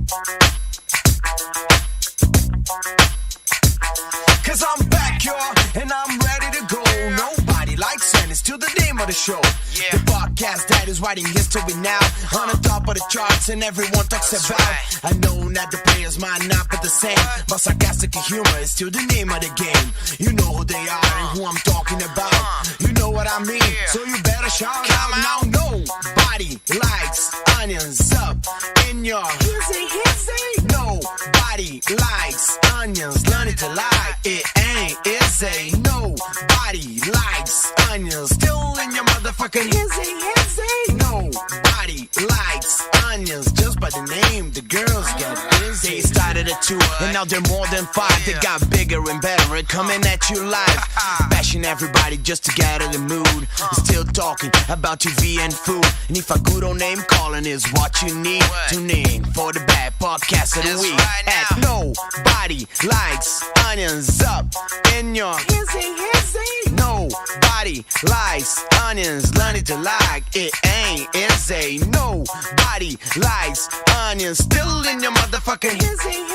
Cause I'm back, y'all, and I'm ready to go. Nobody likes and it's to the name of the show. Yeah. The podcast that is writing history now. On the top of the charts and everyone talks about. Right. I know that the players might not be the same, but sarcastic humor is still the name of the game. You know who they are and who I'm talking about. You know what I mean, so you better shout out. Now nobody likes onions up in your hizzy. Nobody likes onions, learn it to like. It ain't easy. Nobody likes onions, still in your motherfucking hizzy. Nobody likes onions, just by the name, the girls get busy. They started at 2, and now they're more than 5. They got bigger and better, coming at you live. Bashing everybody just to get in the mood. Still talking about TV and food. And if a good old name calling is what you need, tune in for the bad podcast of the week. At Nobody Likes Onions up in your hizzy. Nobody likes onions, learn it to like. It ain't easy. Nobody likes onions, still in your motherfucking hizzy.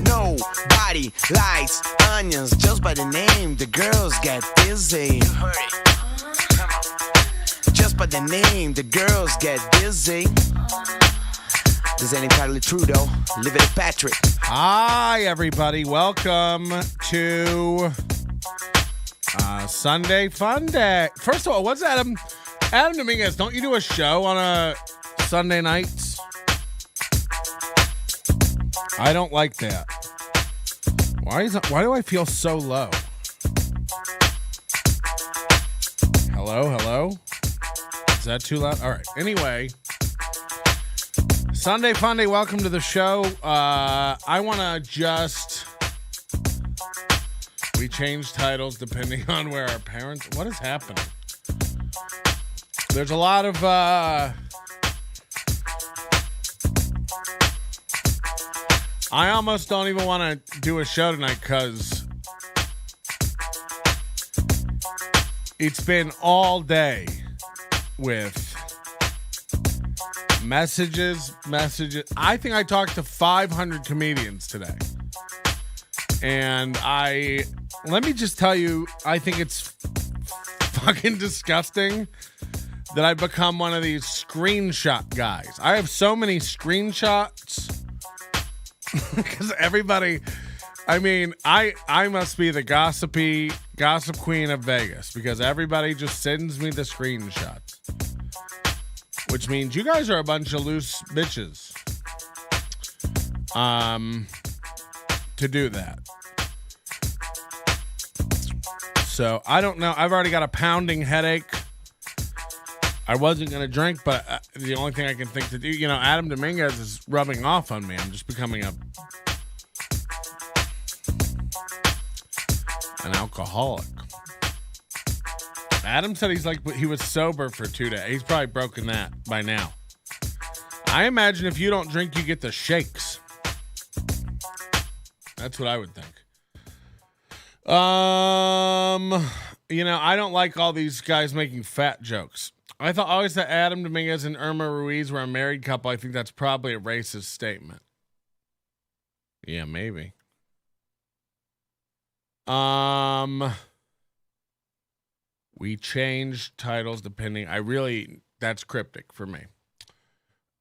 Nobody likes onions, just by the name, the girls get busy. Just by the name, the girls get busy. This ain't entirely true, though. Live it at Patrick. Hi, everybody. Welcome to Sunday Fun Day. First of all, what's Adam Dominguez? Don't you do a show on a Sunday nights? I don't like that. Why do I feel so low? Hello? Is that too loud? All right. Anyway, Sunday Fun Day, welcome to the show. I want to we change titles depending on where our parents... What is happening? There's a lot of... I almost don't even want to do a show tonight because it's been all day with messages. I think I talked to 500 comedians today. And let me just tell you, I think it's fucking disgusting that I've become one of these screenshot guys. I have so many screenshots because everybody, I mean, I must be the gossip queen of Vegas because everybody just sends me the screenshots, which means you guys are a bunch of loose bitches to do that. So I don't know. I've already got a pounding headache. I wasn't going to drink, but the only thing I can think to do, Adam Dominguez is rubbing off on me. I'm just becoming an alcoholic. Adam said he was sober for 2 days. He's probably broken that by now. I imagine if you don't drink, you get the shakes. That's what I would think. I don't like all these guys making fat jokes. I always thought Adam Dominguez and Irma Ruiz were a married couple. I think that's probably a racist statement. Yeah, maybe. We changed titles depending. That's cryptic for me.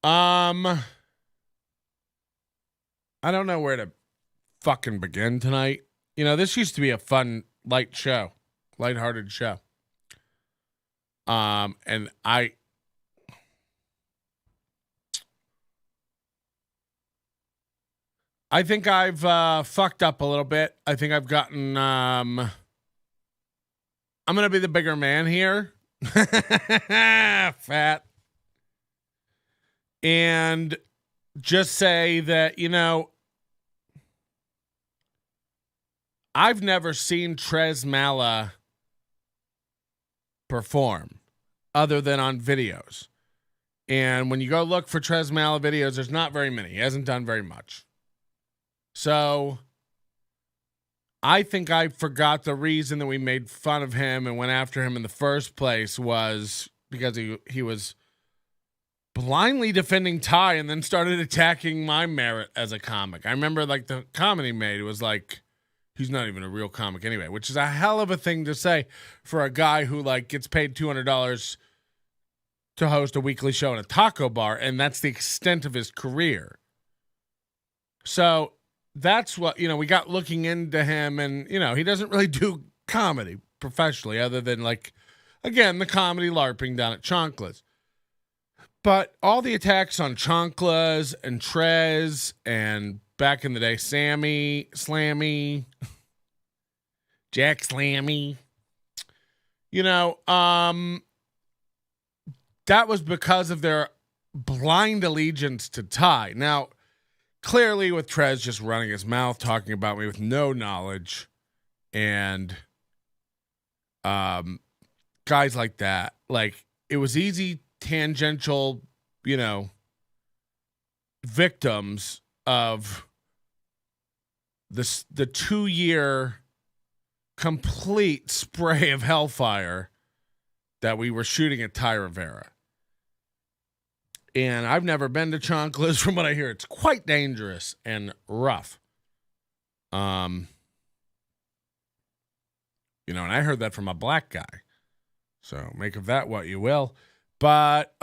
I don't know where to fucking begin tonight. This used to be a fun, lighthearted show. And I think I've fucked up a little bit. I think I've gotten I'm gonna be the bigger man here. Fat. And just say that, I've never seen Trez Mala perform other than on videos. And when you go look for Trez Mala videos, there's not very many. He hasn't done very much. So I think I forgot the reason that we made fun of him and went after him in the first place was because he was blindly defending Ty and then started attacking my merit as a comic. I remember like the comment he made was like, he's not even a real comic anyway, which is a hell of a thing to say for a guy who like gets paid $200 to host a weekly show in a taco bar, and that's the extent of his career. So that's what, we got looking into him, and, he doesn't really do comedy professionally other than, like, again, the comedy LARPing down at Chonklas. But all the attacks on Chonklas and Trez and back in the day, Sammy, Slammy, Jack Slammy, that was because of their blind allegiance to Ty. Now, clearly with Trez just running his mouth, talking about me with no knowledge, and guys like that, like, it was easy, tangential, victims of the 2-year complete spray of hellfire that we were shooting at Ty Rivera. And I've never been to Chonklas. From what I hear, it's quite dangerous and rough. And I heard that from a black guy. So make of that what you will. But,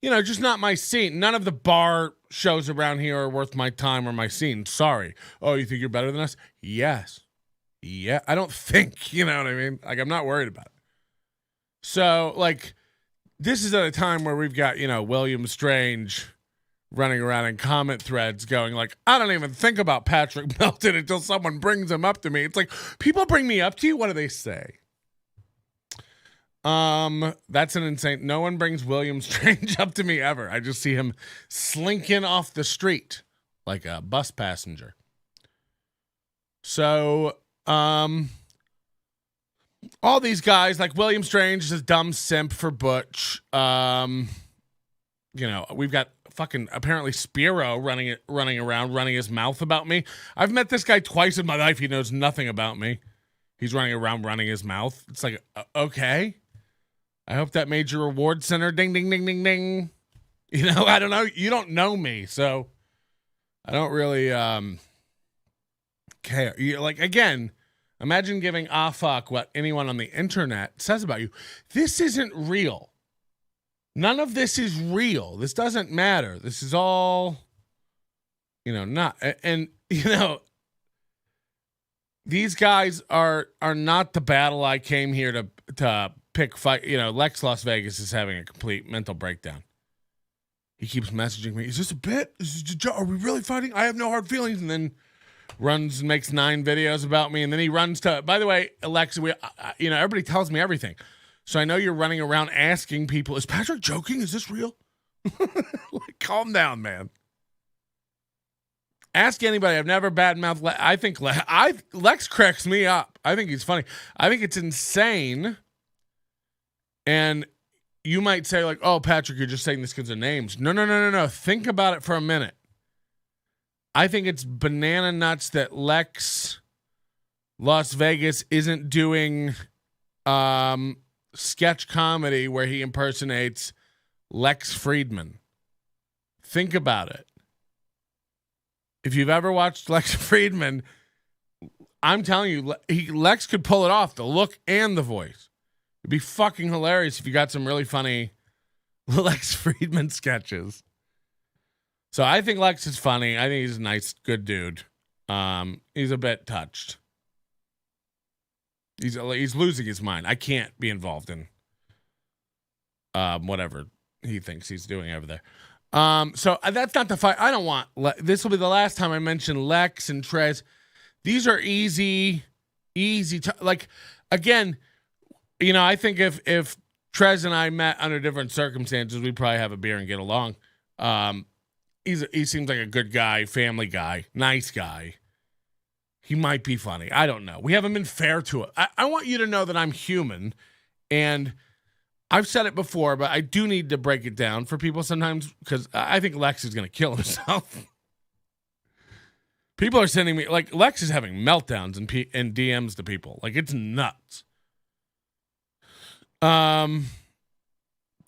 just not my scene. None of the bar shows around here are worth my time or my scene. Sorry. Oh, you think you're better than us? Yes. Yeah. I don't think, you know what I mean? Like, I'm not worried about it. So, like, this is at a time where we've got, William Strange running around in comment threads going like, I don't even think about Patrick Melton until someone brings him up to me. It's like, people bring me up to you. What do they say? That's an insane. No one brings William Strange up to me ever. I just see him slinking off the street like a bus passenger. So, all these guys, like William Strange is a dumb simp for Butch. We've got fucking apparently Spiro running around, running his mouth about me. I've met this guy twice in my life. He knows nothing about me. He's running around, running his mouth. It's like, okay. I hope that made your reward center ding, ding, ding, ding, ding. I don't know. You don't know me, so I don't really care. Again, imagine giving a fuck what anyone on the internet says about you. This isn't real. None of this is real. This doesn't matter. This is all, not. And, these guys are not the battle I came here to pick fight. Lex Las Vegas is having a complete mental breakdown. He keeps messaging me. Is this a bit? Are we really fighting? I have no hard feelings. And then runs and makes 9 videos about me. And then he runs to, by the way, Alexa, everybody tells me everything. So I know you're running around asking people, is Patrick joking? Is this real? Calm down, man. Ask anybody. I've never badmouthed Lex. I think Lex cracks me up. I think he's funny. I think it's insane. And you might say like, oh, Patrick, you're just saying this because of names. No. Think about it for a minute. I think it's banana nuts that Lex Las Vegas isn't doing sketch comedy where he impersonates Lex Friedman. Think about it. If you've ever watched Lex Friedman, I'm telling you, Lex could pull it off, the look and the voice. It'd be fucking hilarious if you got some really funny Lex Friedman sketches. So I think Lex is funny. I think he's a nice, good dude. He's a bit touched. He's losing his mind. I can't be involved in whatever he thinks he's doing over there. So that's not the fight. I don't want. This will be the last time I mention Lex and Trez. These are easy. Again, I think if Trez and I met under different circumstances, we'd probably have a beer and get along. He seems like a good guy, family guy, nice guy. He might be funny. I don't know. We haven't been fair to it. I want you to know that I'm human, and I've said it before, but I do need to break it down for people sometimes because I think Lex is going to kill himself. People are sending me, like, Lex is having meltdowns and DMs to people. Like, it's nuts.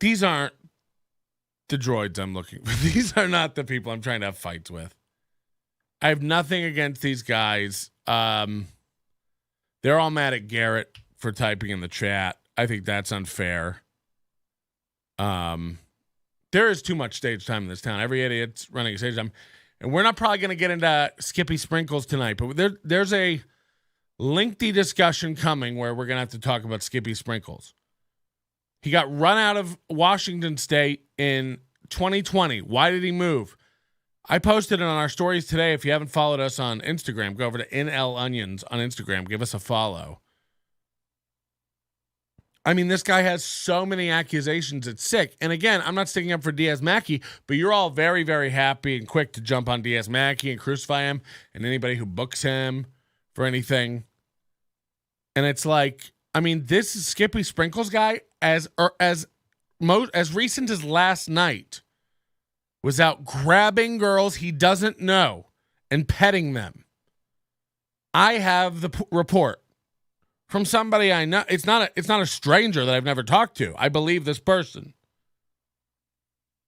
these aren't the droids I'm looking for. These are not the people I'm trying to have fights with. I have nothing against these guys. They're all mad at Garrett for typing in the chat. I think that's unfair. There is too much stage time in this town. Every idiot's running a stage time. And we're not probably going to get into Skippy Sprinkles tonight, but there's a lengthy discussion coming where we're going to have to talk about Skippy Sprinkles. He got run out of Washington State in 2020. Why did he move? I posted it on our stories today. If you haven't followed us on Instagram, go over to NL Onions on Instagram. Give us a follow. I mean, this guy has so many accusations, it's sick. And again, I'm not sticking up for Diaz-Mackey, but you're all very, very happy and quick to jump on Diaz-Mackey and crucify him and anybody who books him for anything. And it's like, I mean, this is Skippy Sprinkles guy as recent as last night was out grabbing girls he doesn't know and petting them. I have the report from somebody I know. It's not a stranger that I've never talked to. I believe this person.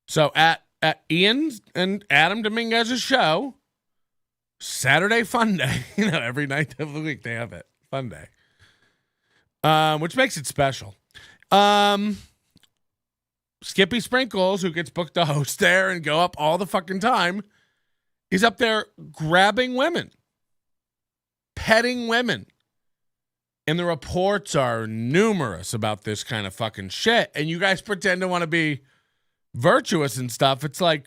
So at Ian's and Adam Dominguez's show, Saturday Fun Day. Every night of the week they have it. Fun Day. Which makes it special. Skippy Sprinkles, who gets booked to host there and go up all the fucking time, is up there grabbing women, petting women. And the reports are numerous about this kind of fucking shit. And you guys pretend to want to be virtuous and stuff. It's like,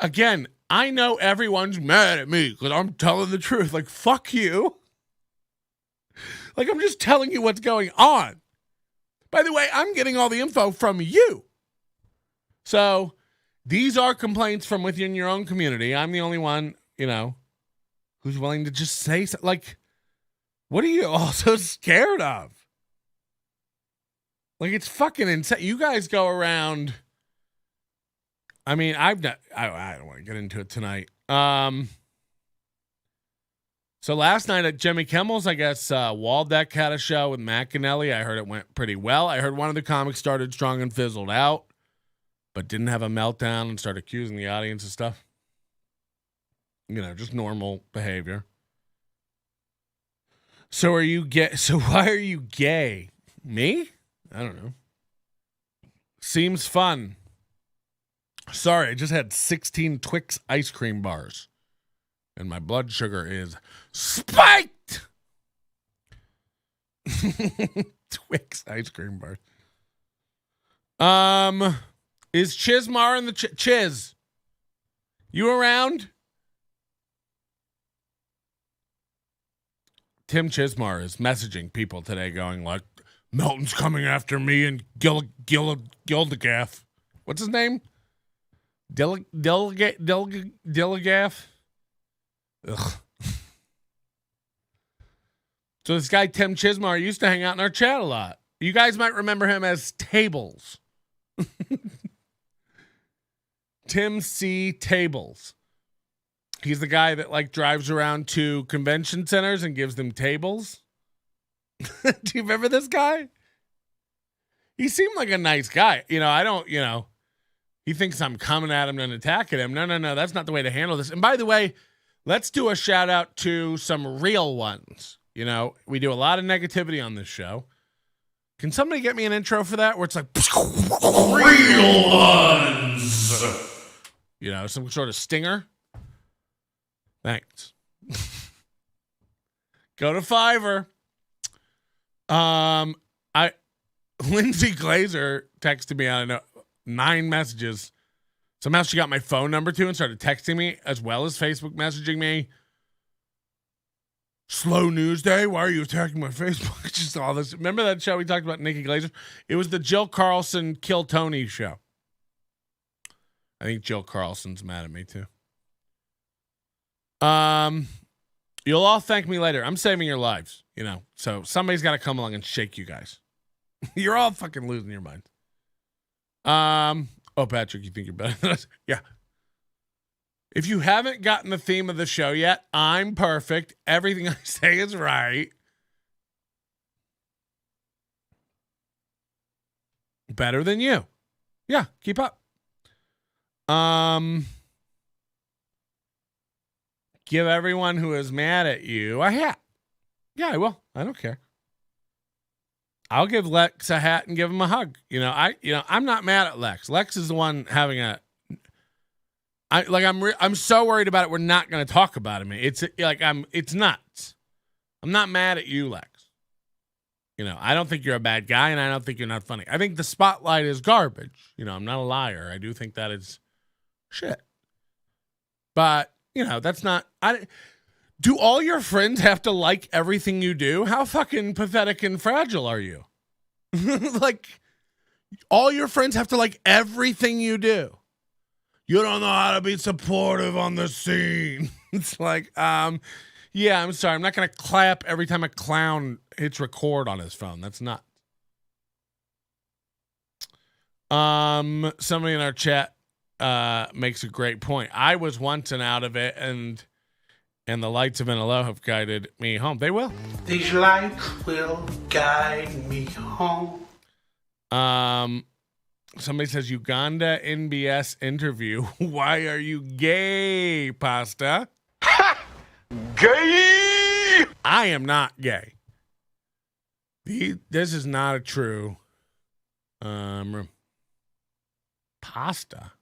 again, I know everyone's mad at me because I'm telling the truth. Like, fuck you. Like, I'm just telling you what's going on. By the way, I'm getting all the info from you. So these are complaints from within your own community. I'm the only one, who's willing to just say something. Like, what are you all so scared of? Like, it's fucking insane. You guys go around. I mean, I don't want to get into it tonight. So last night at Jimmy Kimmel's, I guess Waldeck had a show with McAnally. I heard it went pretty well. I heard one of the comics started strong and fizzled out, but didn't have a meltdown and started accusing the audience of stuff. Just normal behavior. So are you gay? So why are you gay? Me? I don't know. Seems fun. Sorry, I just had 16 Twix ice cream bars. And my blood sugar is spiked. Twix ice cream bars. Is Chizmar in the Chiz? You around? Tim Chizmar is messaging people today going like, Melton's coming after me and Dilligaf. What's his name? Dilligaf? Ugh. So this guy, Tim Chizmar, used to hang out in our chat a lot. You guys might remember him as Tables. Tim C. Tables. He's the guy that drives around to convention centers and gives them tables. Do you remember this guy? He seemed like a nice guy. I don't, he thinks I'm coming at him and attacking him. No. That's not the way to handle this. And by the way, let's do a shout out to some real ones. We do a lot of negativity on this show. Can somebody get me an intro for that? Where it's like, real ones. Some sort of stinger. Thanks. Go to Fiverr. Lindsay Glazer texted me, I don't know, 9 messages. Somehow she got my phone number too and started texting me as well as Facebook messaging me. Slow news day. Why are you attacking my Facebook? Just all this. Remember that show we talked about, Nikki Glazer? It was the Jill Carlson Kill Tony show. I think Jill Carlson's mad at me too. You'll all thank me later. I'm saving your lives, So somebody's got to come along and shake you guys. You're all fucking losing your minds. Oh, Patrick, you think you're better than us? Yeah. If you haven't gotten the theme of the show yet, I'm perfect. Everything I say is right. Better than you. Yeah, keep up. Give everyone who is mad at you a hat. Yeah, I will. I don't care. I'll give Lex a hat and give him a hug. I'm not mad at Lex. Lex is the one having I'm so worried about it. We're not going to talk about him. It's nuts. I'm not mad at you, Lex. I don't think you're a bad guy, and I don't think you're not funny. I think the spotlight is garbage. I'm not a liar. I do think that is shit. But, that's not... Do all your friends have to like everything you do? How fucking pathetic and fragile are you? All your friends have to like everything you do. You don't know how to be supportive on the scene. It's yeah, I'm sorry. I'm not going to clap every time a clown hits record on his phone. That's not. Somebody in our chat makes a great point. I was once and out of it, and the lights of NLO have guided me home. They will. These lights will guide me home. Somebody says Uganda NBS interview. Why are you gay, Pasta? Gay! I am not gay. This is not a true pasta.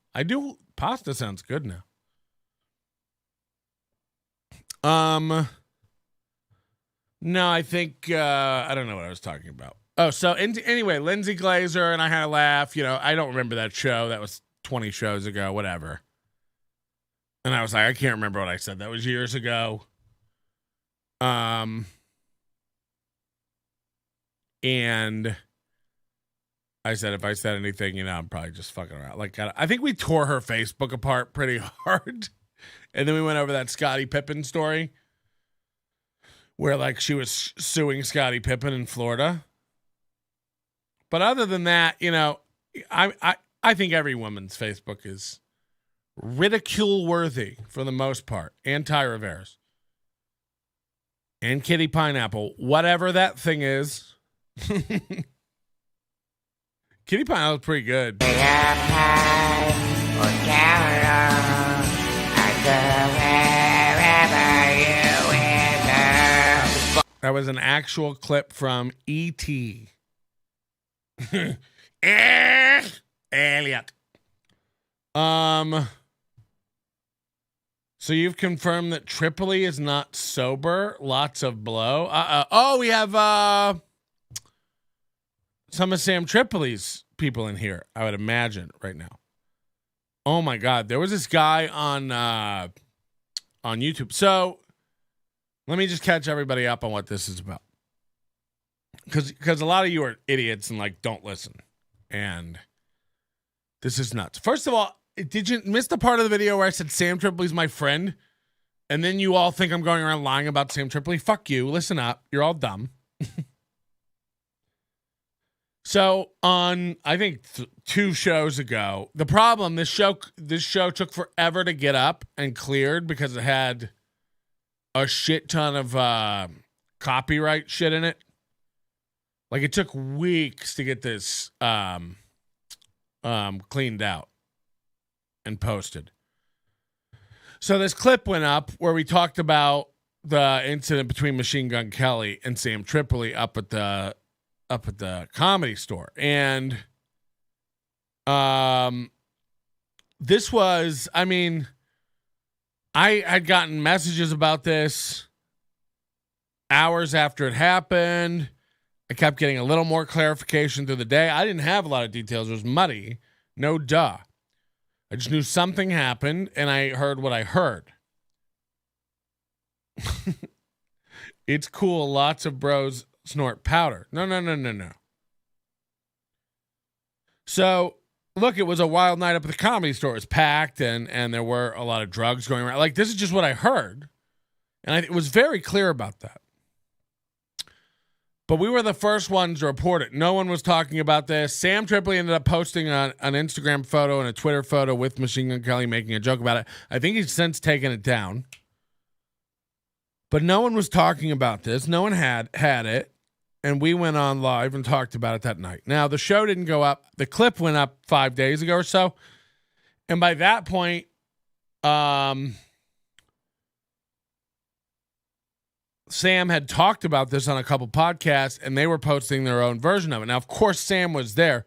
Pasta sounds good now. No, I think I don't know what I was talking about. Oh, so anyway, Lindsay Glazer and I had a laugh. I don't remember that show. That was 20 shows ago, whatever. And I was like, I can't remember what I said. That was years ago. And I said, if I said anything, I'm probably just fucking around. I think we tore her Facebook apart pretty hard. And then we went over that Scottie Pippen story where she was suing Scottie Pippen in Florida. But other than that, I think every woman's Facebook is ridicule worthy for the most part. And Tyra Veras. And Kitty Pineapple. Whatever that thing is. Kitty Pineapple's pretty good. That was an actual clip from E.T. Elliot. So you've confirmed that Tripoli is not sober. Lots of blow. Oh, we have some of Sam Tripoli's people in here, I would imagine, right now. Oh my God, there was this guy on YouTube. So let me just catch everybody up on what this is about, because a lot of you are idiots and don't listen, and this is nuts. First of all, did you miss the part of the video where I said Sam Tripoli's my friend, and then you all think I'm going around lying about Sam Tripoli? Fuck you. Listen up. You're all dumb. So on, I think 2 shows ago, the problem, this show took forever to get up and cleared because it had a shit ton of copyright shit in it. It took weeks to get this cleaned out and posted. So this clip went up where we talked about the incident between Machine Gun Kelly and Sam Tripoli up at the Comedy Store. And this was, I had gotten messages about this hours after it happened. I kept getting a little more clarification through the day. I didn't have a lot of details. It was muddy. No duh. I just knew something happened, and I heard what I heard. It's cool. Lots of bros snort powder. No. So, look, it was a wild night up at the Comedy Store. It was packed, and there were a lot of drugs going around. This is just what I heard. And it was very clear about that. But we were the first ones to report it. No one was talking about this. Sam Tripoli ended up posting an Instagram photo and a Twitter photo with Machine Gun Kelly making a joke about it. I think he's since taken it down. But no one was talking about this. No one had it. and we went on live and talked about it that night. Now, the show didn't go up. The clip went up 5 days ago or so. And by that point, Sam had talked about this on a couple podcasts, and they were posting their own version of it. Now, of course, Sam was there.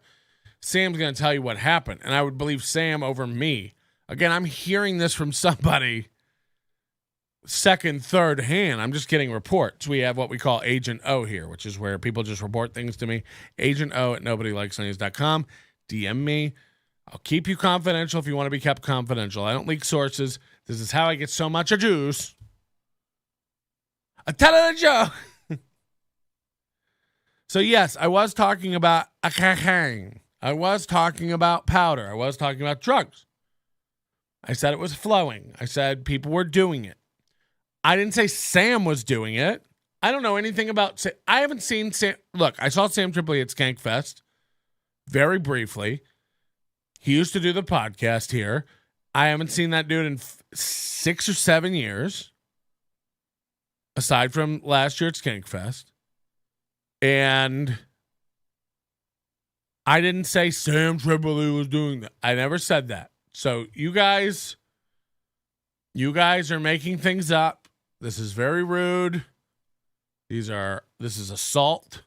Sam's going to tell you what happened, and I would believe Sam over me. Again, I'm hearing this from somebody second, third hand. I'm just getting reports. We have what we call Agent O here, which is where people just report things to me. Agent O at nobodylikesnews.com. DM me. I'll keep you confidential if you want to be kept confidential. I don't leak sources. This is how I get so much juice. I tell it a joke. So yes, I was talking about I was talking about powder. I was talking about drugs. I said it was flowing. I said people were doing it. I didn't say Sam was doing it. I don't know anything about Sam. I haven't seen Sam. Look, I saw Sam Tripoli at Skankfest very briefly. He used to do the podcast here. I haven't seen that dude in 6 or 7 years, aside from last year at Skankfest. And I didn't say Sam Tripoli was doing that. I never said that. So you guys are making things up. This is very rude. This is assault.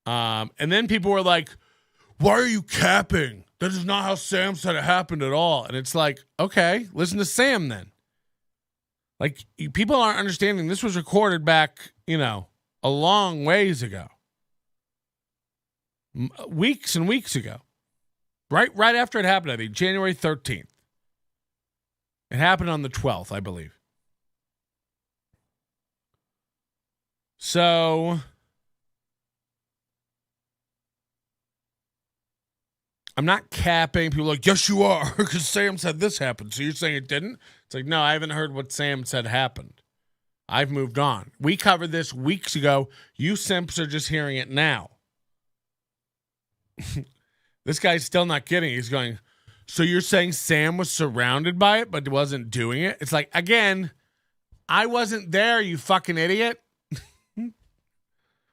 And then people were like, why are you capping? That is not how Sam said it happened at all. And it's like, okay, listen to Sam then. Like, people aren't understanding this was recorded back, a long ways ago. Weeks and weeks ago. Right after it happened, I think, January 13th. It happened on the 12th, I believe. So I'm not capping. People are like, yes, you are, because Sam said this happened. So you're saying it didn't? It's like, no, I haven't heard what Sam said happened. I've moved on. We covered this weeks ago. You simps are just hearing it now. This guy's still not getting it. He's going, so you're saying Sam was surrounded by it, but wasn't doing it? It's like, again, I wasn't there, you fucking idiot.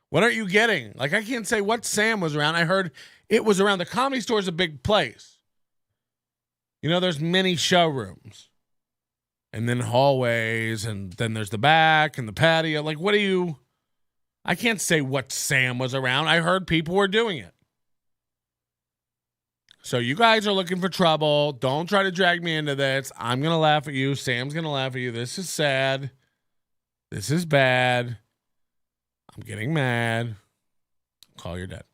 What aren't you getting? Like, I can't say what Sam was around. I heard it was around. The Comedy Store is a big place. There's many showrooms. And then hallways, and then there's the back and the patio. Like, I can't say what Sam was around. I heard people were doing it. So you guys are looking for trouble. Don't try to drag me into this. I'm going to laugh at you. Sam's going to laugh at you. This is sad. This is bad. I'm getting mad. Call your dad.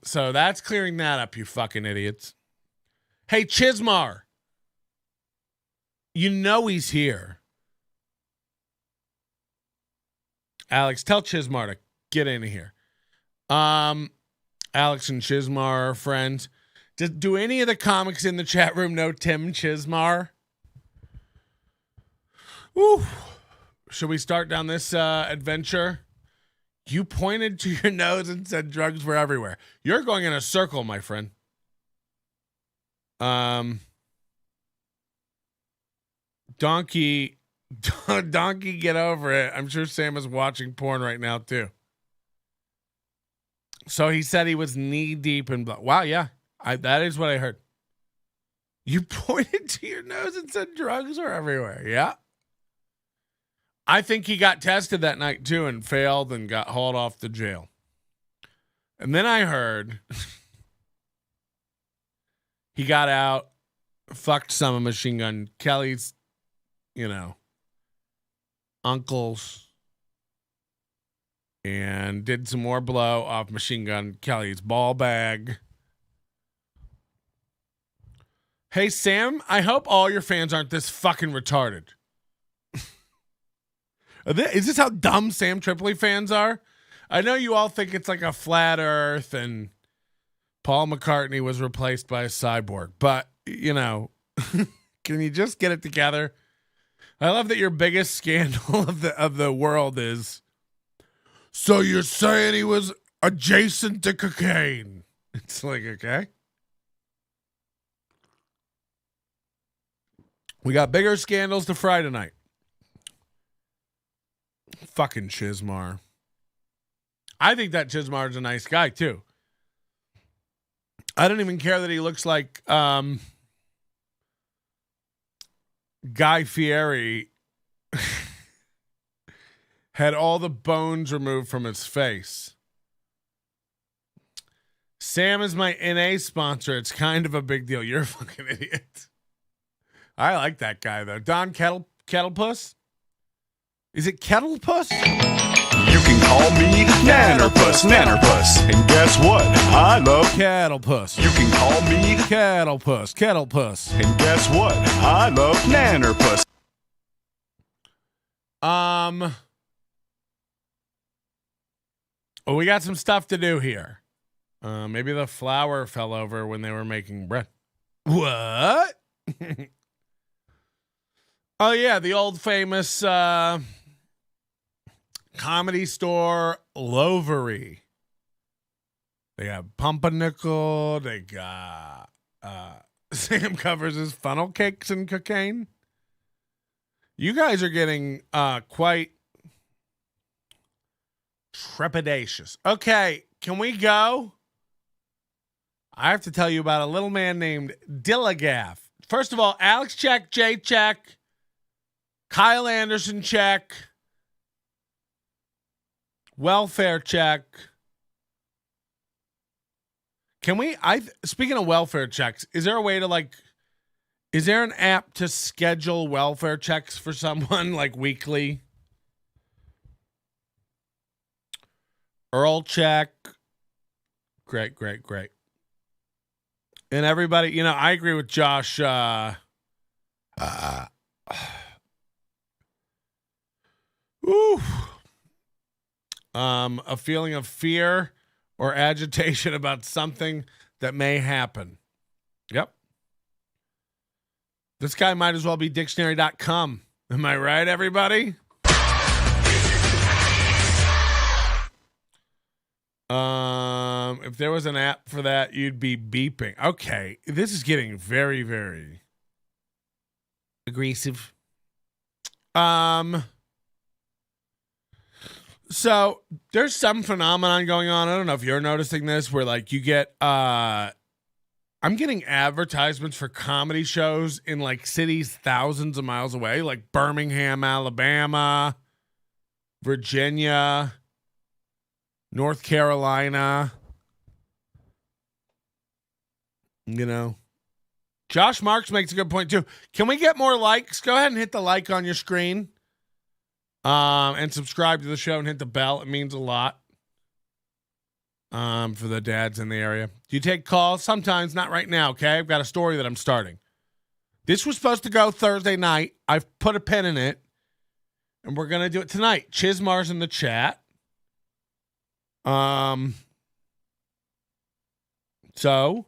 So that's clearing that up, you fucking idiots. Hey, Chizmar. He's here. Alex, tell Chizmar to get in here. Alex and Chizmar are friends. Do any of the comics in the chat room know Tim Chizmar? Woo. Should we start down this adventure? You pointed to your nose and said drugs were everywhere. You're going in a circle, my friend. Donkey, get over it. I'm sure Sam is watching porn right now, too. So he said he was knee deep in blood. Wow, yeah. That is what I heard. You pointed to your nose and said drugs are everywhere. Yeah. I think he got tested that night, too, and failed and got hauled off to jail. And then I heard he got out, fucked some of Machine Gun Kelly's, uncles, and did some more blow off Machine Gun Kelly's ball bag. Hey, Sam, I hope all your fans aren't this fucking retarded. Is this how dumb Sam Tripoli fans are? I know you all think it's like a flat earth and Paul McCartney was replaced by a cyborg, but, can you just get it together? I love that your biggest scandal of the world is, so you're saying he was adjacent to cocaine. It's like, okay. We got bigger scandals to fry tonight. Fucking Chizmar. I think that Chizmar is a nice guy too. I don't even care that he looks like Guy Fieri had all the bones removed from his face. Sam is my NA sponsor. It's kind of a big deal. You're a fucking idiot. I like that guy though. Don Kettlepuss? Is it Kettlepuss? You can call me Nannerpuss. And guess what? I love Kettlepuss. You can call me Kettlepuss. And guess what? I love Nannerpuss. Oh, we got some stuff to do here. Maybe the flour fell over when they were making bread. What? Oh yeah, the old famous comedy store Lovery. They got Pumpernickel. They got Sam covers his funnel cakes and cocaine. You guys are getting quite trepidatious. Okay, can we go? I have to tell you about a little man named Dilligaf. First of all, Alex check, Jay check, Kyle Anderson check, welfare check. Can we, speaking of welfare checks, is there a way to is there an app to schedule welfare checks for someone like weekly? Earl check. Great. And everybody, I agree with Josh. A feeling of fear or agitation about something that may happen. Yep. This guy might as well be dictionary.com. Am I right, everybody? If there was an app for that, you'd be beeping. Okay, this is getting very, very aggressive. So there's some phenomenon going on. I don't know if you're noticing this, where you get I'm getting advertisements for comedy shows in cities thousands of miles away, like Birmingham, Alabama, Virginia, North Carolina. Josh Marks makes a good point too. Can we get more likes? Go ahead and hit the like on your screen. And subscribe to the show and hit the bell. It means a lot. For the dads in the area. Do you take calls? Sometimes, not right now, okay? I've got a story that I'm starting. This was supposed to go Thursday night. I've put a pin in it. And we're going to do it tonight. Chizmar's in the chat. So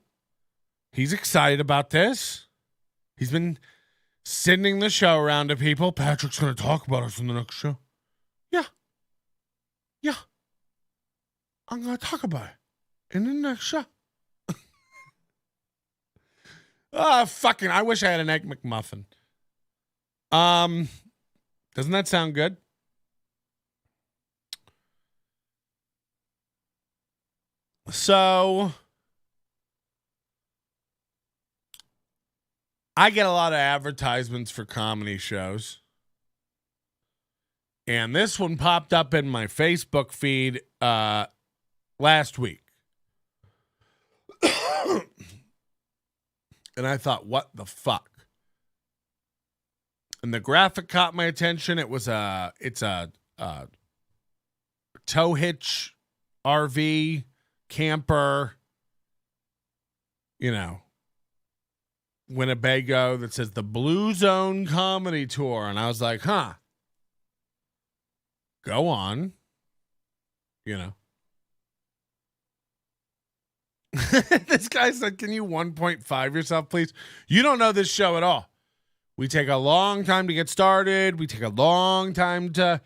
he's excited about this. He's been sending the show around to people. Patrick's going to talk about us in the next show. Yeah. I'm going to talk about it in the next show. I wish I had an Egg McMuffin. Doesn't that sound good? So I get a lot of advertisements for comedy shows. And this one popped up in my Facebook feed last week. And I thought, what the fuck? And the graphic caught my attention. It's a tow hitch RV camper, Winnebago that says the Blue Zone Comedy Tour. And I was like, go on. This guy said, can you 1.5 yourself, please? You don't know this show at all. We take a long time to get started. We take a long time to...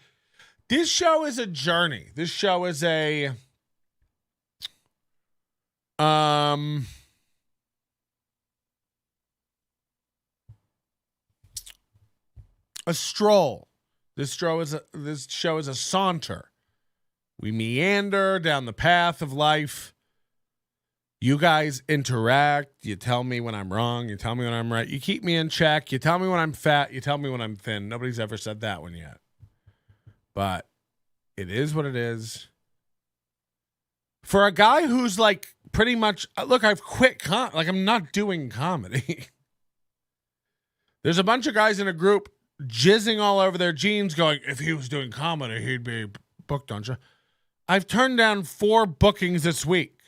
This show is a journey. This show is a... a stroll This show is a saunter. We meander down the path of life. You guys interact. You tell me when I'm wrong. You tell me when I'm right. You keep me in check. You tell me when I'm fat. You tell me when I'm thin. Nobody's ever said that one yet. But it is what it is. For a guy who's like pretty much, look, I've quit, I'm not doing comedy. There's a bunch of guys in a group jizzing all over their jeans going, if he was doing comedy, he'd be booked on show. I've turned down 4 bookings this week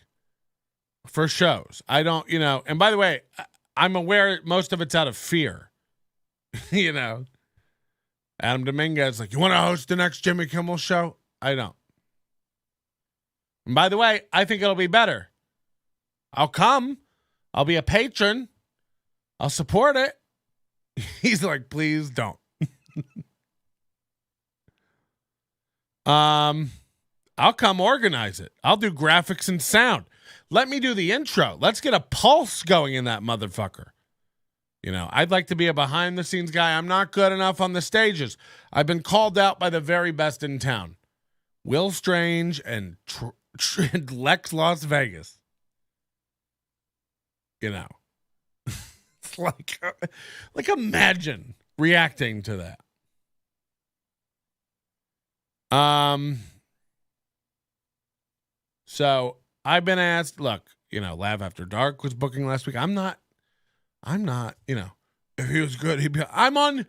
for shows. I don't, and by the way, I'm aware most of it's out of fear. Adam Dominguez, like, you want to host the next Jimmy Kimmel show? I don't. And by the way, I think it'll be better. I'll come. I'll be a patron. I'll support it. He's like, please don't. I'll come organize it. I'll do graphics and sound. Let me do the intro. Let's get a pulse going in that motherfucker. I'd like to be a behind-the-scenes guy. I'm not good enough on the stages. I've been called out by the very best in town. Will Strange and Lex Las Vegas. It's like imagine reacting to that. So I've been asked, look, Laugh After Dark was booking last week. I'm not, if he was good, he'd be, I'm on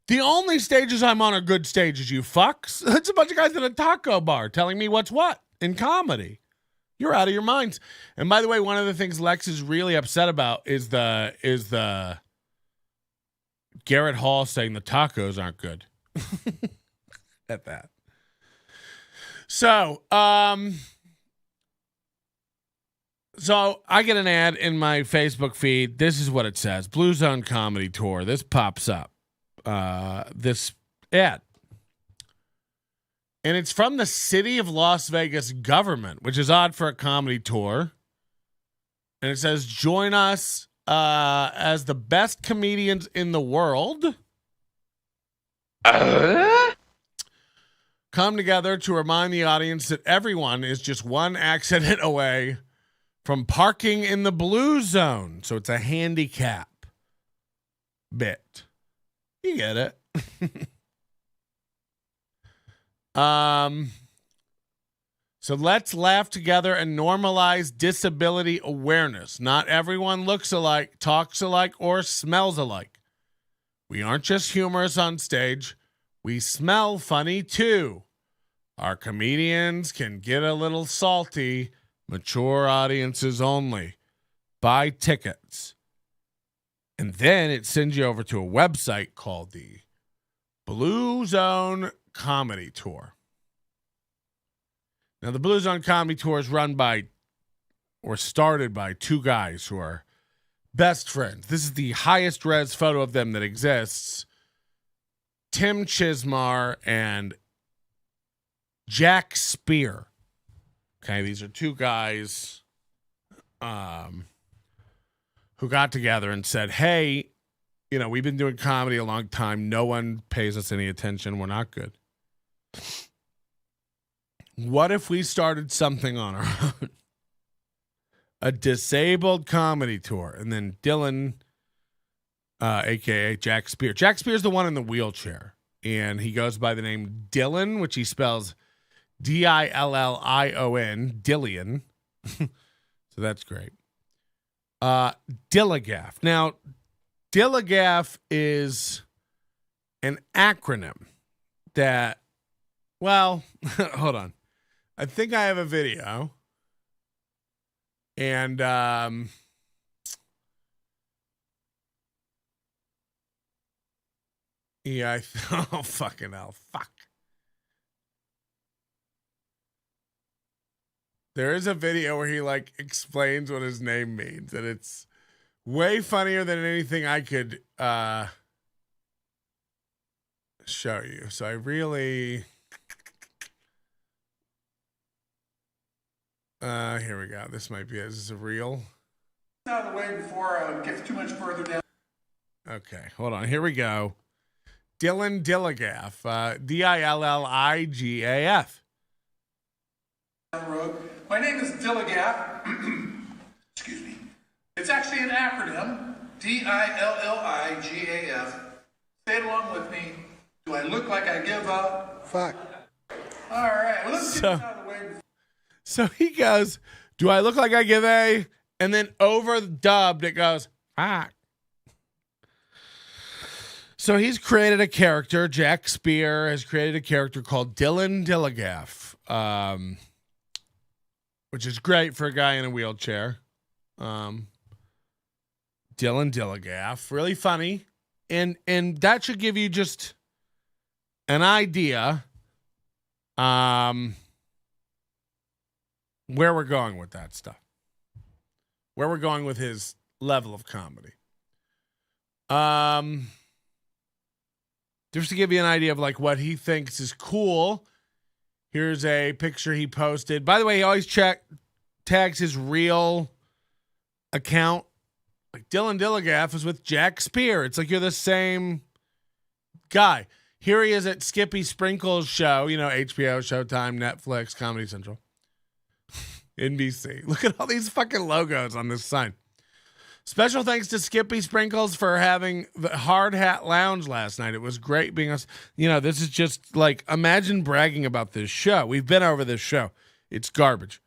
the only stages I'm on are good stages, you fucks. It's a bunch of guys at a taco bar telling me what's what in comedy. You're out of your minds. And by the way, one of the things Lex is really upset about is the Garrett Hall saying the tacos aren't good. At that. So I get an ad in my Facebook feed. This is what it says. Blue Zone Comedy Tour. This pops up. This ad. And it's from the city of Las Vegas government, which is odd for a comedy tour. And it says, join us as the best comedians in the world. Come together to remind the audience that everyone is just one accident away from parking in the blue zone. So it's a handicap bit. You get it. So let's laugh together and normalize disability awareness. Not everyone looks alike, talks alike, or smells alike. We aren't just humorous on stage. We smell funny too. Our comedians can get a little salty. Mature audiences only. Buy tickets. And then it sends you over to a website called the Blue Zone Comedy Tour. Now, the Blue Zone Comedy Tour is run by or started by 2 guys who are best friends. This is the highest res photo of them that exists. Tim Chizmar and Jack Spear. Okay, these are 2 guys who got together and said, hey, we've been doing comedy a long time. No one pays us any attention. We're not good. What if we started something on our own? A disabled comedy tour. And then Dylan, a.k.a. Jack Spear. Jack Spear's the one in the wheelchair. And he goes by the name Dylan, which he spells Dillion. Dillion. So that's great. Dilligaf. Now, Dilligaf is an acronym that, well, hold on. I think I have a video. And yeah, oh, fucking hell. Fuck. There is a video where he explains what his name means, and it's way funnier than anything I could show you. So I really here we go. This might be it. Is this a reel? Out of the way before it gets too much further down. Okay, hold on. Here we go. Dillion Dilligaf, Dilligaf. My name is Dilligaf. Excuse me. It's actually an acronym. Dilligaf. Say it along with me. Do I look like I give up? Fuck. All right. Well, let's get this out of the way. So he goes, do I look like I give a? And then overdubbed, it goes, fuck. So he's created a character. Jack Spear has created a character called Dillion Dilligaf, which is great for a guy in a wheelchair. Dillion Dilligaf, really funny, and that should give you just an idea where we're going with that stuff, where we're going with his level of comedy. Just to give you an idea of like what he thinks is cool. Here's a picture he posted. By the way, he always tags his real account. Like Dillion Dilligaf is with Jack Spear. It's like you're the same guy. Here he is at Skippy Sprinkles show, HBO, Showtime, Netflix, Comedy Central, NBC. Look at all these fucking logos on this sign. Special thanks to Skippy Sprinkles for having the Hard Hat Lounge last night. It was great being us. This is just like, imagine bragging about this show. We've been over this show. It's garbage.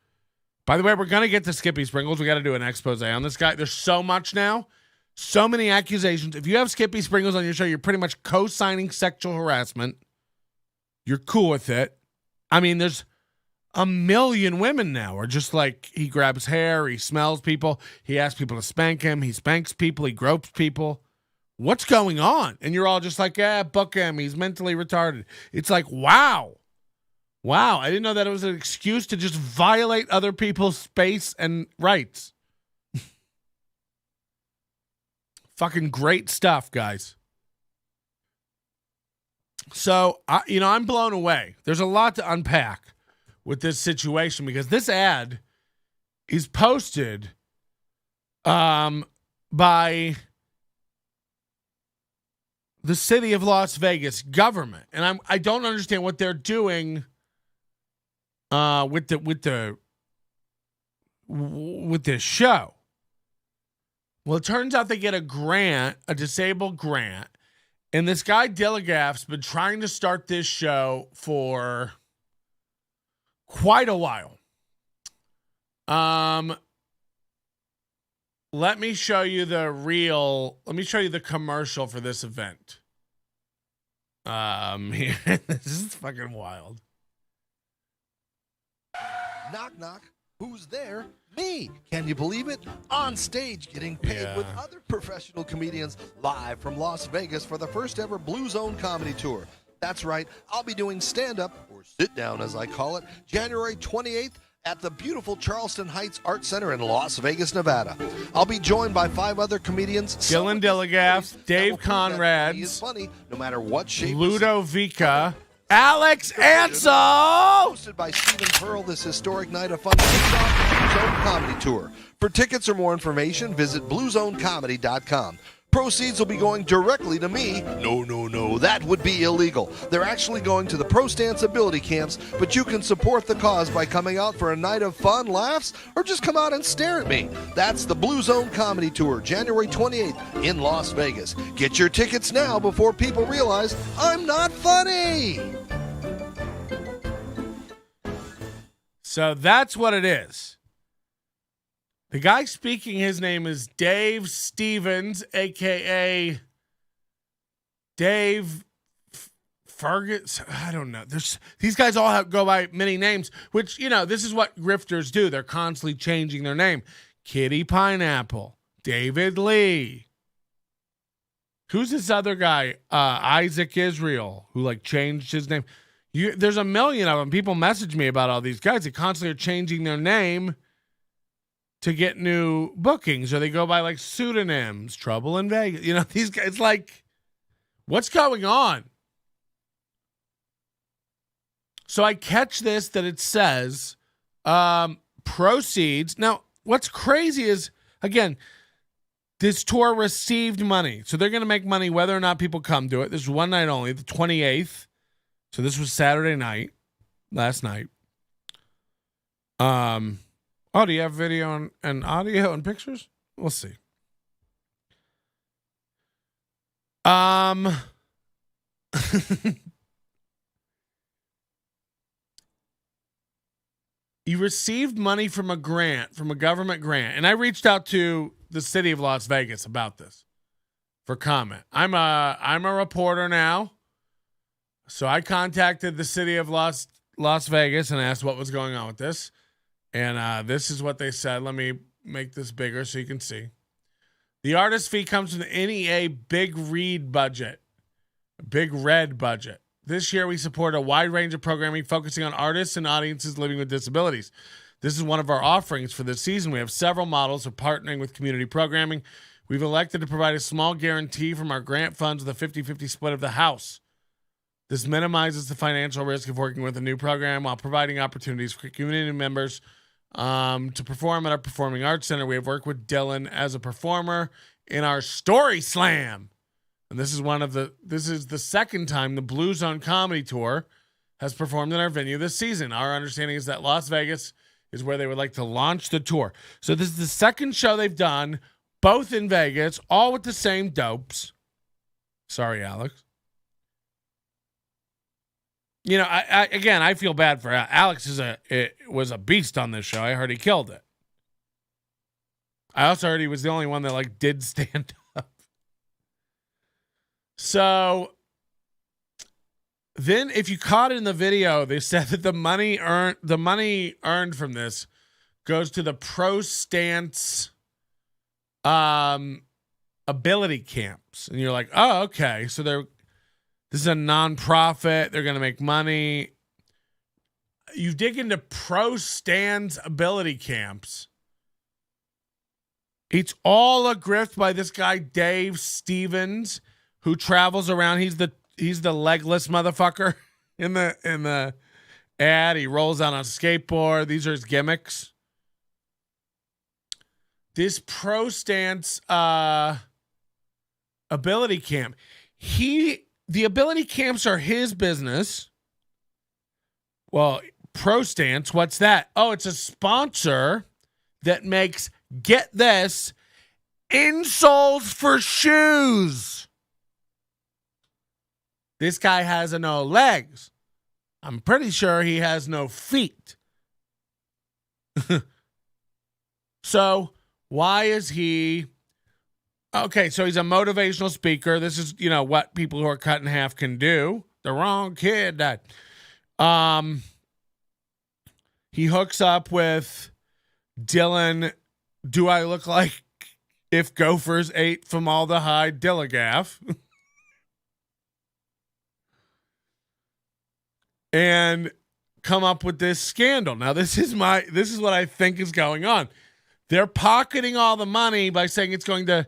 By the way, we're going to get to Skippy Sprinkles. We got to do an expose on this guy. There's so much now. So many accusations. If you have Skippy Sprinkles on your show, you're pretty much co-signing sexual harassment. You're cool with it. I mean, there's a million women now are just like, he grabs hair, he smells people, he asks people to spank him, he spanks people, he gropes people. What's going on? And you're all just like, book him, he's mentally retarded. It's like, wow, I didn't know that it was an excuse to just violate other people's space and rights. Fucking great stuff, guys. So, I'm blown away. There's a lot to unpack with this situation, because this ad is posted by the city of Las Vegas government, and I don't understand what they're doing with this show. Well, it turns out they get a grant, a disabled grant, and this guy Dilligaf's been trying to start this show for quite a while. Let me show you the commercial for this event. This is fucking wild. Knock, knock. Who's there? Me. Can you believe it? On stage, getting paid with other professional comedians live from Las Vegas for the first ever Blue Zone comedy tour. That's right. I'll be doing stand-up, or sit-down as I call it, January 28th at the beautiful Charleston Heights Art Center in Las Vegas, Nevada. I'll be joined by 5 other comedians. Dillion Dilligaf, Dave Conrad, is funny, no matter what shape. Ludo Vika, Alex Ansel. Hosted by Stephen Pearl, this historic night of fun kicks off the Blue Zone Comedy Tour. For tickets or more information, visit bluezonecomedy.com. Proceeds will be going directly to me. No, that would be illegal. They're actually going to the Pro Stance Ability Camps, but you can support the cause by coming out for a night of fun, laughs, or just come out and stare at me. That's the Blue Zone Comedy Tour, January 28th in Las Vegas. Get your tickets now before people realize I'm not funny. So that's what it is. The guy speaking, his name is Dave Stevens, a.k.a. Dave Fergus. I don't know. These guys all go by many names, which, this is what grifters do. They're constantly changing their name. Kitty Pineapple, David Lee. Who's this other guy? Isaac Israel, who changed his name. There's a million of them. People message me about all these guys. They constantly are changing their name to get new bookings, or they go by pseudonyms. Trouble in Vegas. These guys, what's going on? So I catch this that it says proceeds. Now, what's crazy is, again, This tour received money. So they're going to make money whether or not people come to it. This is one night only, the 28th. So this was Saturday night, last night. Oh, do you have video and audio and pictures? We'll see. You received money from a grant, from a government grant. And I reached out to the city of Las Vegas about this for comment. I'm a reporter now. So I contacted the city of Las Vegas and asked what was going on with this. And this is what they said. Let me make this bigger so you can see. The artist fee comes from the NEA Big Red budget. This year, we support a wide range of programming focusing on artists and audiences living with disabilities. This is one of our offerings for this season. We have several models of partnering with community programming. We've elected to provide a small guarantee from our grant funds with a 50-50 split of the house. This minimizes the financial risk of working with a new program while providing opportunities for community members to perform at our Performing Arts Center. We have worked with Dylan as a performer in our Story Slam. And this is the second time the Blue Zone Comedy Tour has performed in our venue this season. Our understanding is that Las Vegas is where they would like to launch the tour. So this is the second show they've done, both in Vegas, all with the same dopes. Sorry, Alex. You know, I feel bad for Alex. Was a beast on this show. I heard he killed it. I also heard he was the only one that did stand up. So then, if you caught it in the video, they said that the money earned from this goes to the Pro Stance ability camps, and you're like, oh, okay. So this is a nonprofit. They're going to make money. You dig into Pro Stance ability camps. It's all a grift by this guy Dave Stevens, who travels around. He's the legless motherfucker in the ad. He rolls out on a skateboard. These are his gimmicks. This Pro Stance ability camp. The ability camps are his business. Well, Pro Stance, what's that? Oh, it's a sponsor that makes, get this, insoles for shoes. This guy has no legs. I'm pretty sure he has no feet. So why is he... Okay, so he's a motivational speaker. This is, what people who are cut in half can do. The wrong kid. He hooks up with Dillion. Do I look like if gophers ate formaldehyde Dilligaf? And come up with this scandal. Now, this is what I think is going on. They're pocketing all the money by saying it's going to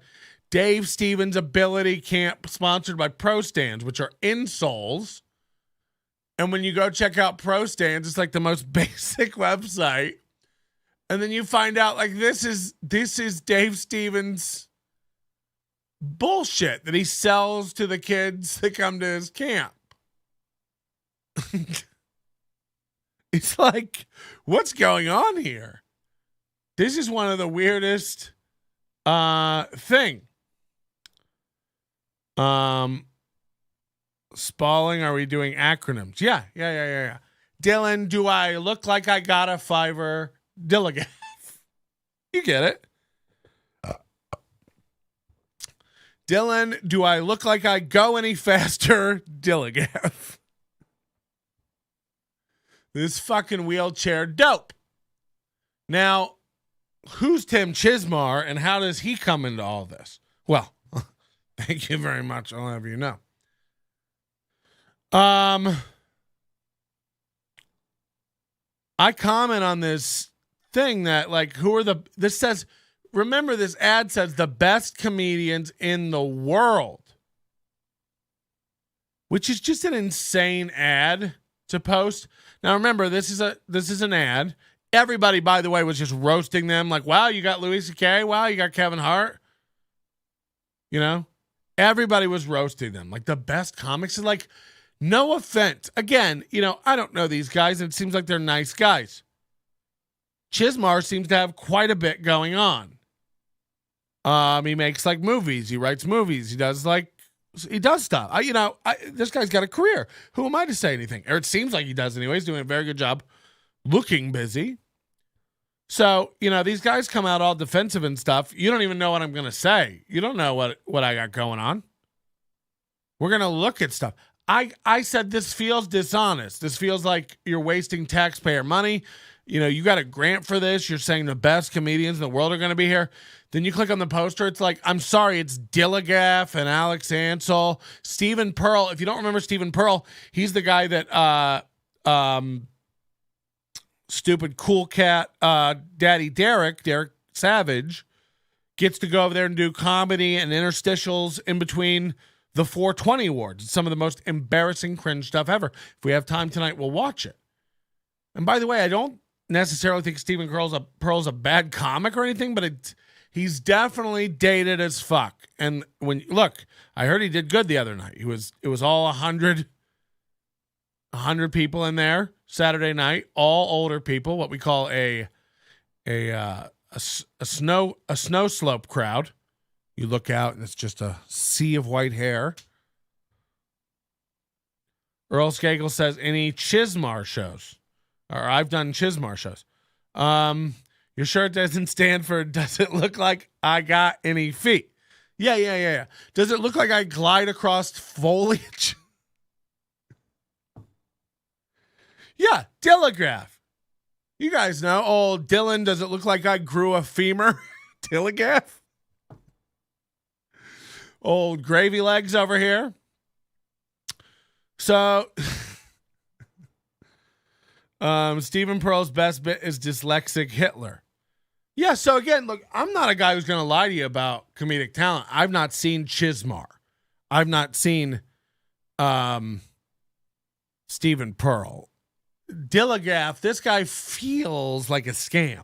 Dave Stevens Ability Camp, sponsored by Pro Stance, which are insoles. And when you go check out Pro Stance, it's like the most basic website. And then you find out this is Dave Stevens bullshit that he sells to the kids that come to his camp. It's like, what's going on here? This is one of the weirdest thing. Spalling, are we doing acronyms? Yeah. Dylan, do I look like I got a fiver? Dilligaf. You get it. Dylan, do I look like I go any faster? Dilligaf. This fucking wheelchair dope. Now, who's Tim Chizmar and how does he come into all this? Well, thank you very much. I'll have you know. I comment on this thing that remember this ad says the best comedians in the world, which is just an insane ad to post. Now remember, this is an ad. Everybody, by the way, was just roasting them. Like, wow, you got Louis C.K. Wow, you got Kevin Hart. You know? Everybody was roasting them. Like the best comics. Like, no offense. Again, you know, I don't know these guys, and it seems like they're nice guys. Chizmar seems to have quite a bit going on. He makes like movies. He writes movies. He does stuff. This guy's got a career. Who am I to say anything? Or it seems like he does anyway. He's doing a very good job looking busy. So, you know, these guys come out all defensive and stuff. You don't even know what I'm going to say. You don't know what I got going on. We're going to look at stuff. I said this feels dishonest. This feels like you're wasting taxpayer money. You know, you got a grant for this. You're saying the best comedians in the world are going to be here. Then you click on the poster. It's like, I'm sorry, it's Dilligaf and Alex Ansel. Stephen Pearl. If you don't remember Stephen Pearl, he's the guy that stupid cool cat daddy Derek Savage gets to go over there and do comedy and interstitials in between the 420 awards. It's some of the most embarrassing cringe stuff ever. If we have time tonight, we'll watch it. And by the way, I don't necessarily think Stephen Pearl's a bad comic or anything, but he's definitely dated as fuck. And when look, I heard he did good the other night. It was all 100 people in there Saturday night, all older people, what we call a snow slope crowd. You look out and it's just a sea of white hair. Earl Skakel says, any Chizmar shows? Or I've done Chizmar shows. Your shirt doesn't stand for, does it look like I got any feet? Yeah. Does it look like I glide across foliage? Yeah, Dilligaf. You guys know. Old Dylan, does it look like I grew a femur? Dilligaf. Old gravy legs over here. So, Stephen Pearl's best bit is dyslexic Hitler. Yeah, so again, look, I'm not a guy who's going to lie to you about comedic talent. I've not seen Chizmar. I've not seen Stephen Pearl. Dilligaf, this guy feels like a scam.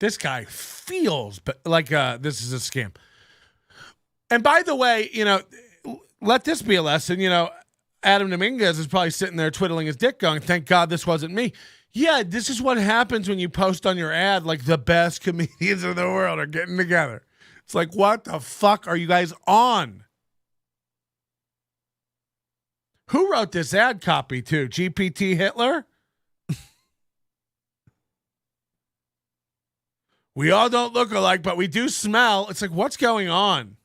This guy feels like this is a scam. And by the way, you know, let this be a lesson. You know, Adam Dominguez is probably sitting there twiddling his dick going, thank God this wasn't me. Yeah, this is what happens when you post on your ad like the best comedians in the world are getting together. It's like, what the fuck are you guys on? Who wrote this ad copy too? GPT Hitler? We all don't look alike, but we do smell. It's like, what's going on?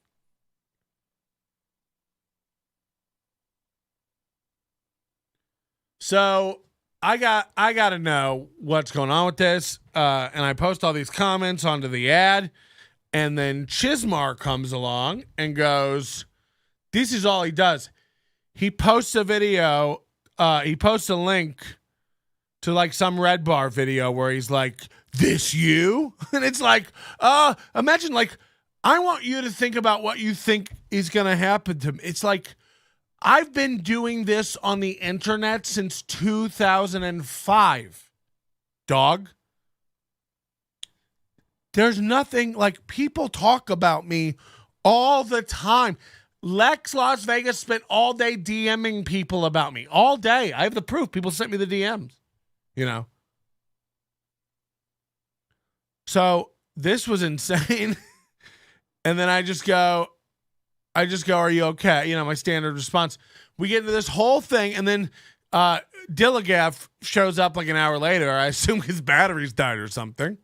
So I got to know what's going on with this. And I post all these comments onto the ad. And then Chizmar comes along and goes, this is all he does. He posts a video. He posts a link to like some Red Bar video where he's like, this you? And it's like, imagine like, I want you to think about what you think is going to happen to me. It's like, I've been doing this on the internet since 2005, dog. There's nothing like people talk about me all the time. Lex Las Vegas spent all day DMing people about me all day. I have the proof. People sent me the DMs, you know. So this was insane. And then I just go, are you okay? You know, my standard response. We get into this whole thing, and then Dilligaf shows up like an hour later. I assume his batteries died or something.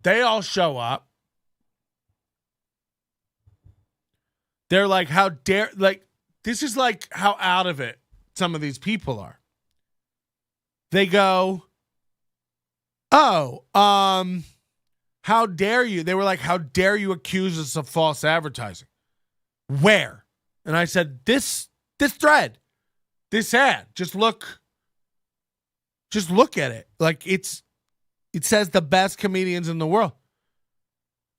They all show up. They're like, how dare, like, this is like how out of it some of these people are. They go, how dare you? They were like, how dare you accuse us of false advertising? Where? And I said, this thread, this ad, just look at it. Like it says the best comedians in the world.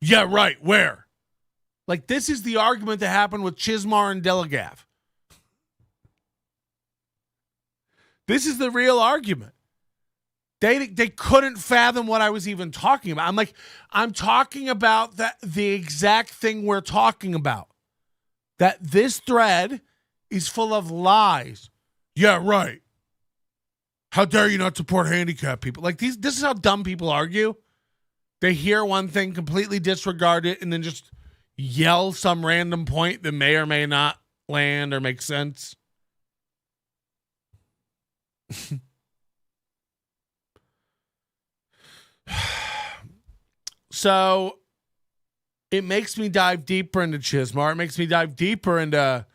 Yeah, right. Where? Like this is the argument that happened with Chizmar and Dilligaf. This is the real argument. They couldn't fathom what I was even talking about. I'm like, I'm talking about the exact thing we're talking about. That this thread is full of lies. Yeah, right. How dare you not support handicapped people? Like this is how dumb people argue. They hear one thing, completely disregard it, and then just yell some random point that may or may not land or make sense. So it makes me dive deeper into Chizmar. It makes me dive deeper into,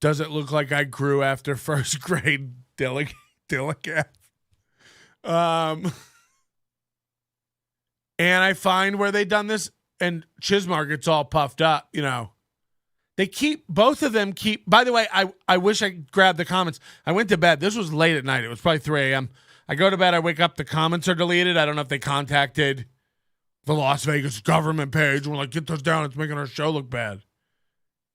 does it look like I grew after first grade Dilligaf? And I find where they done this, and Chizmar gets all puffed up, you know. Both of them keep, by the way, I wish I grabbed the comments. I went to bed. This was late at night. It was probably 3 a.m. I go to bed. I wake up. The comments are deleted. I don't know if they contacted the Las Vegas government page. We're like, get those down. It's making our show look bad.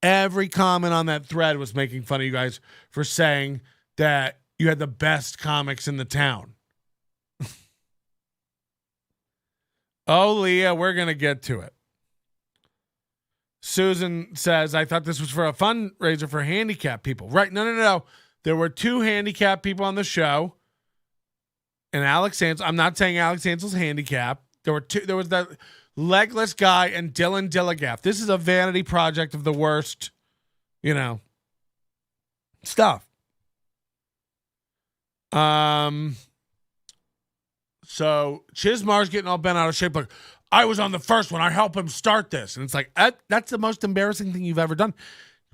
Every comment on that thread was making fun of you guys for saying that you had the best comics in the town. Oh, Leah, we're going to get to it. Susan says, I thought this was for a fundraiser for handicapped people. Right. No. There were 2 handicapped people on the show. And Alex Ansel, I'm not saying Alex Ansel's handicapped. There were 2. There was that legless guy and Dillion Dilligaf. This is a vanity project of the worst, stuff. So Chizmar's getting all bent out of shape. Like, I was on the first one. I helped him start this. And it's like, that's the most embarrassing thing you've ever done.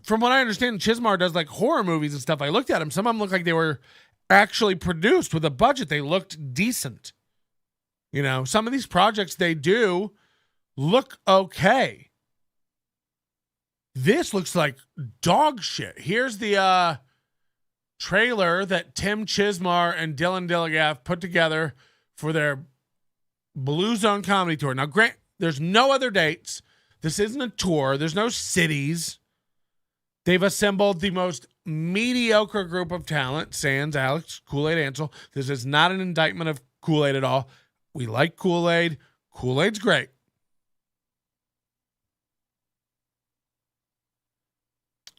From what I understand, Chizmar does like horror movies and stuff. I looked at them. Some of them look like they were actually produced with a budget. They looked decent. Some of these projects they do look okay. This looks like dog shit. Here's the trailer that Tim Chizmar and Dillion Dilligaf put together for their Blue Zone comedy tour. Now, Grant, there's no other dates. This isn't a tour. There's no cities. They've assembled the most mediocre group of talent, sans Alex, Kool-Aid Ansel. This is not an indictment of Kool-Aid at all. We like Kool-Aid. Kool-Aid's great.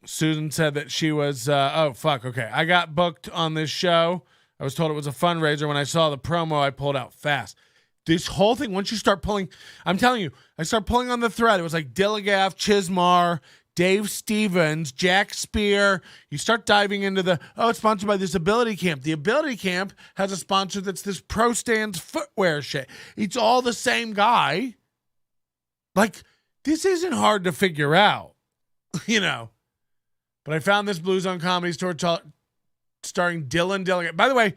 Susan said that she was, okay. I got booked on this show. I was told it was a fundraiser. When I saw the promo, I pulled out fast. This whole thing, once you start pulling, I'm telling you, I start pulling on the thread. It was like Dilligaf, Chizmar, Dave Stevens, Jack Spear. You start diving into it's sponsored by this Ability Camp. The Ability Camp has a sponsor that's this Pro Stance footwear shit. It's all the same guy. Like, this isn't hard to figure out, But I found this Blue Zone Comedy Store starring Dillion Dilligaf. By the way,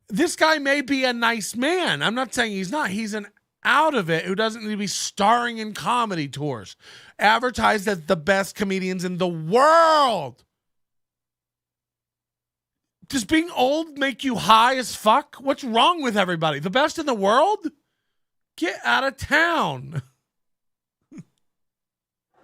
this guy may be a nice man. I'm not saying he's not. He's an out of it who doesn't need to be starring in comedy tours. Advertised as the best comedians in the world. Does being old make you high as fuck? What's wrong with everybody? The best in the world? Get out of town.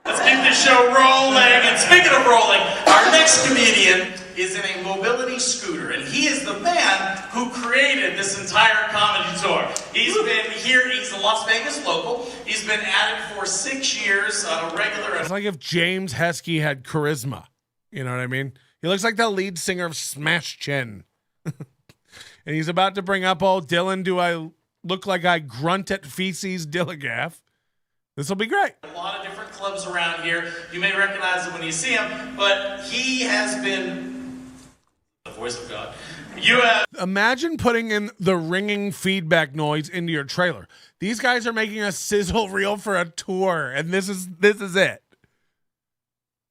Let's keep this show rolling. And speaking of rolling, our next comedian is in a mobility scooter, and he is the man who created this entire comedy tour. He's been here. He's a Las Vegas local. He's been at it for 6 years on a regular. It's like if James Heskey had charisma. You know what I mean? He looks like the lead singer of Smash Chin. And he's about to bring up old Dylan. Do I look like I grunt at feces Dilligaf? This will be great. A lot of different clubs around here. You may recognize him when you see him, but he has been the voice of God. Imagine putting in the ringing feedback noise into your trailer. These guys are making a sizzle reel for a tour, and this is it.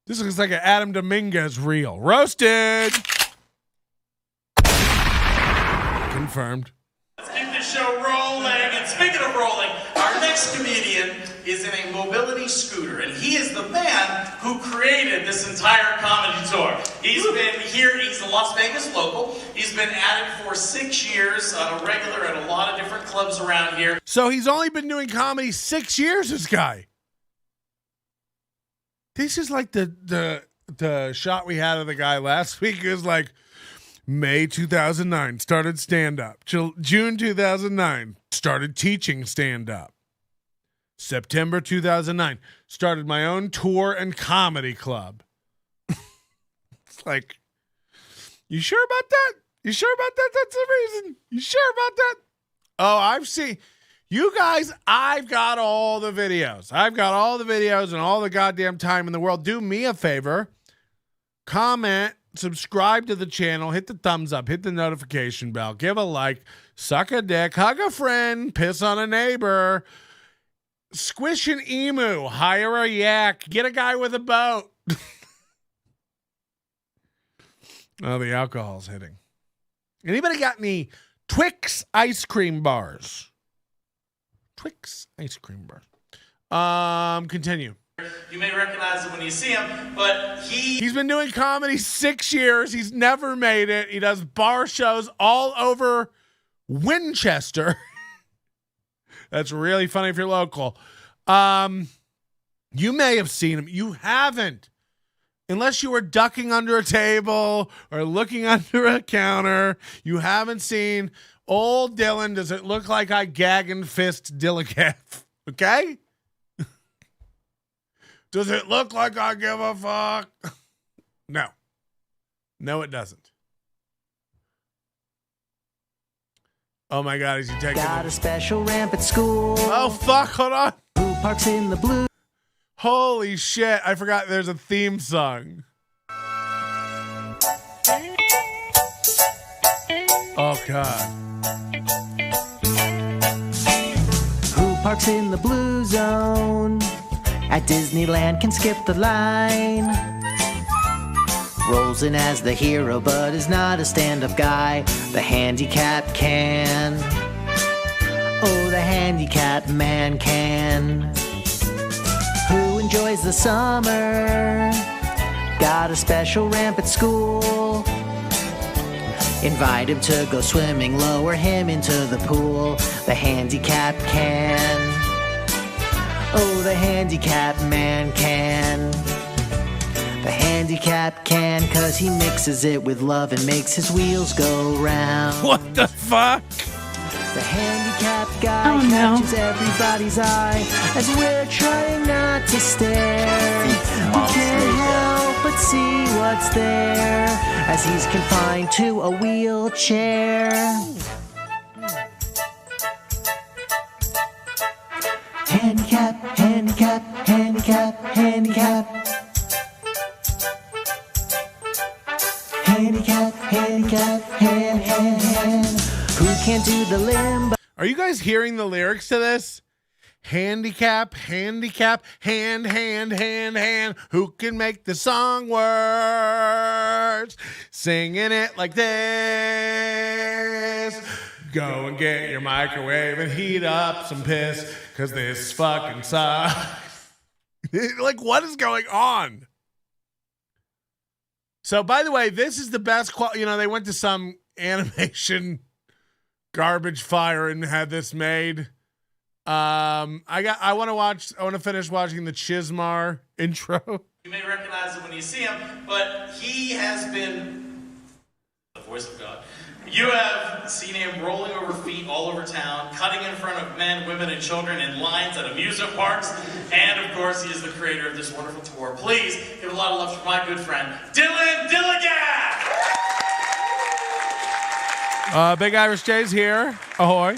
This looks like an Adam Dominguez reel. Roasted. Confirmed. Let's keep this show rolling. And speaking of rolling, our next comedian is in a mobility scooter, and he is the man who created this entire comedy tour. He's been here. He's a Las Vegas local. He's been at it for 6 years on a regular at a lot of different clubs around here. So he's only been doing comedy 6 years, this guy. This is like the shot we had of the guy last week. Is like, May 2009, started stand-up. June 2009, started teaching stand-up. September 2009, started my own tour and comedy club. It's like, you sure about that? You sure about that? That's the reason. You sure about that? Oh, I've seen... You guys, I've got all the videos. I've got all the videos and all the goddamn time in the world. Do me a favor. Comment, subscribe to the channel, hit the thumbs up, hit the notification bell, give a like, suck a dick, hug a friend, piss on a neighbor, squish an emu, hire a yak, get a guy with a boat. Oh, the alcohol's hitting. Anybody got any Twix ice cream bars? Twix ice cream bar. Continue. You may recognize him when you see him, but he's been doing comedy 6 years. He's never made it. He does bar shows all over Winchester. That's really funny if you're local. You may have seen him. You haven't. Unless you were ducking under a table or looking under a counter, you haven't seen old Dylan. Does it look like I gag and fist Dilligaf? Okay? Does it look like I give a fuck? No. No, it doesn't. Oh my God, is he taking a special ramp at school? Oh fuck, hold on. Who parks in the blue? Holy shit, I forgot there's a theme song. Oh God. Who parks in the blue zone? At Disneyland can skip the line. Rolls in as the hero but is not a stand-up guy. The handicap can. Oh, the handicap man can. Who enjoys the summer? Got a special ramp at school. Invite him to go swimming, lower him into the pool. The handicap can. Oh, the handicap man can. The handicap can, 'cause he mixes it with love and makes his wheels go round. What the fuck? The handicap guy catches everybody's eye as we're trying not to stare. We can't help but see what's there as he's confined to a wheelchair. Handicap, handicap, handicap, handicap. Handicap, handicap, hand. Who can't do the limbo? Are you guys hearing the lyrics to this? Handicap, handicap, hand. Who can make the song worse? Singing it like this. Go and get your microwave and heat up some piss, 'cause this fucking sucks. Like, what is going on? So, by the way, this is the best quality. You know, they went to some animation garbage fire and had this made. I want to finish watching the Chizmar intro. you may recognize him when you see him, but he has been the voice of God. You have seen him rolling over feet all over town, cutting in front of men, women, and children in lines at amusement parks. And, of course, he is the creator of this wonderful tour. Please give a lot of love to my good friend, Dillion Dilligaf! Big Irish Jay's here. Ahoy.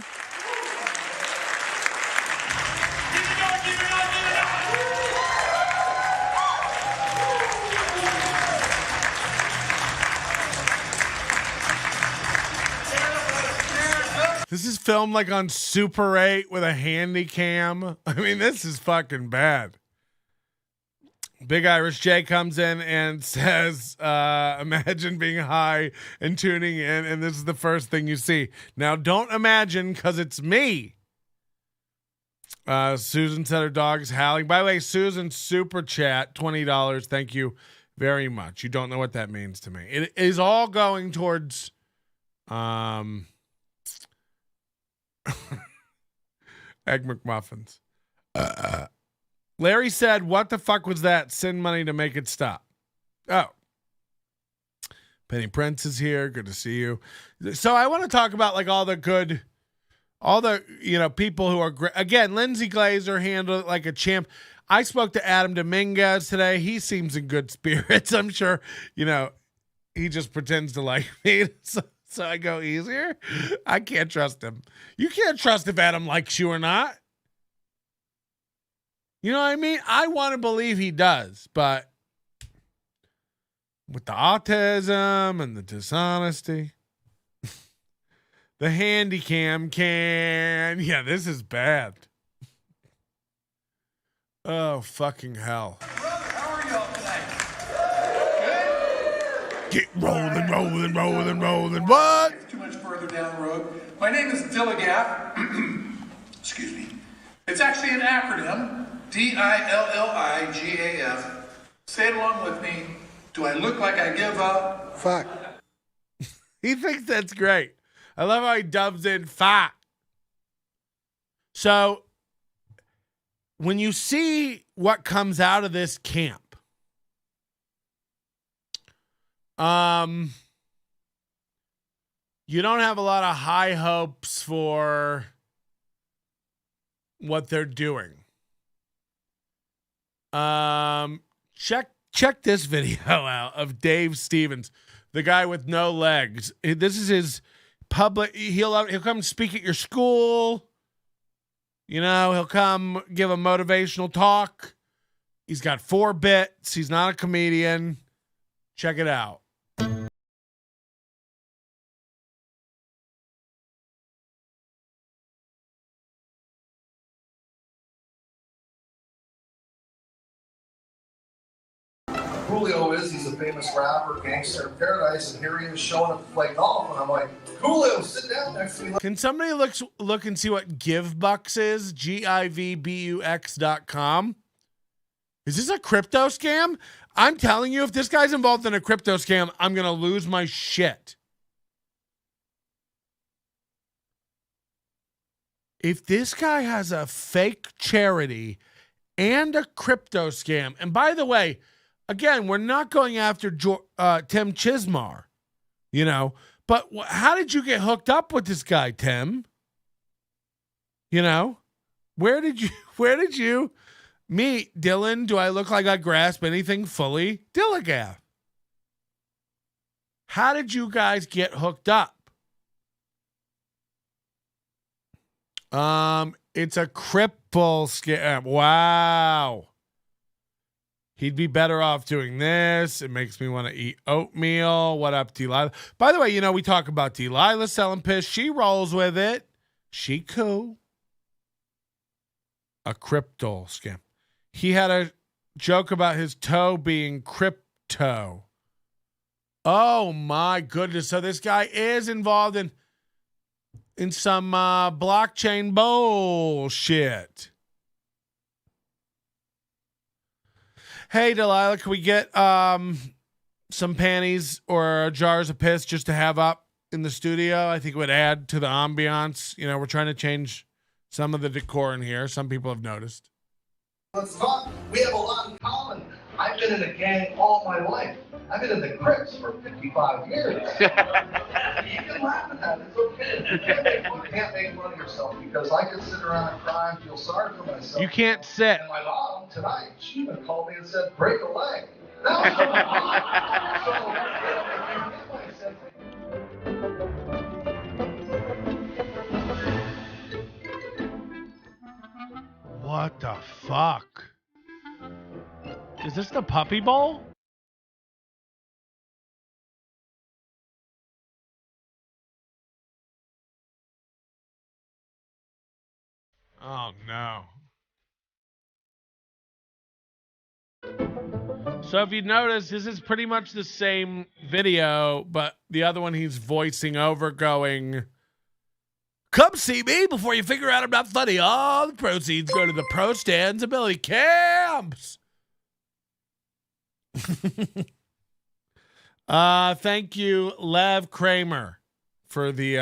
This is filmed like on Super 8 with a handy cam. I mean, this is fucking bad. Big Irish Jay comes in and says, imagine being high and tuning in, and this is the first thing you see. Now, don't imagine, because it's me. Susan said her dog's howling. By the way, Susan, super chat, $20. Thank you very much. You don't know what that means to me. It is all going towards... Egg McMuffins. Larry said, what the fuck was that? Send money to make it stop. Oh. Penny Prince is here. Good to see you. So I want to talk about like all the people who are great. Again, Lindsay Glazer handled it like a champ. I spoke to Adam Dominguez today. He seems in good spirits. I'm sure, he just pretends to like me. So I go easier. I can't trust him. You can't trust if Adam likes you or not. You know what I mean? I want to believe he does, but with the autism and the dishonesty, the handy cam can. Yeah, this is bad. Oh, fucking hell. Brother, how are y'all tonight? Get rolling. What? It's too much further down the road. My name is Dilligaf. Excuse me. It's actually an acronym. Dilligaf. Say it along with me. Do I look like I give a fuck? He thinks that's great. I love how he dubs in fuck. So, when you see what comes out of this camp, you don't have a lot of high hopes for what they're doing. Check this video out of Dave Stevens, the guy with no legs. This is his public. He'll come speak at your school. He'll come give a motivational talk. He's got 4 bits. He's not a comedian. Check it out. Coolio he's a famous rapper, gangster in paradise, and here he is showing up to play golf, and I'm like, Coolio, sit down next to me. Can somebody look and see what GIVEBUX is? GIVEBUX.com. Is this a crypto scam? I'm telling you, if this guy's involved in a crypto scam, I'm going to lose my shit. If this guy has a fake charity and a crypto scam, and by the way, again, we're not going after Tim Chizmar, but how did you get hooked up with this guy, Tim? Where did you meet Dylan? Do I look like I grasp anything fully? Dilligaf. How did you guys get hooked up? It's a cripple scam. Wow. He'd be better off doing this. It makes me want to eat oatmeal. What up, Delilah? By the way, we talk about Delilah selling piss. She rolls with it. She cool. A crypto scam. He had a joke about his toe being crypto. Oh my goodness. So this guy is involved in some blockchain bullshit. Hey, Delilah, can we get some panties or jars of piss just to have up in the studio? I think it would add to the ambiance. We're trying to change some of the decor in here. Some people have noticed. Let's talk. We have a lot in common. I've been in a gang all my life. I've been in the Crips for 55 years. You can laugh at that. It's okay. You can't make fun of yourself because I could sit around and cry and feel sorry for myself. You can't sit. And my mom tonight, she even called me and said, break a leg. That was What the fuck? Is this the Puppy Bowl? Oh, no. So if you notice, this is pretty much the same video, but the other one he's voicing over going, come see me before you figure out I'm not funny. All the proceeds go to the Pro Stands Ability Camps. Thank you, Lev Kramer, for the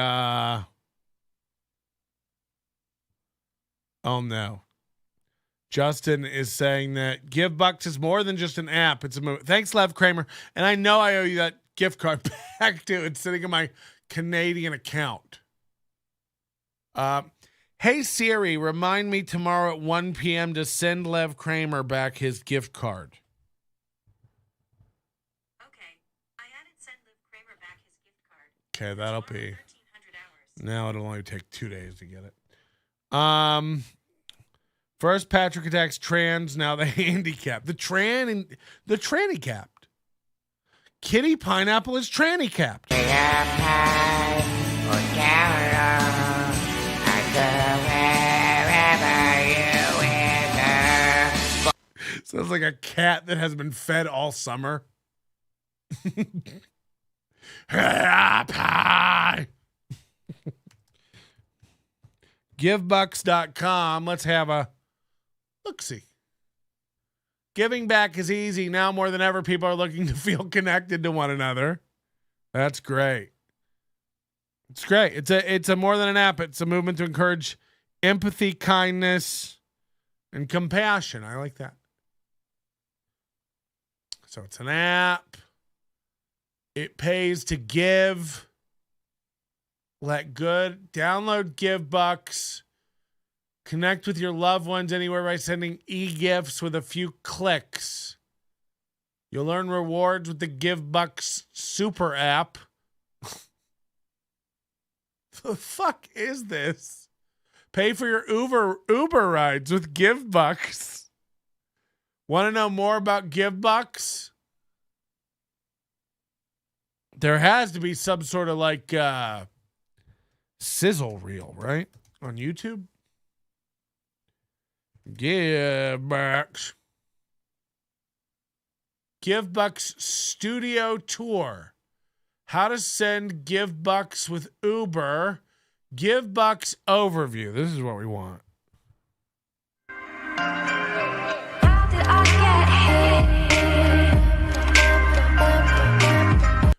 oh no. Justin is saying that GiveBucks is more than just an app. It's a movie. Thanks, Lev Kramer. And I know I owe you that gift card back to. It's sitting in my Canadian account. Hey Siri, remind me tomorrow at 1 p.m. to send Lev Kramer back his gift card. Okay, I added send Lev Kramer back his gift card. Okay, that'll be. 1300 hours. Now it'll only take 2 days to get it. First Patrick attacks trans, now the handicap. The tranny capped. Kitty Pineapple is tranny capped. Sounds like a cat that has been fed all summer. GiveBucks.com. Let's have a look-see. Giving back is easy. Now more than ever, people are looking to feel connected to one another. That's great. It's great. It's a more than an app. It's a movement to encourage empathy, kindness, and compassion. I like that. So it's an app. It pays to give. Let good. Download GiveBucks. Connect with your loved ones anywhere by sending e-gifts with a few clicks. You'll earn rewards with the GiveBucks super app. The fuck is this? Pay for your Uber rides with GiveBucks. Want to know more about GiveBucks? There has to be some sort of like sizzle reel, right? On YouTube? GiveBucks. GiveBucks Studio Tour. How to send GiveBucks with Uber. GiveBucks overview. This is what we want.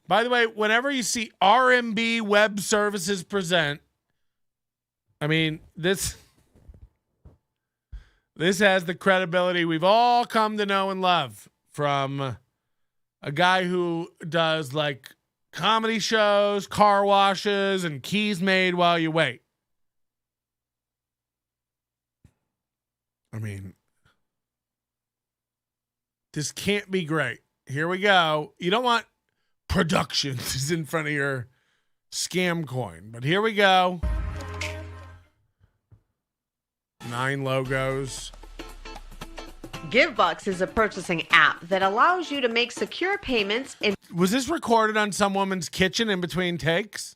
By the way, whenever you see RMB Web Services present, I mean, this has the credibility we've all come to know and love from a guy who does like comedy shows, car washes, and keys made while you wait. I mean, this can't be great. Here we go. You don't want productions in front of your scam coin, but here we go. 9 logos. GiveBucks is a purchasing app that allows you to make secure payments in Was this recorded on some woman's kitchen in between takes?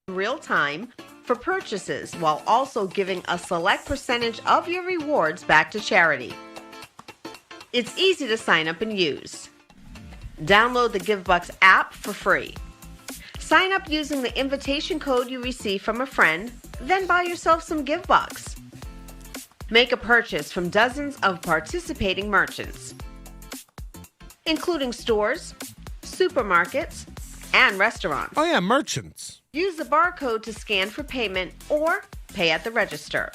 real time for purchases while also giving a select percentage of your rewards back to charity. It's easy to sign up and use. Download the GiveBucks app for free. Sign up using the invitation code you receive from a friend, then buy yourself some GiveBucks. Make a purchase from dozens of participating merchants, including stores, supermarkets, and restaurants. Oh yeah, merchants. Use the barcode to scan for payment or pay at the register.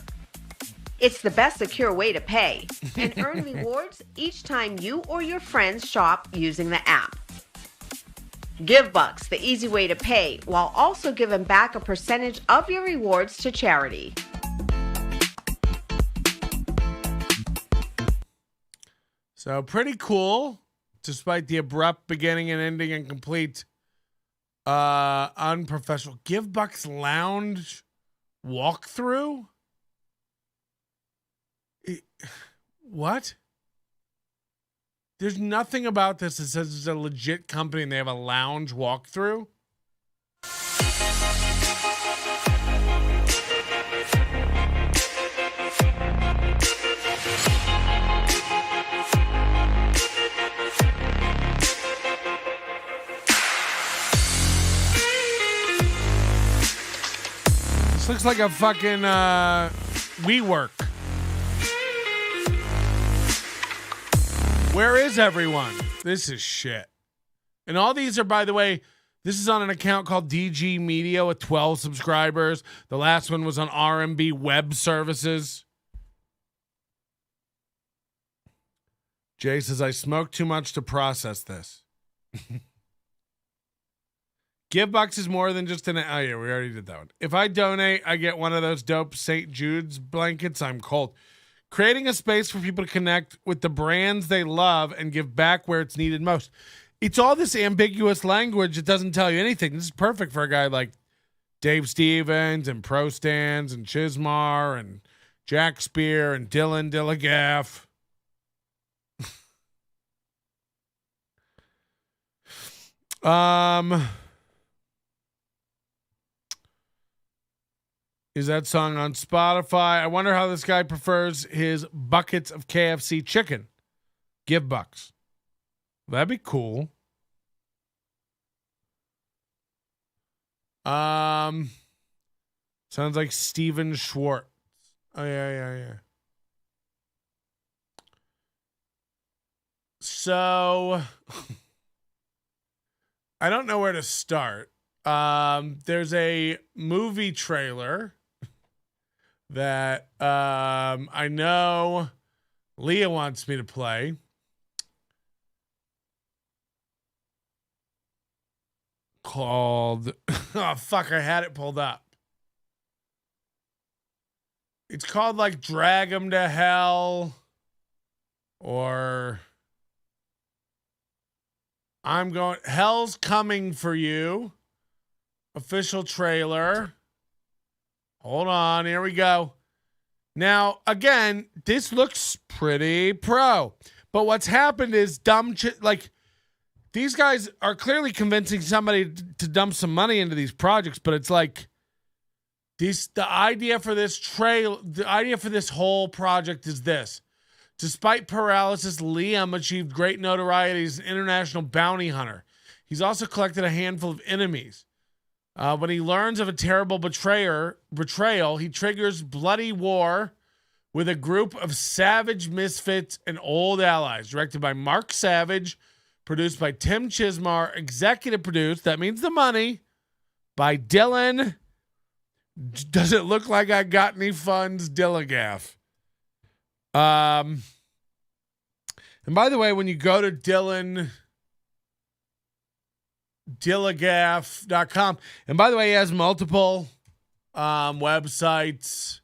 It's the best secure way to pay and earn rewards each time you or your friends shop using the app. GiveBucks, the easy way to pay while also giving back a percentage of your rewards to charity. So pretty cool, despite the abrupt beginning and ending and complete unprofessional. GiveBucks Lounge walkthrough? What? There's nothing about this that says it's a legit company and they have a lounge walkthrough. This looks like a fucking WeWork. Where is everyone? This is shit. And all these are, by the way, this is on an account called DG Media with 12 subscribers. The last one was on RMB Web Services. Jay says, I smoked too much to process this. GiveBucks is more than just an. Oh yeah, we already did that one. If I donate, I get one of those dope St. Jude's blankets. I'm cold. Creating a space for people to connect with the brands they love and give back where it's needed most. It's all this ambiguous language. It doesn't tell you anything. This is perfect for a guy like Dave Stevens and Pro Stands and Chizmar and Jack Spear and Dillion Dilligaf. Is that song on Spotify? I wonder how this guy prefers his buckets of KFC chicken. GiveBucks. That'd be cool. Sounds like Steven Schwartz. Oh yeah. So I don't know where to start. There's a movie trailer that I know Leah wants me to play. Called oh fuck, I had it pulled up. It's called like Drag 'Em to Hell or Hell's Coming for You. Official trailer. Hold on, here we go. Now, again, this looks pretty pro. But what's happened is these guys are clearly convincing somebody to dump some money into these projects, but it's like the idea for this whole project is this. Despite paralysis, Liam achieved great notoriety as an international bounty hunter. He's also collected a handful of enemies. When he learns of a terrible betrayal, he triggers bloody war with a group of savage misfits and old allies. Directed by Mark Savage, produced by Tim Chizmar, executive produced, that means the money, by Dillion. Does it look like I got any funds, Dilligaf? And by the way, when you go to DillionDilligaf.com, and by the way, he has multiple websites.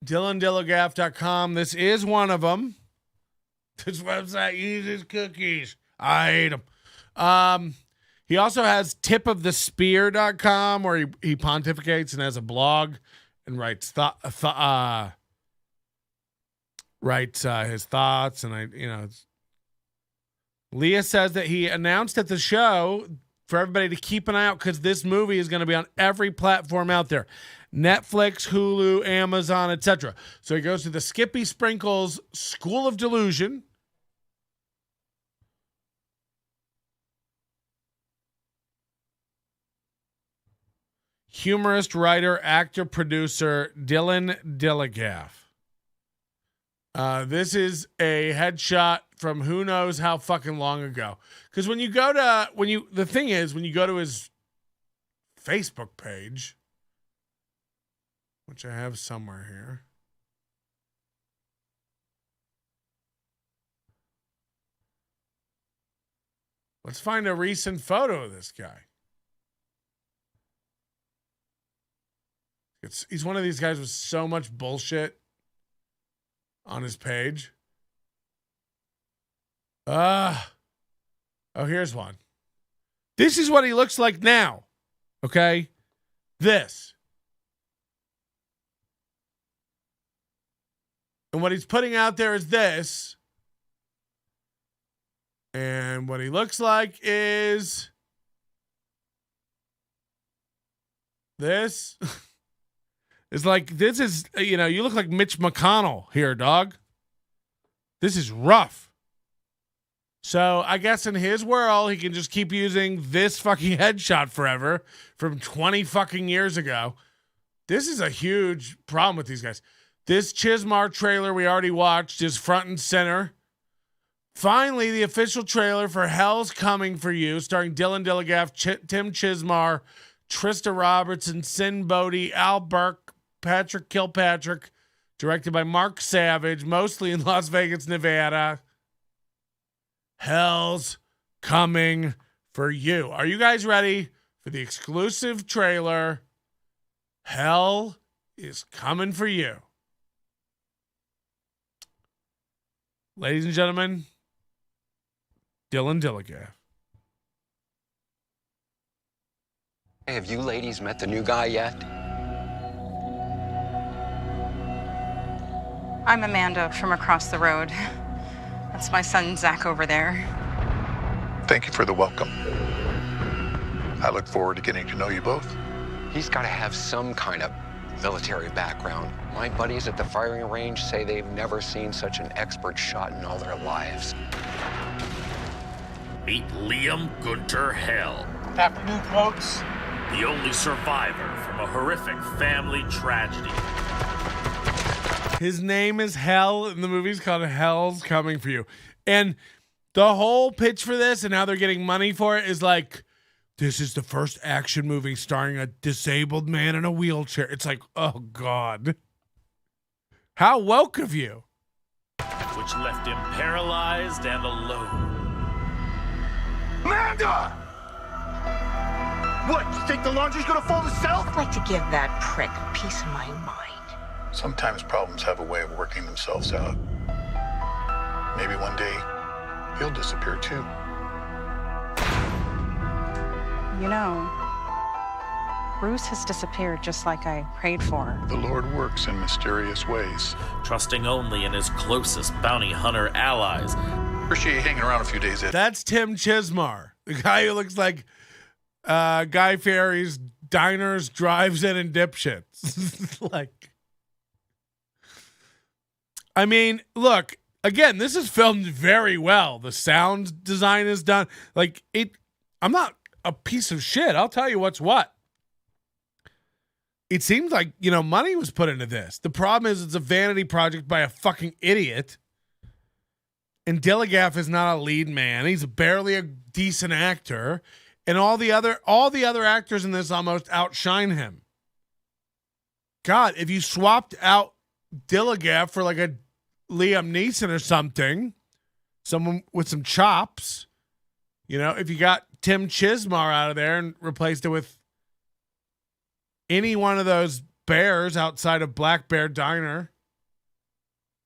DillionDilligaf.com. This is one of them. This website uses cookies. I hate them. He also has tipofthespear.com where he pontificates and has a blog and writes his thoughts. And Leah says that he announced at the show for everybody to keep an eye out because this movie is going to be on every platform out there. Netflix, Hulu, Amazon, etc. So he goes to the Skippy Sprinkles School of Delusion. Humorist, writer, actor, producer, Dillion Dilligaf. This is a headshot from who knows how fucking long ago. Because when you go to when you go to his Facebook page, which I have somewhere here. Let's find a recent photo of this guy. He's one of these guys with so much bullshit on his page. Oh, here's one. This is what he looks like now. Okay? This. And what he's putting out there is this. And what he looks like is this. It's like, this is, you look like Mitch McConnell here, dog. This is rough. So I guess in his world, he can just keep using this fucking headshot forever from 20 fucking years ago. This is a huge problem with these guys. This Chizmar trailer we already watched is front and center. Finally, the official trailer for Hell's Coming for You, starring Dillion Dilligaf, Tim Chizmar, Trista Robertson, Sin Bodie, Al Burke, Patrick Kilpatrick, directed by Mark Savage, mostly in Las Vegas, Nevada. hell's coming for you. Are you guys ready for the exclusive trailer? Hell is coming for you. Ladies and gentlemen, Dillion Dilligaf. Hey, have you ladies met the new guy yet? I'm Amanda from across the road. That's my son, Zach, over there. Thank you for the welcome. I look forward to getting to know you both. He's got to have some kind of military background. My buddies at the firing range say they've never seen such an expert shot in all their lives. Meet Liam Gunter Hell. Afternoon, folks. The only survivor from a horrific family tragedy. His name is Hell, and the movie's called Hell's Coming for You. And the whole pitch for this and how they're getting money for it is like, this is the first action movie starring a disabled man in a wheelchair. It's like, oh, God. How woke of you. Which left him paralyzed and alone. Amanda! What, you think the laundry's gonna fold itself? I'd like to give that prick a piece of my mind. Sometimes problems have a way of working themselves out. Maybe one day, he'll disappear too. You know, Bruce has disappeared just like I prayed for. The Lord works in mysterious ways. Trusting only in his closest bounty hunter allies. Appreciate you hanging around a few days. That's Tim Chizmar, the guy who looks like Guy Fieri's Diners, Drives-In, and Dipshits. Like, I mean, look, again, this is filmed very well. The sound design is done. Like, I'm not a piece of shit. I'll tell you what's what. It seems like, money was put into this. The problem is it's a vanity project by a fucking idiot. And Dilligaf is not a lead man. He's barely a decent actor. And all the other actors in this almost outshine him. God, if you swapped out Dilligaf for like a Liam Neeson or something, someone with some chops, if you got Tim Chizmar out of there and replaced it with any one of those bears outside of Black Bear Diner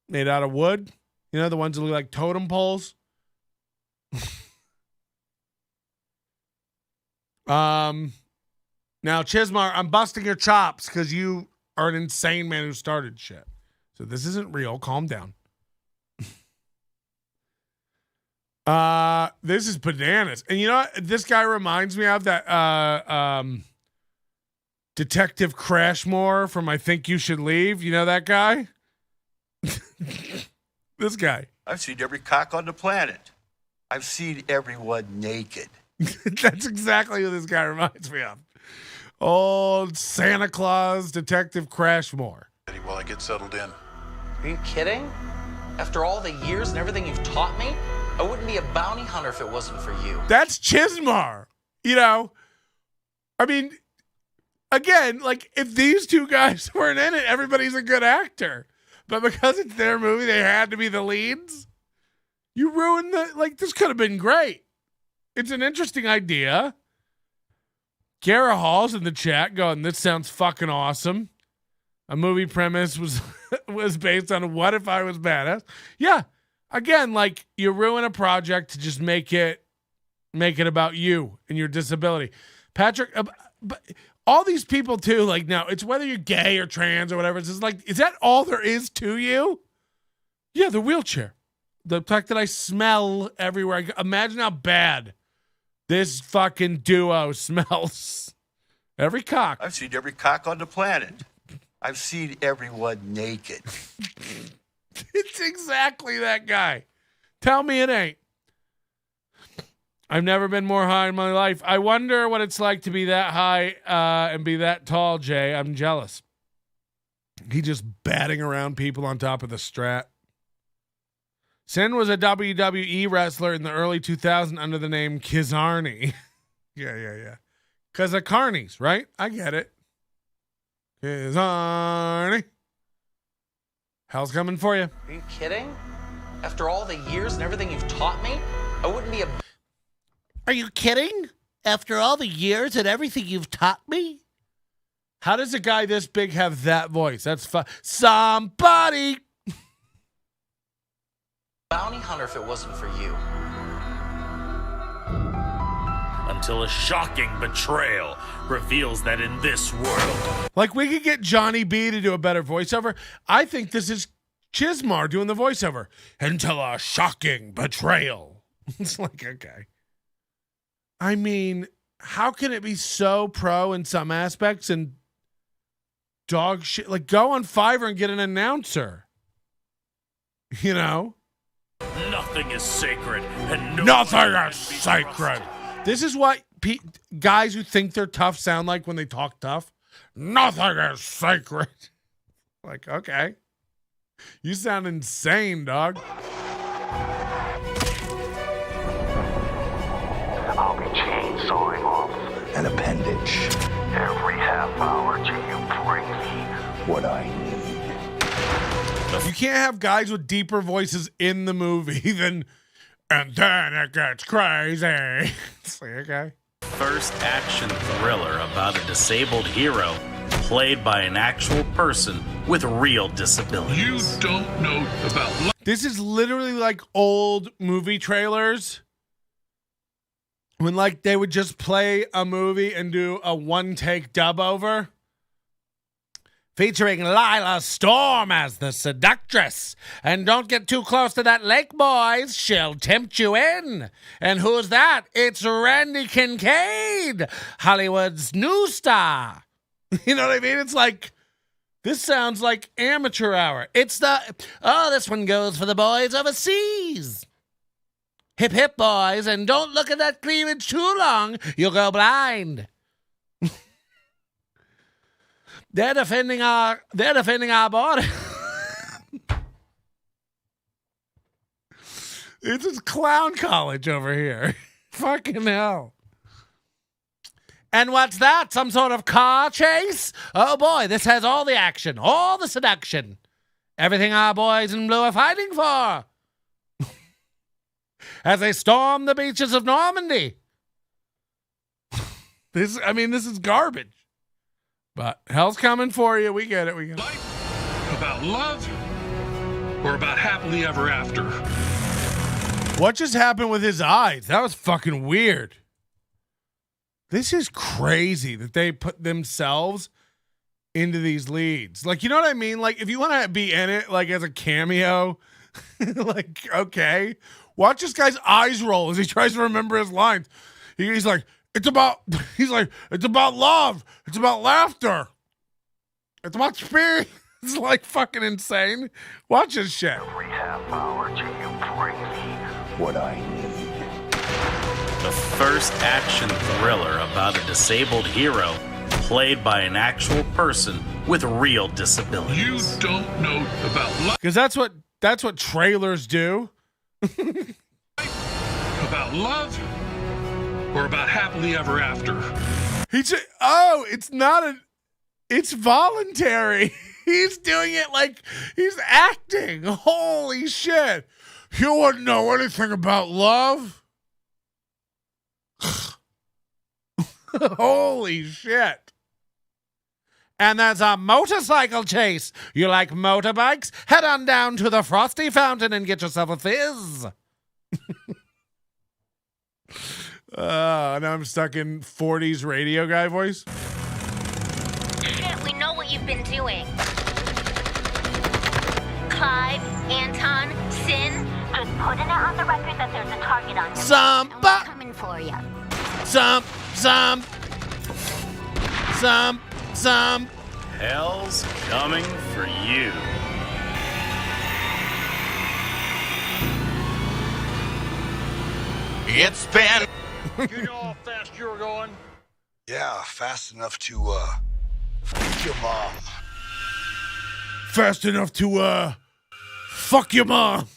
made out of wood, the ones that look like totem poles. Now, Chizmar, I'm busting your chops because you are an insane man who started shit. So this isn't real. Calm down. This is bananas. And you know what? This guy reminds me of that Detective Crashmore from I Think You Should Leave. You know that guy? This guy. I've seen every cock on the planet. I've seen everyone naked. That's exactly who this guy reminds me of. Old Santa Claus Detective Crashmore. While I get settled in. Are you kidding? After all the years and everything you've taught me, I wouldn't be a bounty hunter if it wasn't for you. That's Chizmar. I mean, again, like if these two guys weren't in it, everybody's a good actor. But because it's their movie, they had to be the leads. You ruined this could have been great. It's an interesting idea. Gara Hall's in the chat going, this sounds fucking awesome. A movie premise was based on what if I was badass. Yeah. Again, you ruin a project to just make it about you and your disability. Patrick, but all these people too, now it's whether you're gay or trans or whatever. It's just is that all there is to you? Yeah, the wheelchair. The fact that I smell everywhere. Imagine how bad this fucking duo smells. Every cock. I've seen every cock on the planet. I've seen everyone naked. It's exactly that guy. Tell me it ain't. I've never been more high in my life. I wonder what it's like to be that high and be that tall, Jay. I'm jealous. He just batting around people on top of the Strat. Sin was a WWE wrestler in the early 2000s under the name Kizarny. Yeah. Because of carnies, right? I get it. Kizarny. Hell's coming for you. Are you kidding? After all the years and everything you've taught me, I wouldn't be a... Are you kidding? After all the years and everything you've taught me? How does a guy this big have that voice? That's fun. Somebody. bounty hunter if it wasn't for you. Until a shocking betrayal reveals that in this world... Like, we could get Johnny B to do a better voiceover. I think this is Chizmar doing the voiceover. Until a shocking betrayal. It's like, okay. I mean, how can it be so pro in some aspects and dog shit? Like, go on Fiverr and get an announcer. You know? Nothing is sacred, and nothing is sacred. This is what guys who think they're tough sound like when they talk tough. Nothing is sacred. Like, okay. You sound insane, dog. I'll be chainsawing off an appendage every half hour till you bring me what I need. You can't have guys with deeper voices in the movie than, and then it gets crazy. It's like, okay. First action thriller about a disabled hero played by an actual person with real disabilities. You don't know about... This is literally like old movie trailers. When, like, they would just play a movie and do a one-take dub over. Featuring Lila Storm as the seductress. And don't get too close to that lake, boys. She'll tempt you in. And who's that? It's Randy Kincaid, Hollywood's new star. You know what I mean? It's like, this sounds like amateur hour. It's this one goes for the boys overseas. Hip, hip, boys, and don't look at that cleavage too long. You'll go blind. They're defending our border. It's a clown college over here. Fucking hell. And what's that? Some sort of car chase? Oh boy, this has all the action, all the seduction. Everything our boys in blue are fighting for. As they storm the beaches of Normandy. This is garbage. But hell's coming for you. We get it. We get it. About love or about happily ever after? What just happened with his eyes? That was fucking weird. This is crazy that they put themselves into these leads. Like, you know what I mean? Like, if you want to be in it, like, as a cameo, like, okay. Watch this guy's eyes roll as he tries to remember his lines. He's like, it's about love. It's about laughter. It's about spirit. It's like fucking insane. Watch this shit. Every half hour till you bring me what I need. The first action thriller about a disabled hero played by an actual person with real disabilities. You don't know about love. Because that's what trailers do. About love or about happily ever after? It's voluntary. He's doing it like he's acting. Holy shit. You wouldn't know anything about love? Holy shit. And there's a motorcycle chase. You like motorbikes? Head on down to the Frosty Fountain and get yourself a fizz. Now I'm stuck in 40s radio guy voice. Shit, we know what you've been doing. Clive, Anton, Sin, just putting it on the record that there's a target on you. And we're coming for you. Some. Hell's coming for you. It's been... You know how fast you were going? Yeah, fast enough to, fuck your mom. Fast enough to, fuck your mom.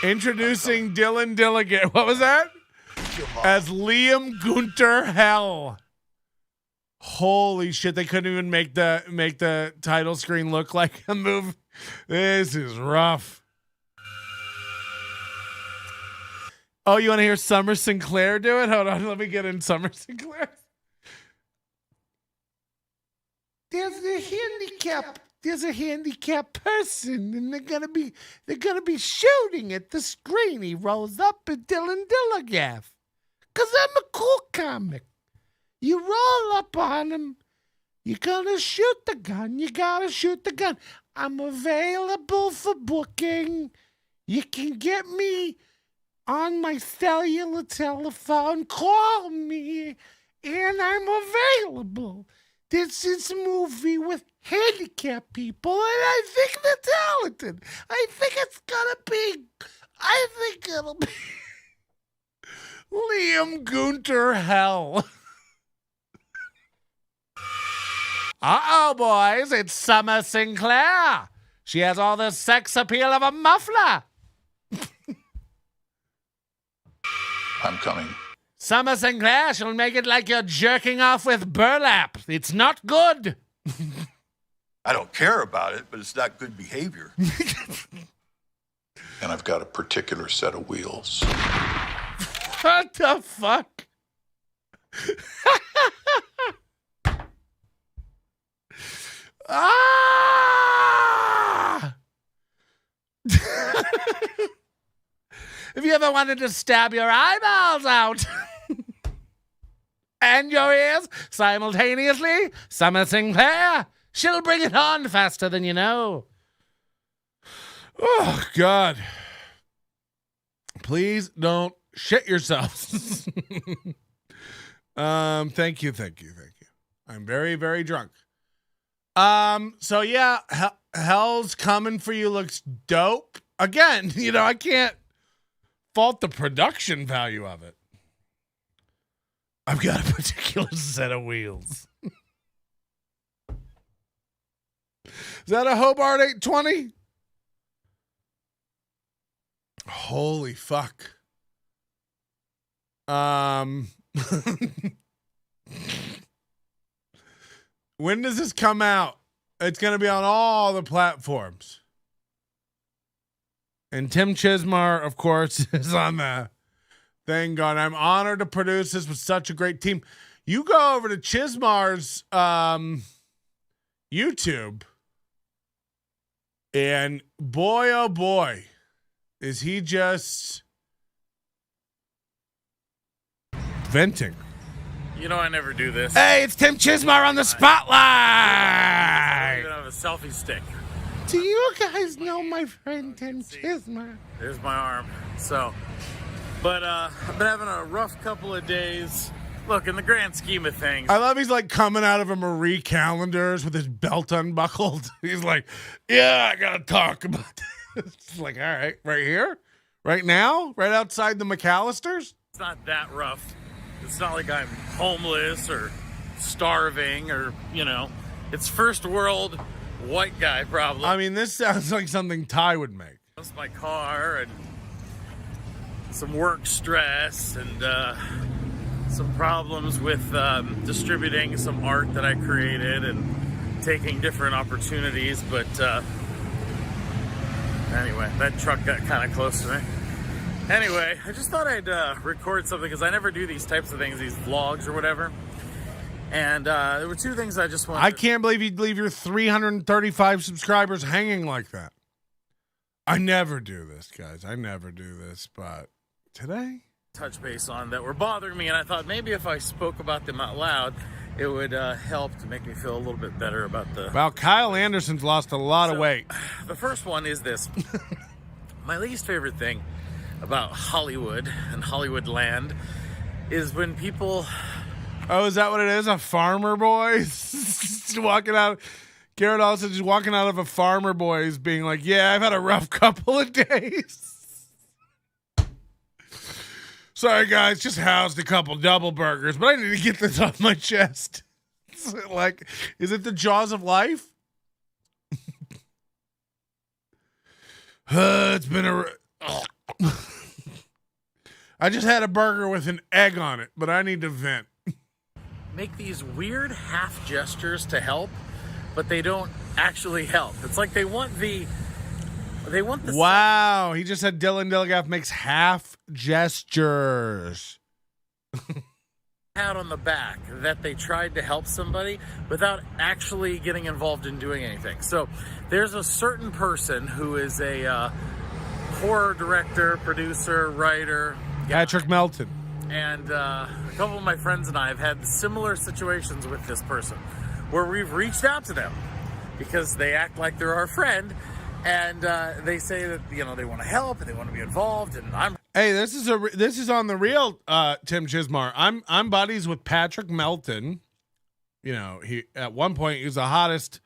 Introducing Dillion Dilligaf. What was that? As Liam Gunter Hell. Holy shit, they couldn't even make the title screen look like a movie. This is rough. Oh, you want to hear Summer Sinclair do it? Hold on, let me get in Summer Sinclair. There's a handicapped person, and they're gonna be shooting at the screen. He rolls up at Dillion Dilligaf. 'Cause I'm a cool comic. You roll up on him, you're gonna shoot the gun. You gotta shoot the gun. I'm available for booking. You can get me on my cellular telephone. Call me, and I'm available. This is a movie with handicapped people, and I think they're talented. I think it'll be Liam Gunter Hell. Uh-oh, boys, it's Summer Sinclair. She has all the sex appeal of a muffler. I'm coming. Summer Sinclair, she'll make it like you're jerking off with burlap. It's not good. I don't care about it, but it's not good behavior. And I've got a particular set of wheels. What the fuck? Ah! If you ever wanted to stab your eyeballs out and your ears simultaneously, Summer Sinclair, she'll bring it on faster than you know. Oh, God. Please don't shit yourselves. Thank you. I'm very, very drunk. So yeah, Hell's Coming for You looks dope. Again, I can't fault the production value of it. I've got a particular set of wheels. Is that a Hobart 820? Holy fuck. When does this come out? It's going to be on all the platforms. And Tim Chizmar, of course, is on the thing going, I'm honored to produce this with such a great team. You go over to Chizmar's YouTube, and boy, oh boy, is he just venting. I never do this. Hey, it's Tim Chizmar on the spotlight. I don't even have a selfie stick. Do you guys know my friend Tim Chizmar? There's my arm. But I've been having a rough couple of days. Look, in the grand scheme of things. I love he's like coming out of a Marie Callender's with his belt unbuckled. He's like, yeah, I got to talk about this. It's like, all right, right here? Right now? Right outside the McAllisters? It's not that rough. It's not like I'm homeless or starving or, it's first world white guy problem. I mean, this sounds like something Ty would make. That's my car and some work stress and some problems with distributing some art that I created and taking different opportunities. But anyway, that truck got kind of close to me. Anyway, I just thought I'd record something because I never do these types of things, these vlogs or whatever. And there were two things I just wanted. I can't believe you'd leave your 335 subscribers hanging like that. I never do this, guys. I never do this, but today, touch base on that were bothering me, and I thought maybe if I spoke about them out loud, it would help to make me feel a little bit better about the... Well, Kyle Anderson's lost a lot of weight. The first one is this. My least favorite thing about Hollywood and Hollywood land is when people... Oh, is that what it is? A farmer boy? Just walking out... Garrett also just walking out of a farmer boy's being like, yeah, I've had a rough couple of days. Sorry, guys, just housed a couple double burgers, but I need to get this off my chest. Like, is it the jaws of life? It's been a... I just had a burger with an egg on it, but I need to vent. Make these weird half gestures to help, but they don't actually help. It's like they want the Wow, he just said Dillion Dilligaf makes half gestures. Pat on the back that they tried to help somebody without actually getting involved in doing anything. So there's a certain person who is a horror director, producer, writer. Patrick Melton. And a couple of my friends and I have had similar situations with this person where we've reached out to them because they act like they're our friend, and they say that, you know, they want to help and they want to be involved, and I'm... Hey, this is on the real Tim Chizmar. I'm buddies with Patrick Melton. You know, he at one point he was the hottest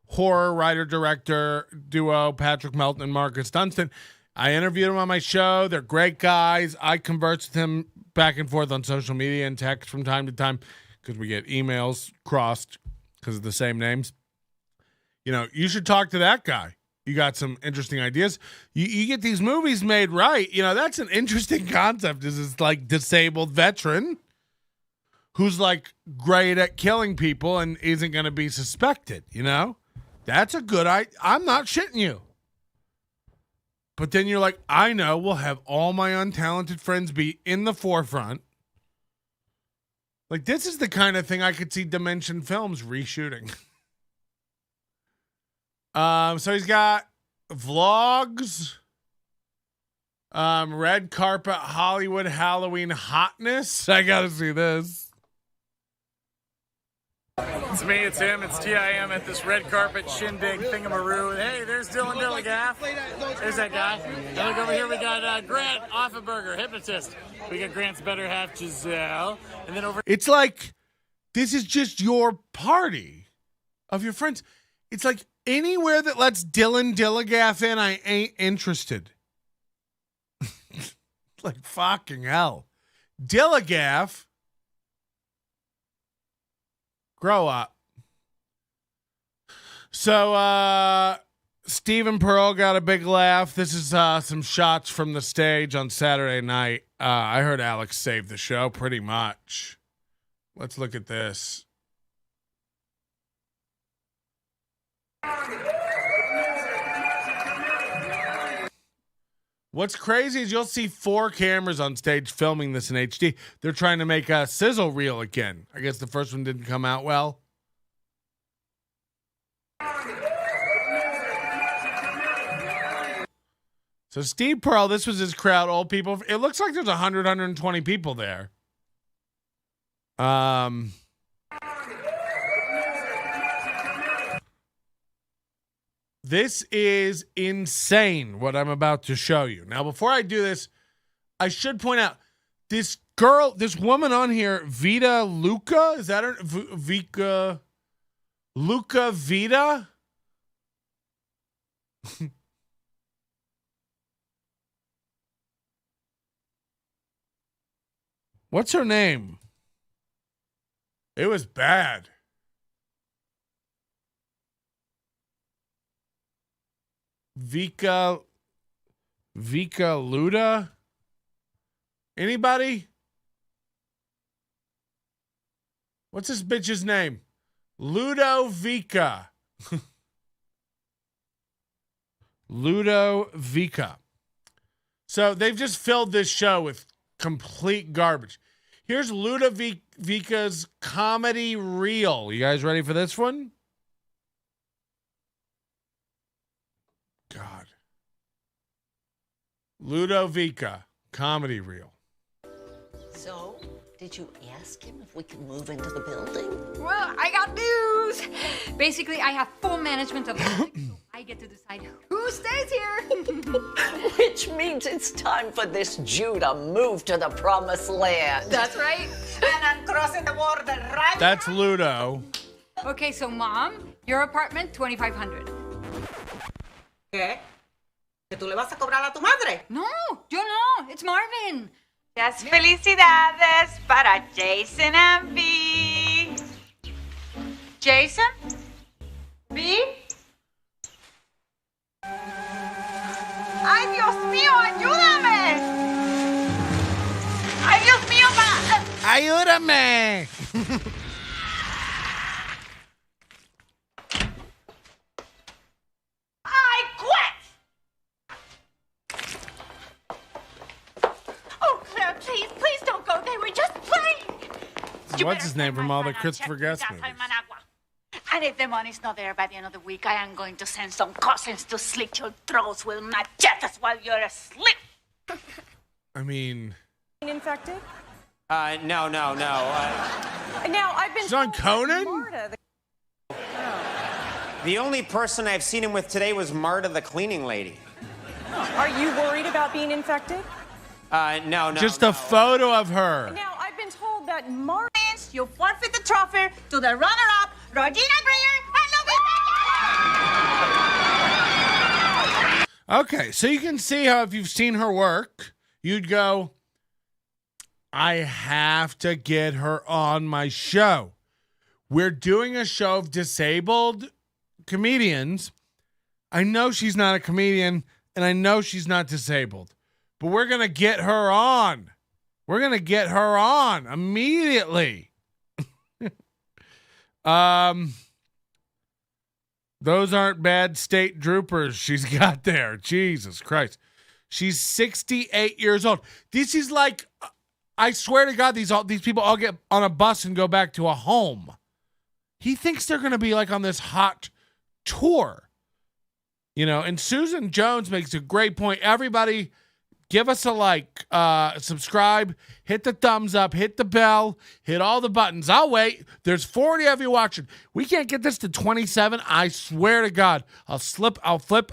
horror writer director duo, Patrick Melton and Marcus Dunstan. I interviewed him on my show. They're great guys. I converse with him back and forth on social media and text from time to time because we get emails crossed because of the same names. You know, you should talk to that guy. You got some interesting ideas. You get these movies made right. You know, that's an interesting concept. Is this like disabled veteran who's like great at killing people and isn't going to be suspected, you know? That's a good idea. I'm not shitting you. But then you're like, I know, we'll have all my untalented friends be in the forefront. Like, this is the kind of thing I could see Dimension Films reshooting. So he's got vlogs, red carpet Hollywood Halloween hotness. I gotta see this. It's me, it's him, it's TIM at this red carpet shindig thingamaroo. Hey, there's Dillion Dilligaf. There's that guy. And look over here, we got Grant Offenberger, hypnotist. We got Grant's better half, Giselle. And then over... It's like, this is just your party of your friends. It's like anywhere that lets Dillion Dilligaf in, I ain't interested. Like fucking hell. Dilligaf. Grow up. So, Stephen Pearl got a big laugh. This is some shots from the stage on Saturday night. I heard Alex saved the show pretty much. Let's look at this. What's crazy is you'll see 4 cameras on stage filming this in HD. They're trying to make a sizzle reel again. I guess the first one didn't come out well. So Steve Pearl, this was his crowd, old people. It looks like there's 100, 120 people there. This is insane what I'm about to show you. Now, before I do this, I should point out this girl, this woman on here, Vita Luca, is that her? Vika Luca Vita? What's her name? It was bad. Vika Luda? Anybody? What's this bitch's name? Ludo Vika. Ludo Vika. So they've just filled this show with complete garbage. Here's Ludo Vika's comedy reel. You guys ready for this one? God. Ludo Vika, comedy reel. So, did you ask him if we could move into the building? Well, I got news. Basically, I have full management of the building, so I get to decide who stays here. Which means it's time for this Jew to move to the promised land. That's right. And I'm crossing the border right That's Ludo. Okay, so Mom, your apartment, $2,500. ¿Qué? ¿Que tú le vas a cobrar a tu madre? No, yo no. It's Marvin. Las felicidades para Jason and V. Jason? V? ¡Ay, Dios mío, ayúdame! ¡Ay, Dios mío, ¡Ayúdame! I quit! what's his name from all the Christopher Guest movies. And if the money's not there by the end of the week, I am going to send some cousins to slit your throats with machetes while you're asleep. I mean... Infected? No. Now, I've been... It's on Conan? Marta, The only person I've seen him with today was Marta, the cleaning lady. Are you worried about being infected? No. Just a photo of her. Now, I've been told that Marta... You forfeit the trophy to the runner-up, Regina Greer and Louis. Okay, so you can see how if you've seen her work, you'd go, I have to get her on my show. We're doing a show of disabled comedians. I know she's not a comedian, and I know she's not disabled, but we're going to get her on. We're going to get her on immediately. Those aren't bad state troopers she's got there. Jesus Christ. She's 68 years old. This is like, I swear to God, these people all get on a bus and go back to a home. He thinks they're going to be like on this hot tour. You know, and Susan Jones makes a great point. Everybody, give us a like, subscribe, hit the thumbs up, hit the bell, hit all the buttons. I'll wait. There's 40 of you watching. We can't get this to 27. I swear to God. I'll slip a flip.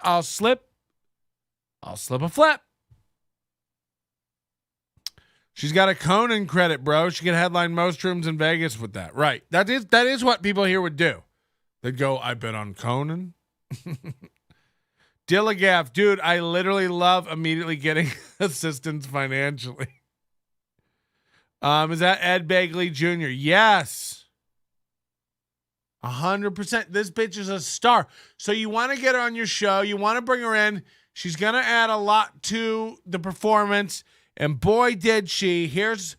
She's got a Conan credit, bro. She can headline most rooms in Vegas with that. Right. That is what people here would do. They'd go, I've been on Conan. Dilligaf, dude, I literally love immediately getting assistance financially. Is that Ed Begley Jr.? Yes. 100%. This bitch is a star. So you want to get her on your show. You want to bring her in. She's going to add a lot to the performance. And boy, did she. Here's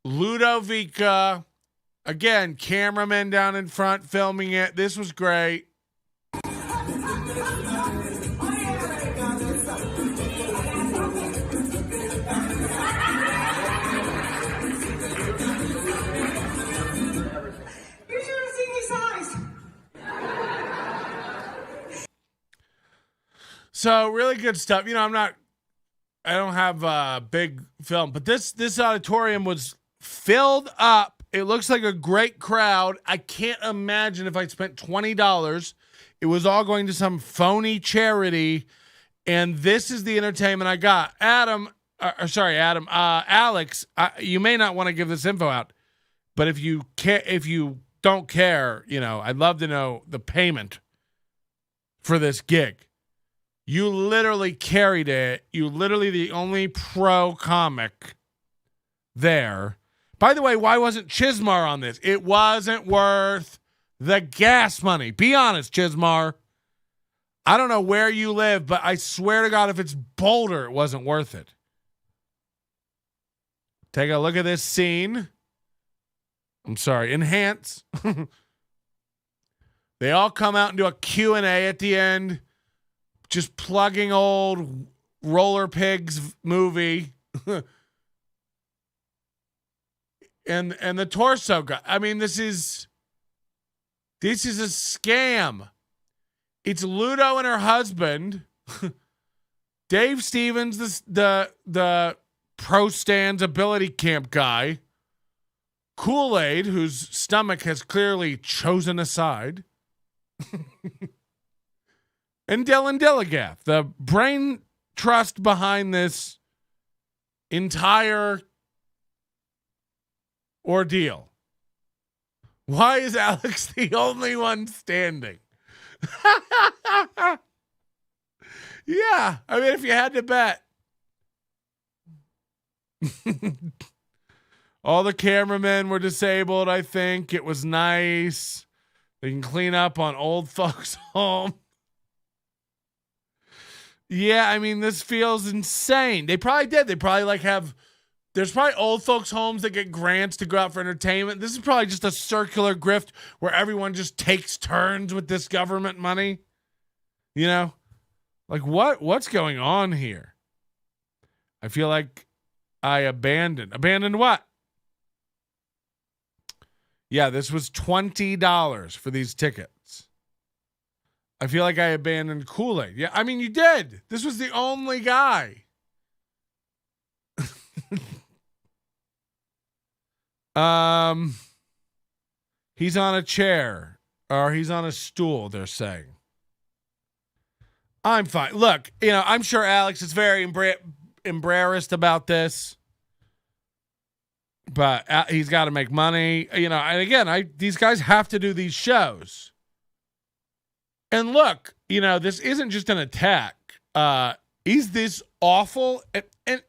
Ludo Vika. Again, cameraman down in front filming it. This was great. So really good stuff. You know, I don't have a big film, but this auditorium was filled up. It looks like a great crowd. I can't imagine if I spent $20. It was all going to some phony charity, and this is the entertainment I got. Alex, you may not want to give this info out, but if you don't care, you know, I'd love to know the payment for this gig. You literally carried it. You literally the only pro comic there. By the way, why wasn't Chizmar on this? It wasn't worth the gas money. Be honest, Chizmar. I don't know where you live, but I swear to God, if it's Boulder, it wasn't worth it. Take a look at this scene. I'm sorry, enhance. They all come out and do a Q&A at the end. Just plugging old Roller Pigs movie. and the torso guy. I mean, this is a scam. It's Ludo and her husband. Dave Stevens, the Pro Stands ability camp guy. Kool-Aid, whose stomach has clearly chosen a side. And Dillion Dilligaf, the brain trust behind this entire ordeal. Why is Alex the only one standing? Yeah, I mean, if you had to bet. All the cameramen were disabled, I think. It was nice. They can clean up on old folks' home. Yeah, I mean, this feels insane. They probably did. They probably there's probably old folks' homes that get grants to go out for entertainment. This is probably just a circular grift where everyone just takes turns with this government money. You know? Like, what's going on here? I feel like I abandoned what? Yeah, this was $20 for these tickets. I feel like I abandoned Kool-Aid. Yeah, I mean, you did. This was the only guy. He's on a chair or he's on a stool, they're saying. I'm fine. Look, I'm sure Alex is very embarrassed about this, but he's got to make money, and again, these guys have to do these shows. And look, this isn't just an attack. Is this awful? And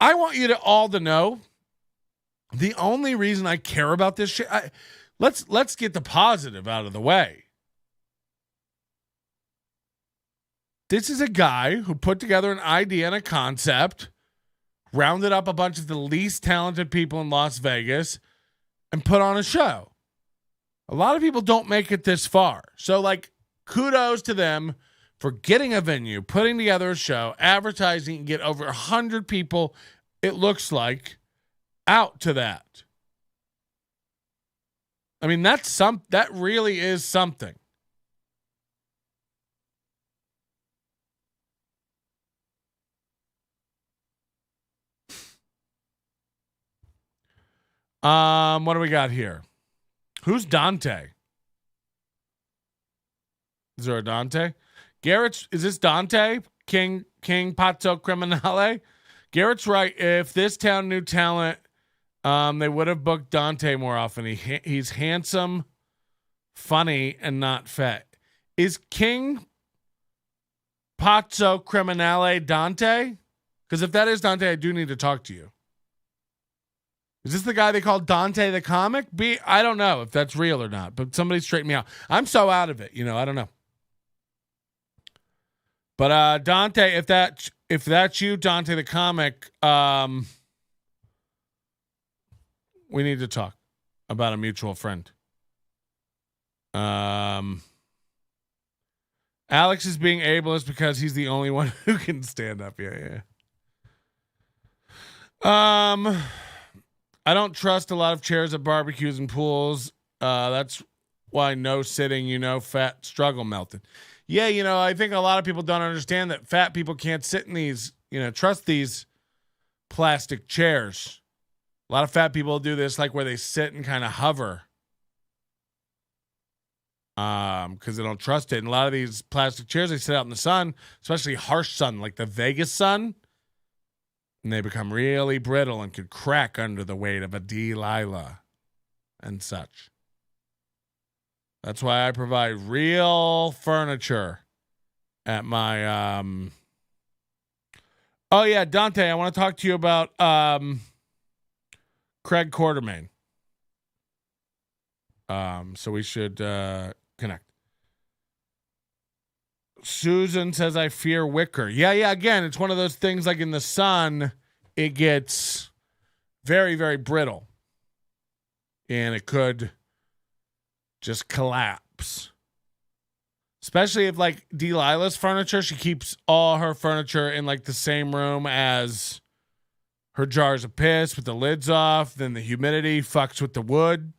I want you to all to know, the only reason I care about this shit, let's get the positive out of the way. This is a guy who put together an idea and a concept, rounded up a bunch of the least talented people in Las Vegas, and put on a show. A lot of people don't make it this far. So, kudos to them for getting a venue, putting together a show, advertising, and get over 100 people, it looks like, out to that. I mean, that really is something. What do we got here? Who's Dante? Is there a Dante? Garrett's, is this Dante? King Pazzo Criminale? Garrett's right. If this town knew talent, they would have booked Dante more often. He's handsome, funny, and not fat. Is King Pazzo Criminale Dante? Because if that is Dante, I do need to talk to you. Is this the guy they call Dante the comic? I don't know if that's real or not, but somebody straighten me out. I'm so out of it, I don't know. But Dante, if that's you, Dante the comic, we need to talk about a mutual friend. Alex is being ableist because he's the only one who can stand up. Yeah. I don't trust a lot of chairs at barbecues and pools. That's why no sitting, fat struggle Melton. Yeah, I think a lot of people don't understand that fat people can't sit in these, trust these plastic chairs. A lot of fat people do this where they sit and kind of hover. Because they don't trust it. And a lot of these plastic chairs, they sit out in the sun, especially harsh sun, like the Vegas sun. And they become really brittle and could crack under the weight of a Delilah and such. That's why I provide real furniture at my Oh yeah, Dante, I want to talk to you about Craig Quartermain. So we should connect. Susan says, I fear wicker. Yeah. Again, it's one of those things in the sun, it gets very, very brittle. And it could just collapse. Especially if Delilah's furniture, she keeps all her furniture in the same room as her jars of piss with the lids off. Then the humidity fucks with the wood.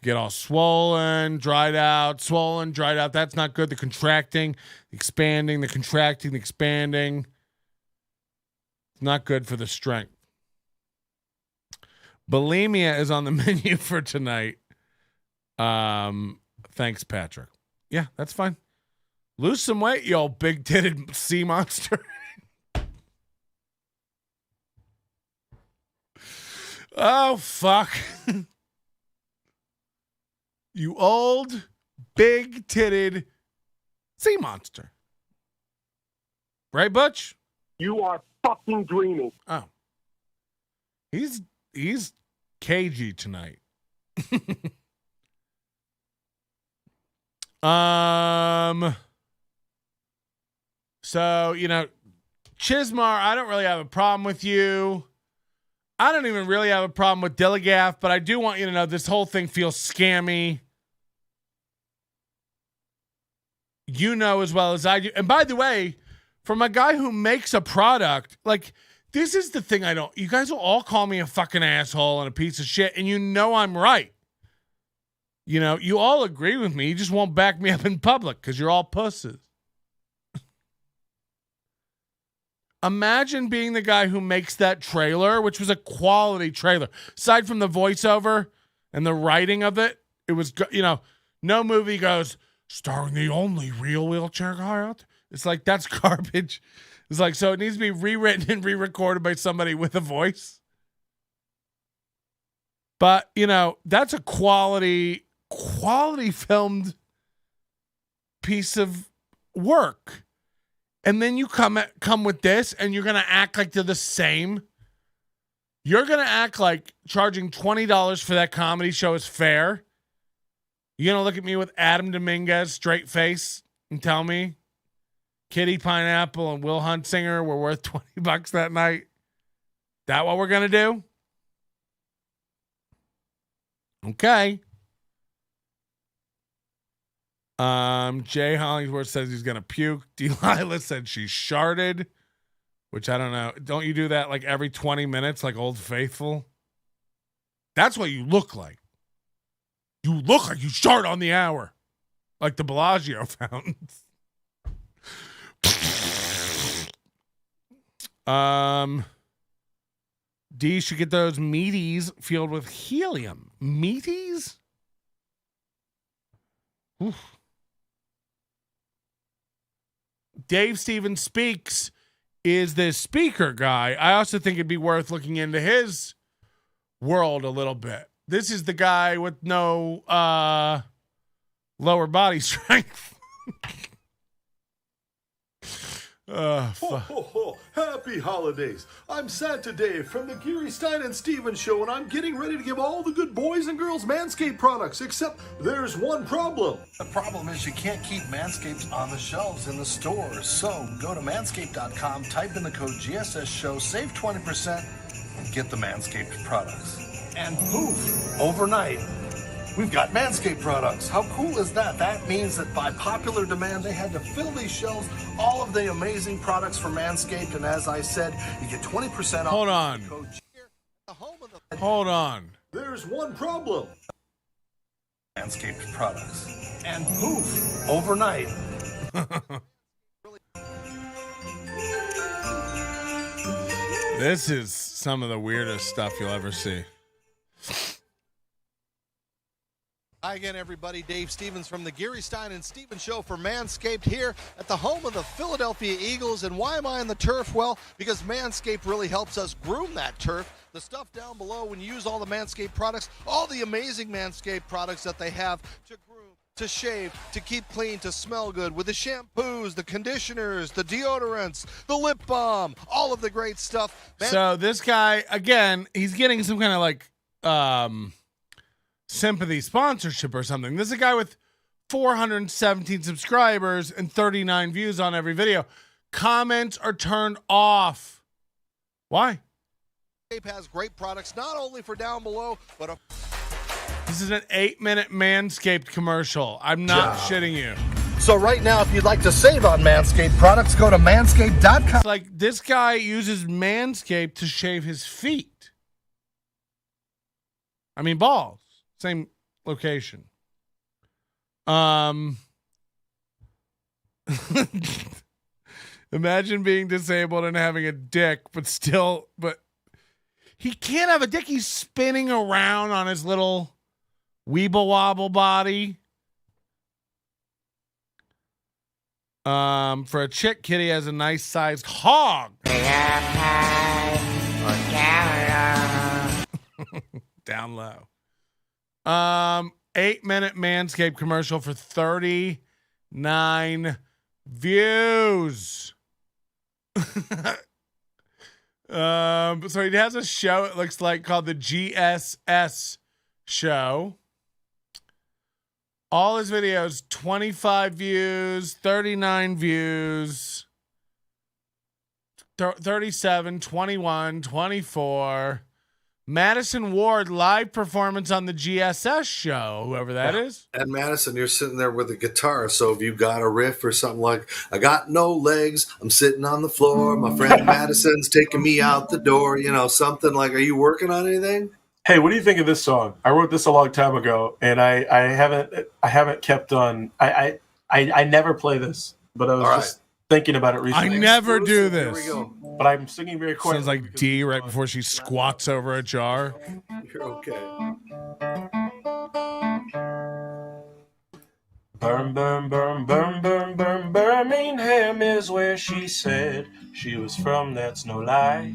Get all swollen, dried out. That's not good. The contracting, expanding, the contracting, the expanding. It's not good for the strength. Bulimia is on the menu for tonight. Thanks, Patrick. Yeah, that's fine. Lose some weight, you old big-titted sea monster. Oh, fuck. You old, big-titted sea monster. Right, Butch? You are fucking dreaming. Oh. He's cagey tonight. So, Chizmar, I don't really have a problem with you. I don't even really have a problem with Dilligaf, but I do want you to know this whole thing feels scammy. As well as I do. And by the way, from a guy who makes a product, This is the thing I don't. You guys will all call me a fucking asshole and a piece of shit, and you know I'm right. You know, you all agree with me. You just won't back me up in public because you're all pussies. Imagine being the guy who makes that trailer, which was a quality trailer. Aside from the voiceover and the writing of it, it was, you know, no movie goes, starring the only real wheelchair guy out there. It's like, that's garbage. It's like, so it needs to be rewritten and re-recorded by somebody with a voice. But, you know, that's a quality filmed piece of work. And then you come with this and you're going to act like they're the same. You're going to act like charging $20 for that comedy show is fair. You're going to look at me with Adam Dominguez, straight face, and tell me Kitty Pineapple and Will Huntsinger were worth $20 that night. That what we're going to do? Okay. Jay Hollingsworth says he's gonna puke. Delilah said she sharted, which I don't know. Don't you do that like every 20 minutes, like Old Faithful? That's what you look like. You look like you shart on the hour, like the Bellagio fountains. D should get those meaties filled with helium. Meaties? Oof. Dave Stevens Speaks is the speaker guy. I also think it'd be worth looking into his world a little bit. This is the guy with no lower body strength. Ho, ho, ho. Happy holidays. I'm Santa Dave from the Geary Stein and Stevens Show, and I'm getting ready to give all the good boys and girls Manscaped products, except there's one problem. The problem is you can't keep Manscaped on the shelves in the stores. So go to manscaped.com, type in the code GSS Show, save 20%, and get the Manscaped products. And poof, overnight, we've got Manscaped products. How cool is that? That means that by popular demand, they had to fill these shelves, all of the amazing products from Manscaped. And as I said, you get 20% off. Hold on. Hold on. There's one problem. Manscaped products. And poof, overnight. This is some of the weirdest stuff you'll ever see. Hi again, everybody. Dave Stevens from the Geary Stein and Stevens Show for Manscaped here at the home of the Philadelphia Eagles. And why am I on the turf? Well, because Manscaped really helps us groom that turf. The stuff down below, when you use all the Manscaped products, all the amazing Manscaped products that they have to groom, to shave, to keep clean, to smell good, with the shampoos, the conditioners, the deodorants, the lip balm, all of the great stuff. So this guy, again, he's getting some kind of like sympathy sponsorship or something. This is a guy with 417 subscribers and 39 views on every video. Comments are turned off. Why? Manscaped has great products, not only for down below, but this is an 8-minute Manscaped commercial. I'm not shitting you. So right now, if you'd like to save on Manscaped products, go to manscaped.com. It's like this guy uses Manscaped to shave his feet. I mean, balls. Same location. Imagine being disabled and having a dick, but he can't have a dick. He's spinning around on his little weeble wobble body. For a chick, Kitty has a nice sized hog. Down low. 8-minute Manscaped commercial for 39 views. So he has a show, it looks like, called the GSS Show. All his videos, 25 views, 39 views, 37, 21, 24, Madison Ward live performance on the GSS show, whoever that is. And Madison, you're sitting there with a guitar. So if you got a riff or something like, I got no legs, I'm sitting on the floor, my friend Madison's taking me out the door, something like, are you working on anything? Hey, what do you think of this song? I wrote this a long time ago, and I haven't kept on. I never play this, but I was just thinking about it recently. I never do this. Here we go. But I'm singing very quietly. Sounds like D right before she squats over a jar. You're okay. Burn, burn, burn, burn, burn, burn, Birmingham is where she said she was from, that's no lie.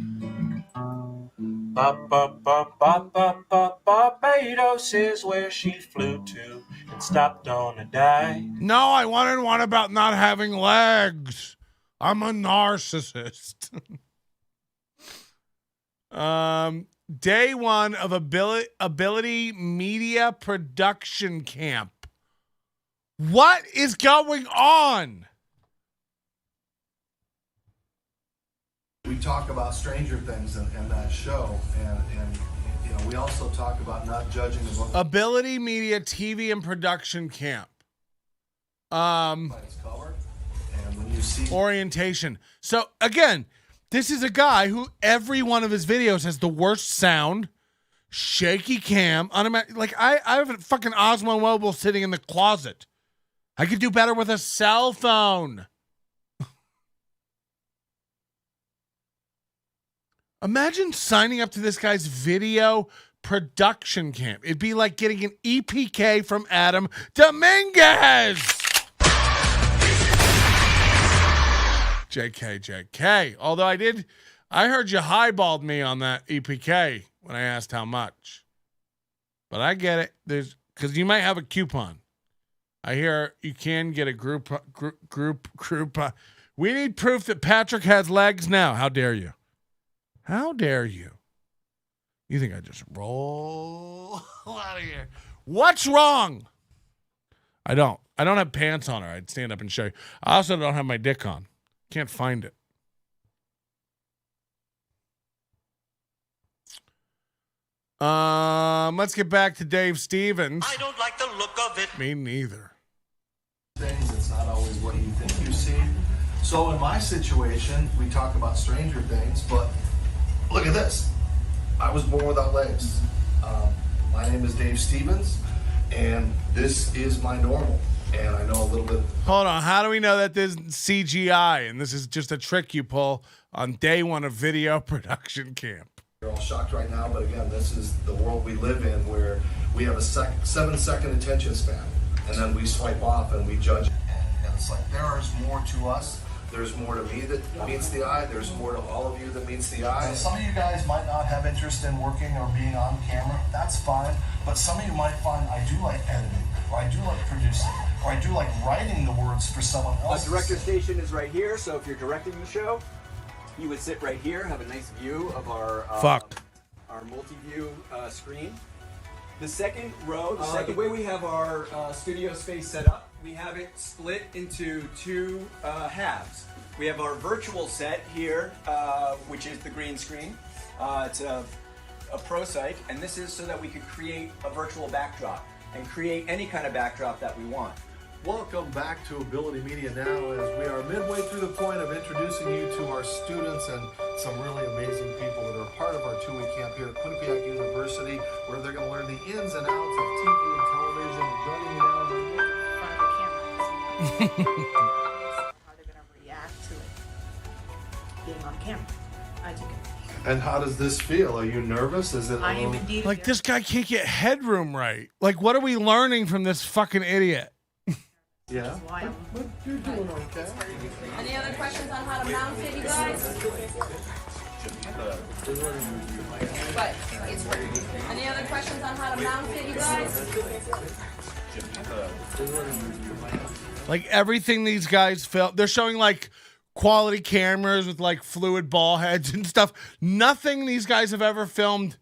Barbados is where she flew to and stopped on a dime. No, I wanted one about not having legs. I'm a narcissist. Day one of Ability Media Production Camp. What is going on? We talk about Stranger Things in that show, and we also talk about not judging the book. Ability Media TV and Production Camp. Orientation. So again, this is a guy who every one of his videos has the worst sound, shaky cam, like I have a fucking Osmo Mobile sitting in the closet. I could do better with a cell phone. Imagine signing up to this guy's video production camp. It'd be like getting an EPK from Adam Dominguez. JK. Although I heard you highballed me on that EPK when I asked how much. But I get it. Because you might have a coupon. I hear you can get a group. We need proof that Patrick has legs now. How dare you? How dare you? You think I just roll out of here? What's wrong? I don't have pants on, or I'd stand up and show you. I also don't have my dick on. Can't find it. Let's get back to Dave Stevens. I don't like the look of it. Me neither. Things, it's not always what you think you see. So in my situation, we talk about Stranger Things, but look at this. I was born without legs. My name is Dave Stevens, and this is my normal. And I know a little bit. Hold on. How do we know that this is CGI and this is just a trick you pull on day one of video production camp? You're all shocked right now, but again, this is the world we live in where we have a 7-second attention span, and then we swipe off and we judge it. And it's like there is more to us. There's more to me that meets the eye. There's more to all of you that meets the eye. And some of you guys might not have interest in working or being on camera. That's fine. But some of you might find I do like editing, or I do like producing, or I do like writing the words for someone else. The director station is right here, so if you're directing the show, you would sit right here, have a nice view of our multi-view screen. The second row, the way we have our studio space set up, we have it split into two halves. We have our virtual set here, which is the green screen. It's a pro site, and this is so that we could create a virtual backdrop and create any kind of backdrop that we want. Welcome back to Ability Media now, as we are midway through the point of introducing you to our students and some really amazing people that are part of our 2-week camp here at Quinnipiac University, where they're going to learn the ins and outs of TV and television and joining you now. How they're going to react to it being on camera. As you can. And how does this feel? Are you nervous? Is it I am indeed. Like, this guy can't get headroom right. Like, what are we learning from this fucking idiot? Yeah. But you're doing okay. Any other questions on how to mount it, you guys? What? Any other questions on how to mount it, you guys? Like, everything these guys film, they're showing like quality cameras with like fluid ball heads and stuff. Nothing these guys have ever filmed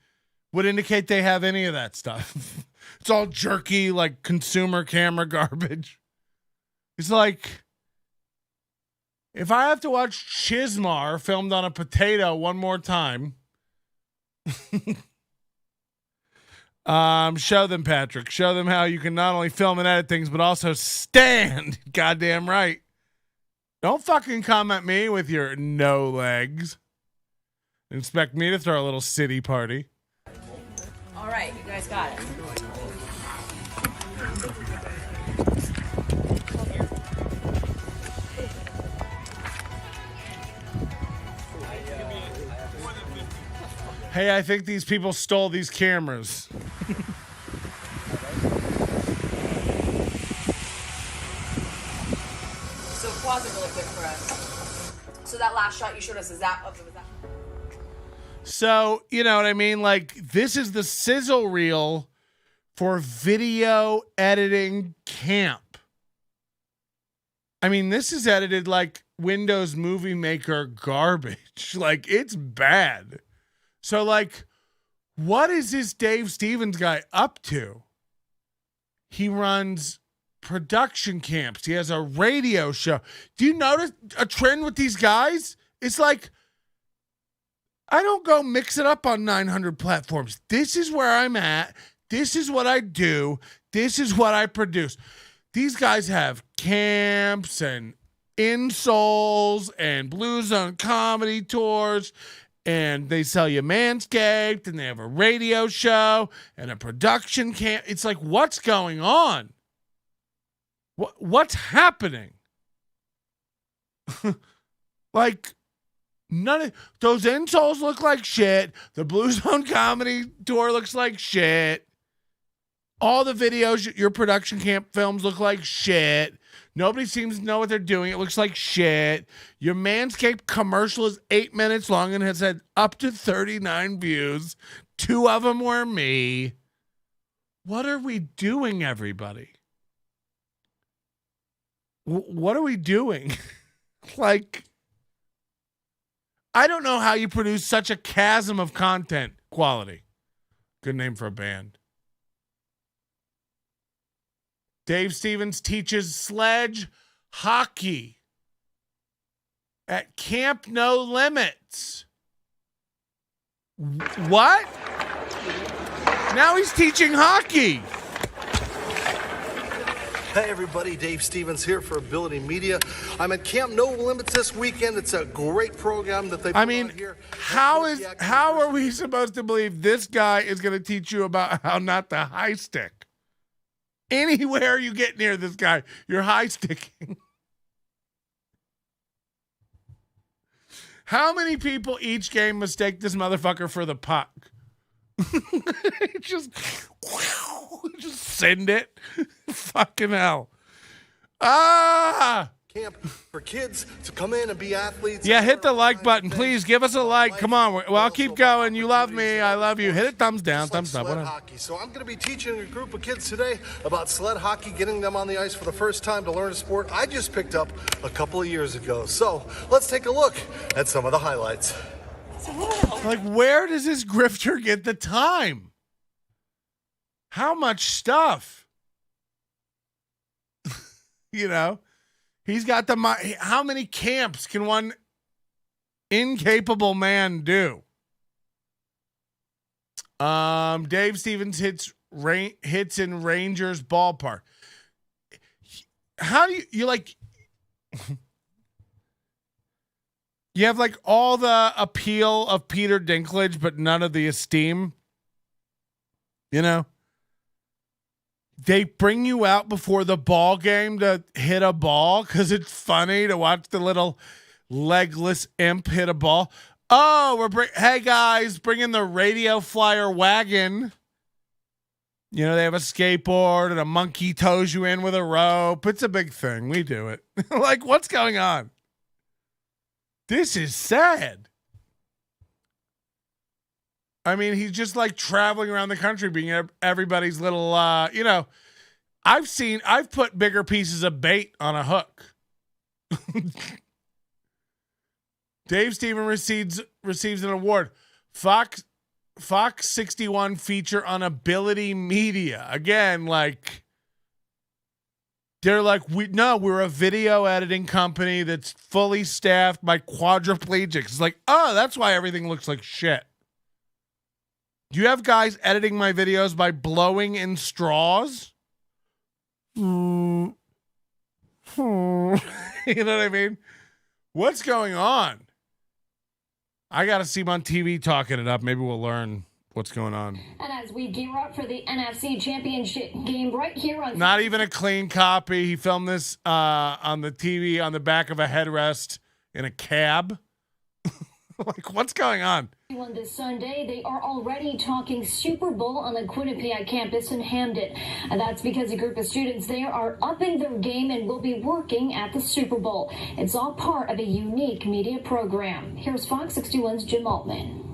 would indicate they have any of that stuff. It's all jerky, like consumer camera garbage. It's like, if I have to watch Chizmar filmed on a potato one more time, Show them, Patrick. Show them how you can not only film and edit things, but also stand. Goddamn right. Don't fucking come at me with your no legs. Expect me to throw a little city party. All right, you guys got it. Hey, I think these people stole these cameras. So pause it really quick for us. So that last shot you showed us, was that? So, you know what I mean? Like, this is the sizzle reel for video editing camp. I mean, this is edited like Windows Movie Maker garbage. Like, it's bad. So, like, what is this Dave Stevens guy up to? He runs production camps. He has a radio show. Do you notice a trend with these guys? It's like, I don't go mix it up on 900 platforms. This is where I'm at. This is what I do. This is what I produce. These guys have camps and insoles and Blue Zone comedy tours. And they sell you Manscaped, and they have a radio show and a production camp. It's like, what's going on? What's happening? Like, none of those insoles look like shit. The Blue Zone comedy tour looks like shit. All the videos, your production camp films look like shit. Nobody seems to know what they're doing. It looks like shit. Your Manscaped commercial is 8 minutes long and has had up to 39 views. 2 of them were me. What are we doing, everybody? What are we doing? Like, I don't know how you produce such a chasm of content quality. Good name for a band. Dave Stevens teaches sledge hockey at Camp No Limits. What? Now he's teaching hockey. Hey everybody, Dave Stevens here for Ability Media. I'm at Camp No Limits this weekend. It's a great program that they put on here. How are we supposed to believe this guy is going to teach you about how not to high stick? Anywhere you get near this guy, you're high sticking. How many people each game mistake this motherfucker for the puck? just send it. Fucking hell. Camp for kids to come in and be athletes. Yeah, hit the like button. Please give us a like. Come on. Well, I'll keep going. You love me. I love you. Hit it. Thumbs down. Thumbs up. Sled hockey. So I'm going to be teaching a group of kids today about sled hockey, getting them on the ice for the first time to learn a sport I just picked up a couple of years ago. So let's take a look at some of the highlights. Like, where does this grifter get the time? How much stuff? You know? He's got the how many camps can one incapable man do? Dave Stevens hits in Rangers ballpark. How do you like? You have like all the appeal of Peter Dinklage, but none of the esteem. You know? They bring you out before the ball game to hit a ball because it's funny to watch the little legless imp hit a ball. Oh, hey guys, bring in the radio flyer wagon. You know, they have a skateboard and a monkey tows you in with a rope. It's a big thing. We do it. Like, what's going on? This is sad. I mean, he's just like traveling around the country being everybody's little, you know, I've put bigger pieces of bait on a hook. Dave Stevens receives an award. Fox 61 feature on Ability Media. Again, like, they're like, we're a video editing company that's fully staffed by quadriplegics. It's like, oh, that's why everything looks like shit. Do you have guys editing my videos by blowing in straws? You know what I mean? What's going on? I got to see him on TV talking it up. Maybe we'll learn what's going on. And as we gear up for the NFC Championship game right here on... Not even a clean copy. He filmed this on the TV on the back of a headrest in a cab. Like, what's going on? On this Sunday, they are already talking Super Bowl on the Quinnipiac campus in Hamden. And that's because a group of students there are upping their game and will be working at the Super Bowl. It's all part of a unique media program. Here's Fox 61's Jim Altman.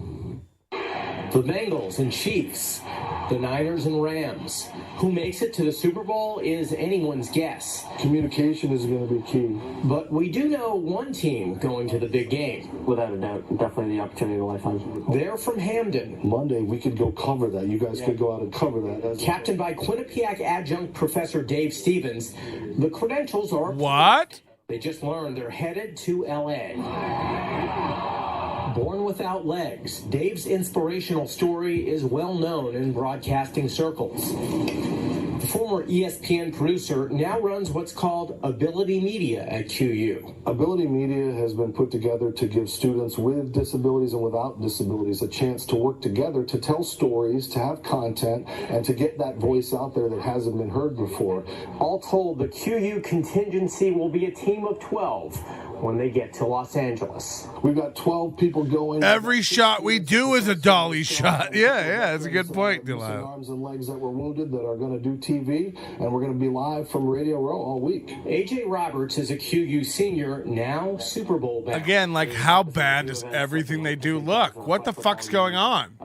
The Bengals and Chiefs, the Niners and Rams. Who makes it to the Super Bowl is anyone's guess. Communication is going to be key. But we do know one team going to the big game. Without a doubt, definitely the opportunity of a lifetime. They're from Hamden. Monday, we could go cover that. You guys could go out and cover that. Captained by Quinnipiac adjunct Professor Dave Stevens. The credentials are... What? They just learned they're headed to L.A. Born without legs, Dave's inspirational story is well known in broadcasting circles. The former ESPN producer now runs what's called Ability Media at QU. Ability Media has been put together to give students with disabilities and without disabilities a chance to work together to tell stories, to have content, and to get that voice out there that hasn't been heard before. All told, the QU contingency will be a team of 12 when they get to Los Angeles. We've got 12 people going. Every shot we do is a dolly shot. Yeah, that's a good point, Dillion. Arms and legs that were wounded that are going to do TV, and we're going to be live from Radio Row all week. AJ Roberts is a QU senior, now Super Bowl bound. Again, like, how bad does everything they do look? What the fuck's going on?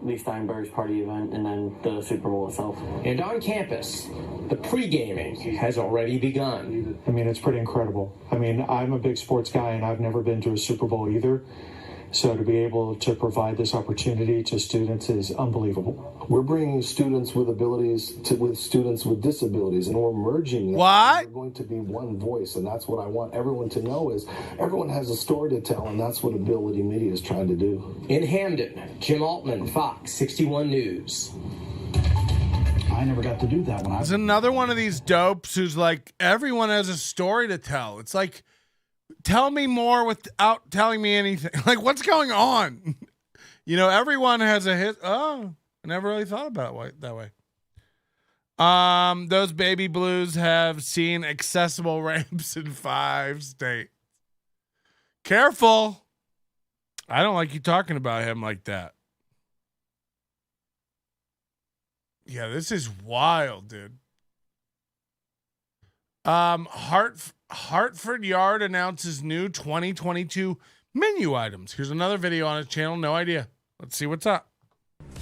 Lee Steinberg's party event, and then the Super Bowl itself. And on campus, the pre-gaming has already begun. I mean, it's pretty incredible. I mean, I'm a big sports guy, and I've never been to a Super Bowl either. So to be able to provide this opportunity to students is unbelievable. We're bringing students with abilities with students with disabilities, and we're merging them. What? We're going to be one voice, and that's what I want everyone to know is everyone has a story to tell, and that's what Ability Media is trying to do. In Hamden, Jim Altman, Fox 61 News. I never got to do that one. There's another one of these dopes who's like, everyone has a story to tell. It's like, tell me more without telling me anything. Like, what's going on? You know, everyone has a hit. Oh, I never really thought about it that way. Those baby blues have seen accessible ramps in 5 states. Careful. I don't like you talking about him like that. Yeah, this is wild, dude. Hartford Yard announces new 2022 menu items. Here's another video on his channel. No idea. Let's see what's up.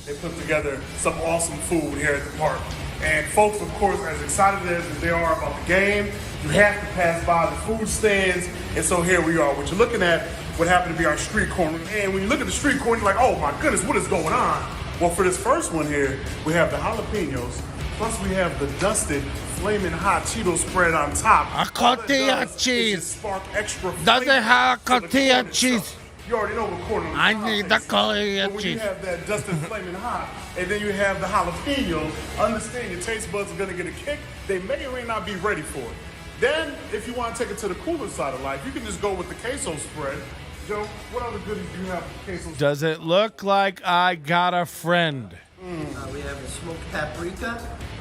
They put together some awesome food here at the park. And folks, of course, as excited as they are about the game, you have to pass by the food stands. And so here we are. What you're looking at, what happened to be our street corner. And when you look at the street corner, you're like, oh my goodness, what is going on? Well, for this first one here, we have the jalapenos. Plus, we have the dusted, flaming hot Cheeto spread on top. A cotija cheese. Spark extra Does it have a cotija cheese? You already know what corner. I need the cotija when cheese. you have that dusted, flaming hot, and then you have the jalapeno, understand your taste buds are going to get a kick. They may or may not be ready for it. Then, if you want to take it to the cooler side of life, you can just go with the queso spread. Joe, what other goodies do you have with the queso? Does it look like I got a friend? We have a smoked paprika,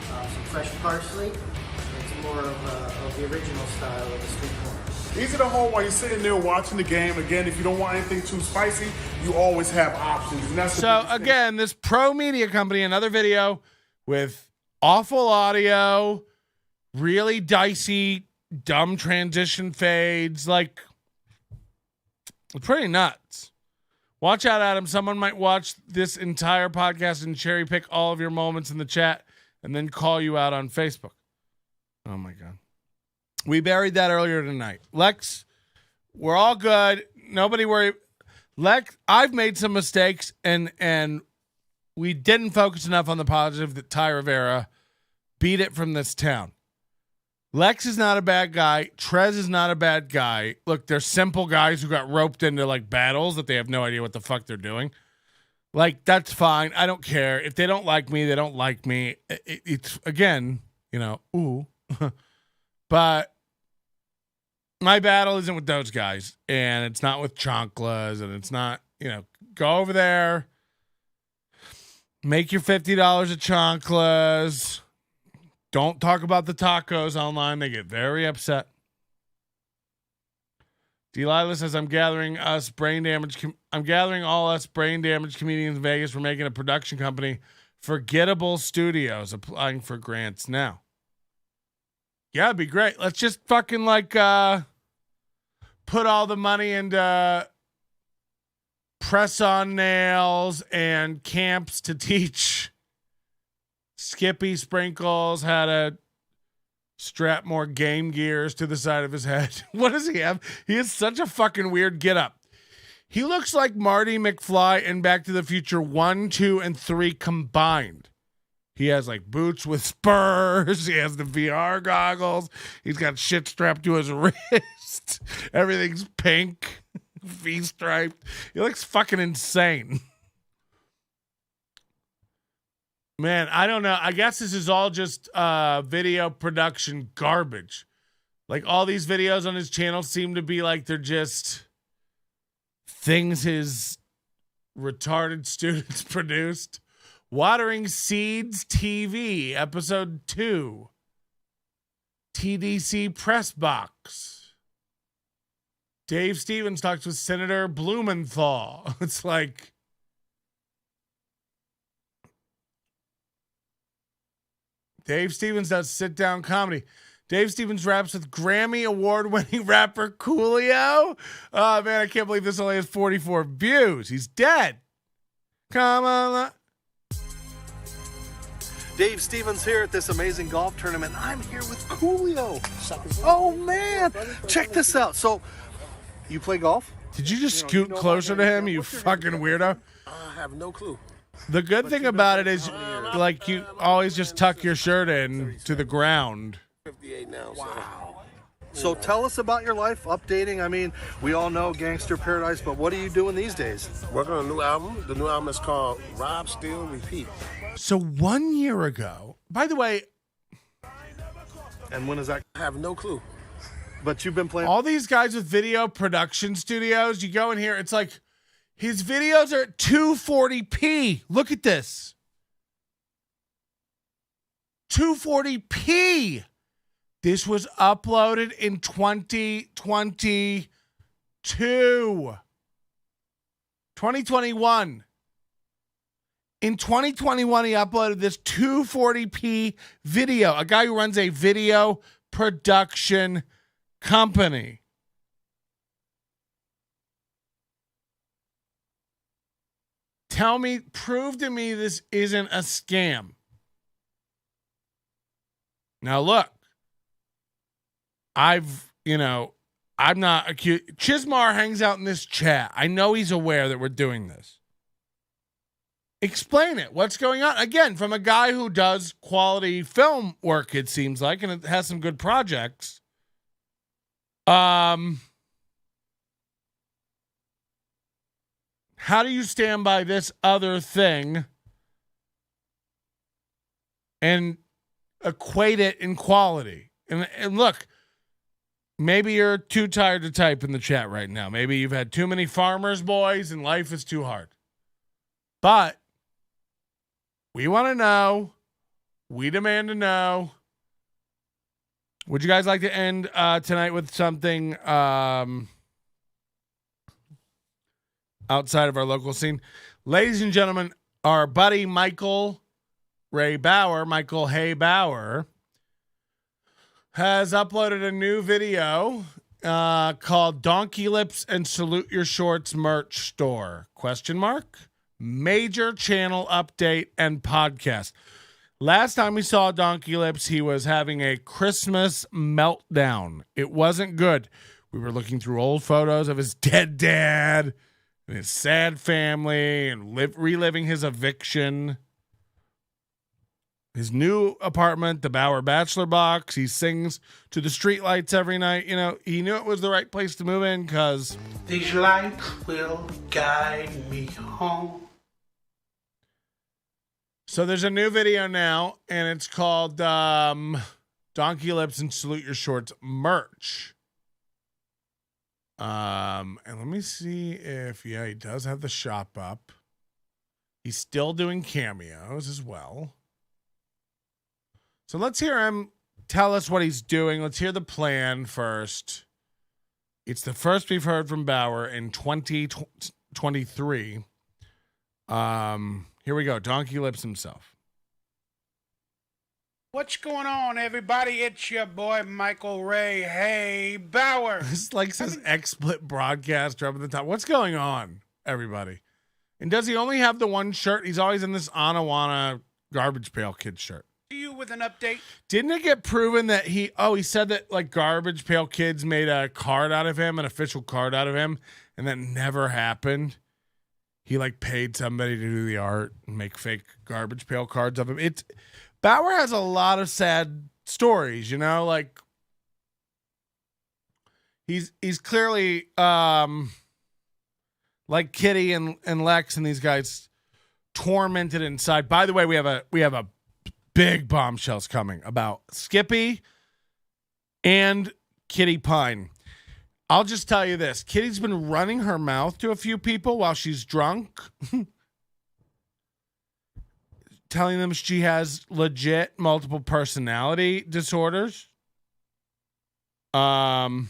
some fresh parsley. It's more of the original style of the street corner. Easy to hold while you're sitting there watching the game. Again, if you don't want anything too spicy, you always have options. And that's so again, this pro media company, another video with awful audio, really dicey, dumb transition fades, like pretty nuts. Watch out, Adam. Someone might watch this entire podcast and cherry pick all of your moments in the chat and then call you out on Facebook. Oh my God. We buried that earlier tonight. Lex, we're all good. Nobody worry. Lex, I've made some mistakes and we didn't focus enough on the positive that Ty Rivera beat it from this town. Lex is not a bad guy. Trez is not a bad guy. Look, they're simple guys who got roped into like battles that they have no idea what the fuck they're doing. Like, that's fine. I don't care. If they don't like me, they don't like me. It's, again, you know, ooh. But my battle isn't with those guys. And it's not with chanclas. And it's not, you know, go over there. Make your $50 at chanclas. Don't talk about the tacos online. They get very upset. Delilah says, I'm gathering all us brain damaged comedians in Vegas. We're making a production company. Forgettable Studios, applying for grants now. Yeah, it'd be great. Let's just fucking like put all the money into press-on nails and camps to teach Skippy Sprinkles how to strap more Game Gears to the side of his head. What does he have? He has such a fucking weird getup. He looks like Marty McFly in Back to the Future 1, 2, and 3 combined. He has like boots with spurs. He has the VR goggles. He's got shit strapped to his wrist. Everything's pink, V-striped. He looks fucking insane. Man, I don't know. I guess this is all just video production garbage. Like, all these videos on his channel seem to be like they're just things his retarded students produced. Watering Seeds TV, episode 2. TDC Press Box. Dave Stevens talks with Senator Blumenthal. It's like, Dave Stevens does sit-down comedy. Dave Stevens raps with Grammy award-winning rapper Coolio. Oh, man, I can't believe this only has 44 views. He's dead. Come on. Dave Stevens here at this amazing golf tournament. I'm here with Coolio. Oh, man. Check this out. So, you play golf? Did you just scoot closer to him, you fucking weirdo? I have no clue. The good thing about it is, like, you always just tuck your shirt in to the ground. 58 now. Wow. So tell us about your life, updating. I mean, we all know Gangster Paradise, but what are you doing these days? Working on a new album. The new album is called Rob, Steal, Repeat. So 1 year ago, by the way. And when is that? I have no clue. But you've been playing. All these guys with video production studios, you go in here, it's like his videos are at 240p. Look at this. 240p. This was uploaded in 2022. 2021. In 2021, he uploaded this 240p video. A guy who runs a video production company. Tell me, prove to me this isn't a scam. Now look, I'm not accused. Chizmar hangs out in this chat. I know he's aware that we're doing this. Explain it. What's going on? Again, from a guy who does quality film work, it seems like, and it has some good projects. How do you stand by this other thing and equate it in quality? And look, maybe you're too tired to type in the chat right now. Maybe you've had too many farmers boys and life is too hard. But we want to know. We demand to know. Would you guys like to end tonight with something outside of our local scene? Ladies and gentlemen, our buddy Michael Hay Bauer, has uploaded a new video called Donkey Lips and Salute Your Shorts Merch Store, ? Major channel update and podcast. Last time we saw Donkey Lips, he was having a Christmas meltdown. It wasn't good. We were looking through old photos of his dead dad and his sad family and reliving his eviction. His new apartment, the Bauer Bachelor Box. He sings to the streetlights every night. You know, he knew it was the right place to move in because these lights will guide me home. So there's a new video now, and it's called Donkey Lips and Salute Your Shorts merch. And let me see if, he does have the shop up. He's still doing cameos as well. So let's hear him tell us what he's doing. Let's hear the plan first. It's the first we've heard from Bauer in 2023. Here we go. Donkey Lips himself. What's going on, everybody? It's your boy, Michael Ray. Hey, Bauer. This like says XSplit broadcaster up at the top. What's going on, everybody? And does he only have the one shirt? He's always in this Anawana Garbage Pail Kids shirt. To you with an update. Didn't it get proven that he said that like Garbage Pail Kids made a card out of him, an official card out of him, and that never happened? He like paid somebody to do the art and make fake Garbage Pail cards of him. Bauer has a lot of sad stories, like he's clearly like Kitty and Lex and these guys tormented inside. By the way, we have a big bombshells coming about Skippy and Kitty Pine. I'll just tell you this. Kitty's been running her mouth to a few people while she's drunk. Telling them she has legit multiple personality disorders. And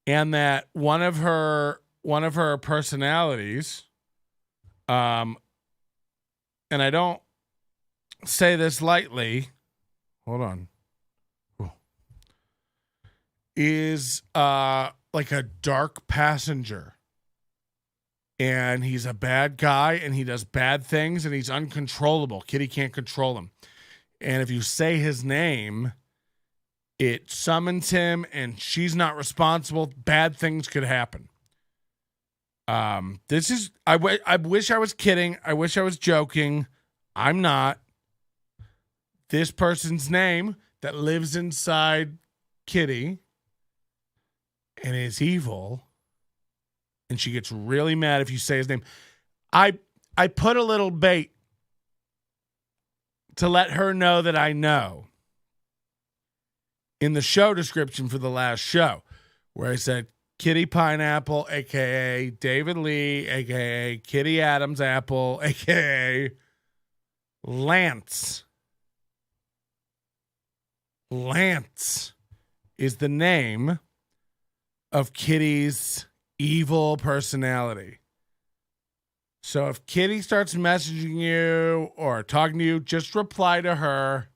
that one of her personalities, and I don't say this lightly, hold on, is like a dark passenger. And he's a bad guy, and he does bad things, and he's uncontrollable. Kitty can't control him. And if you say his name, it summons him, and she's not responsible. Bad things could happen. I wish I was kidding. I wish I was joking. I'm not. This person's name that lives inside Kitty and is evil. And she gets really mad if you say his name. I put a little bait to let her know that I know in the show description for the last show, where I said Kitty Pineapple, a.k.a. David Lee, a.k.a. Kitty Adams Apple, a.k.a. Lance. Lance is the name of Kitty's evil personality. So if Kitty starts messaging you or talking to you, just reply to her.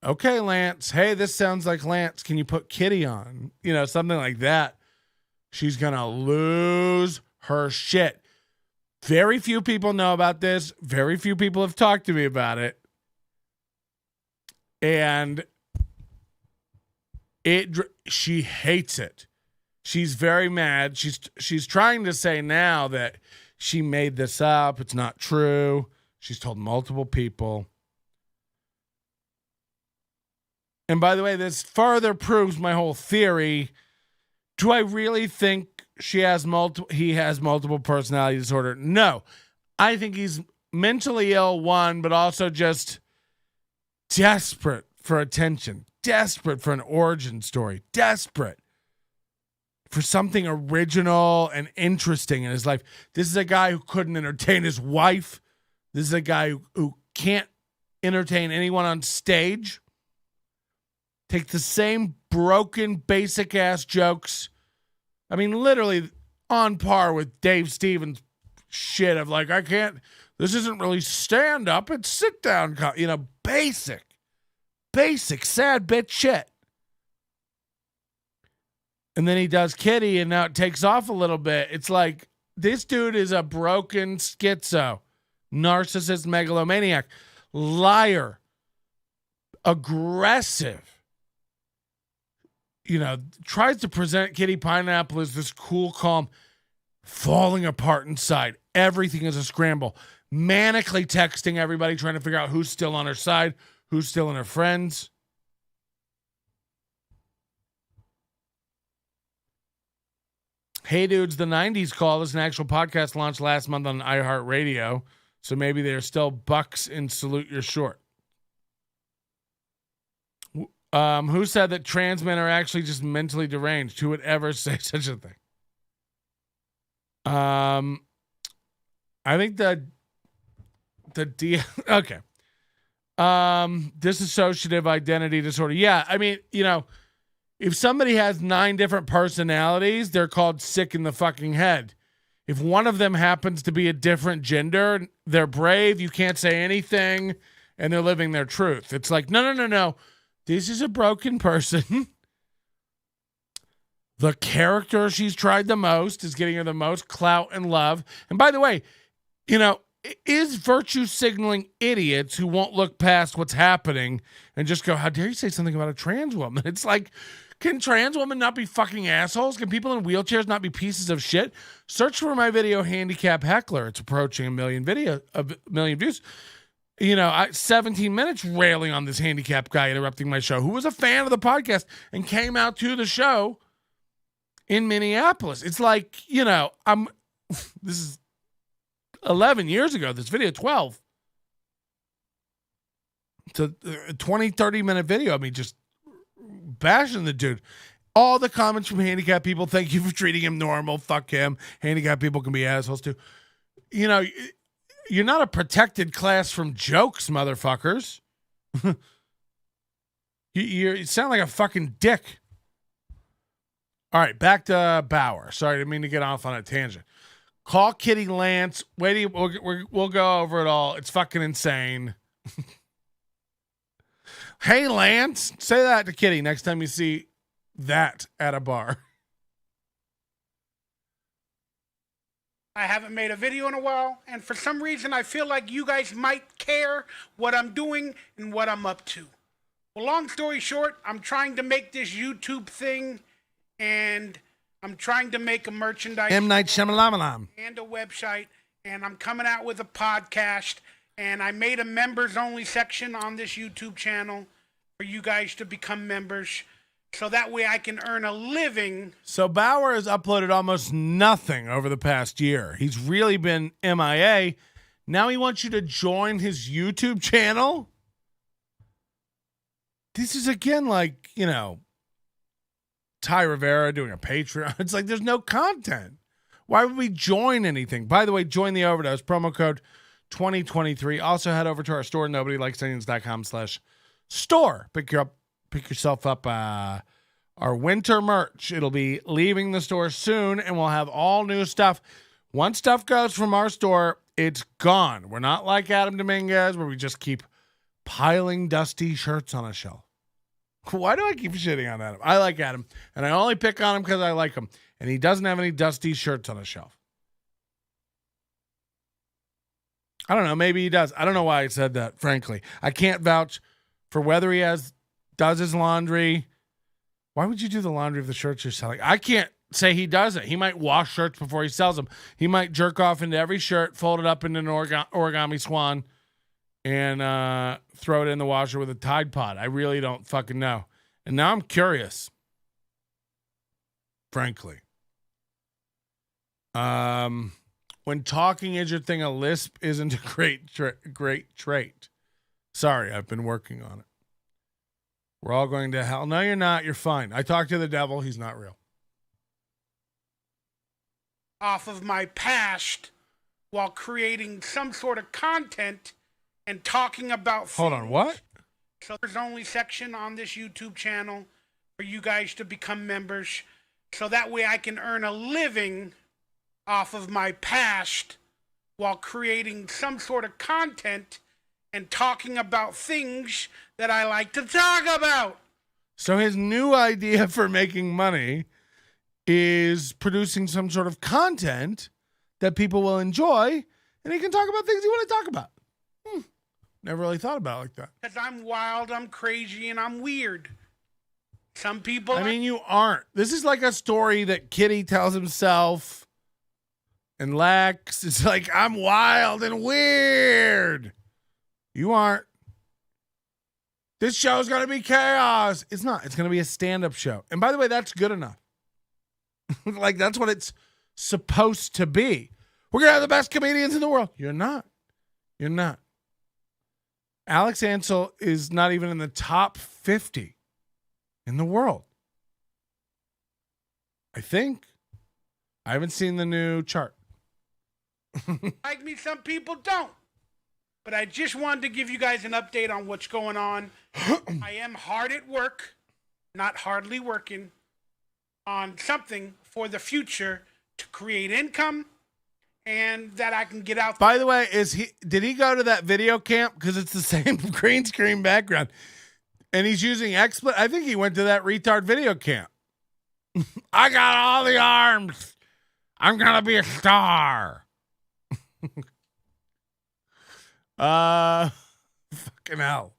Okay, Lance. Hey, this sounds like Lance. Can you put Kitty on? Something like that. She's going to lose her shit. Very few people know about this. Very few people have talked to me about it. And she hates it. She's very mad. She's trying to say now that she made this up. It's not true. She's told multiple people. And by the way, this further proves my whole theory. Do I really think he has multiple personality disorder? No. I think he's mentally ill, one, but also just desperate for attention, desperate for an origin story, desperate for something original and interesting in his life. This is a guy who couldn't entertain his wife. This is a guy who can't entertain anyone on stage. Take the same broken, basic-ass jokes. I mean, literally on par with Dave Stevens' shit of like, this isn't really stand-up, it's sit-down, basic, sad bitch shit. And then he does Kitty, and now it takes off a little bit. It's like, this dude is a broken schizo, narcissist, megalomaniac, liar, aggressive. Tries to present Kitty Pineapple as this cool, calm, falling apart inside. Everything is a scramble. Manically texting everybody, trying to figure out who's still on her side, who's still in her friends. Hey Dudes, the 90s Call is an actual podcast launched last month on iHeartRadio. So maybe they're still bucks in Salute Your Short. Who said that trans men are actually just mentally deranged? Who would ever say such a thing? I think okay. Dissociative identity disorder. Yeah, I mean, if somebody has 9 different personalities, they're called sick in the fucking head. If one of them happens to be a different gender, they're brave, you can't say anything, and they're living their truth. It's like, no. This is a broken person. The character she's tried the most is getting her the most clout and love. And by the way, is virtue signaling idiots who won't look past what's happening and just go, how dare you say something about a trans woman? It's like, can trans women not be fucking assholes? Can people in wheelchairs not be pieces of shit? Search for my video, Handicap Heckler. It's approaching a million views. 17 minutes railing on this handicapped guy interrupting my show who was a fan of the podcast and came out to the show in Minneapolis. It's like, this is 11 years ago, this video, 12. It's a 20, 30-minute video of me just bashing the dude. All the comments from handicapped people, thank you for treating him normal, fuck him. Handicapped people can be assholes too. You're not a protected class from jokes, motherfuckers. You sound like a fucking dick. All right, back to Bauer. Sorry, I didn't mean to get off on a tangent. Call Kitty Lance. Wait, we'll go over it all. It's fucking insane. Hey, Lance. Say that to Kitty next time you see that at a bar. I haven't made a video in a while, and for some reason I feel like you guys might care what I'm doing and what I'm up to. Well, long story short, I'm trying to make this YouTube thing, and I'm trying to make a merchandise M. Night Shyamalan. and a website, and I'm coming out with a podcast, and I made a members-only section on this YouTube channel for you guys to become members, so that way I can earn a living. So Bauer has uploaded almost nothing over the past year. He's really been MIA. Now he wants you to join his YouTube channel. This is again like, Ty Rivera doing a Patreon. It's like there's no content. Why would we join anything? By the way, join the Overdose. Promo code 2023. Also head over to our store, nobodylikesonions.com/store. Pick yourself up our winter merch. It'll be leaving the store soon, and we'll have all new stuff. Once stuff goes from our store, it's gone. We're not like Adam Dominguez, where we just keep piling dusty shirts on a shelf. Why do I keep shitting on Adam? I like Adam, and I only pick on him because I like him, and he doesn't have any dusty shirts on a shelf. I don't know. Maybe he does. I don't know why I said that, frankly. I can't vouch for whether he does his laundry. Why would you do the laundry of the shirts you're selling? I can't say he does it. He might wash shirts before he sells them. He might jerk off into every shirt, fold it up into an origami swan, and throw it in the washer with a Tide Pod. I really don't fucking know. And now I'm curious, frankly. When talking is your thing, a lisp isn't a great trait. Sorry, I've been working on it. We're all going to hell. No, you're not. You're fine. I talked to the devil. He's not real. Off of my past while creating some sort of content and talking about Hold on, what? So there's only section on this YouTube channel for you guys to become members, so that way I can earn a living off of my past while creating some sort of content and talking about things that I like to talk about. So his new idea for making money is producing some sort of content that people will enjoy, and he can talk about things he want to talk about. Never really thought about it like that. Because I'm wild, I'm crazy, and I'm weird. Some people... I mean, you aren't. This is like a story that Kitty tells himself and Lex. It's like, I'm wild and weird. You aren't. This show's going to be chaos. It's not. It's going to be a stand-up show. And by the way, that's good enough. Like, that's what it's supposed to be. We're going to have the best comedians in the world. You're not. You're not. Alex Ansel is not even in the top 50 in the world. I think. I haven't seen the new chart. Like me, some people don't. But I just wanted to give you guys an update on what's going on. I am hard at work, not hardly working, on something for the future to create income and that I can get out. By the way, did he go to that video camp? Because it's the same green screen background. And he's using XSplit. I think he went to that retard video camp. I got all the arms. I'm going to be a star. Fucking hell.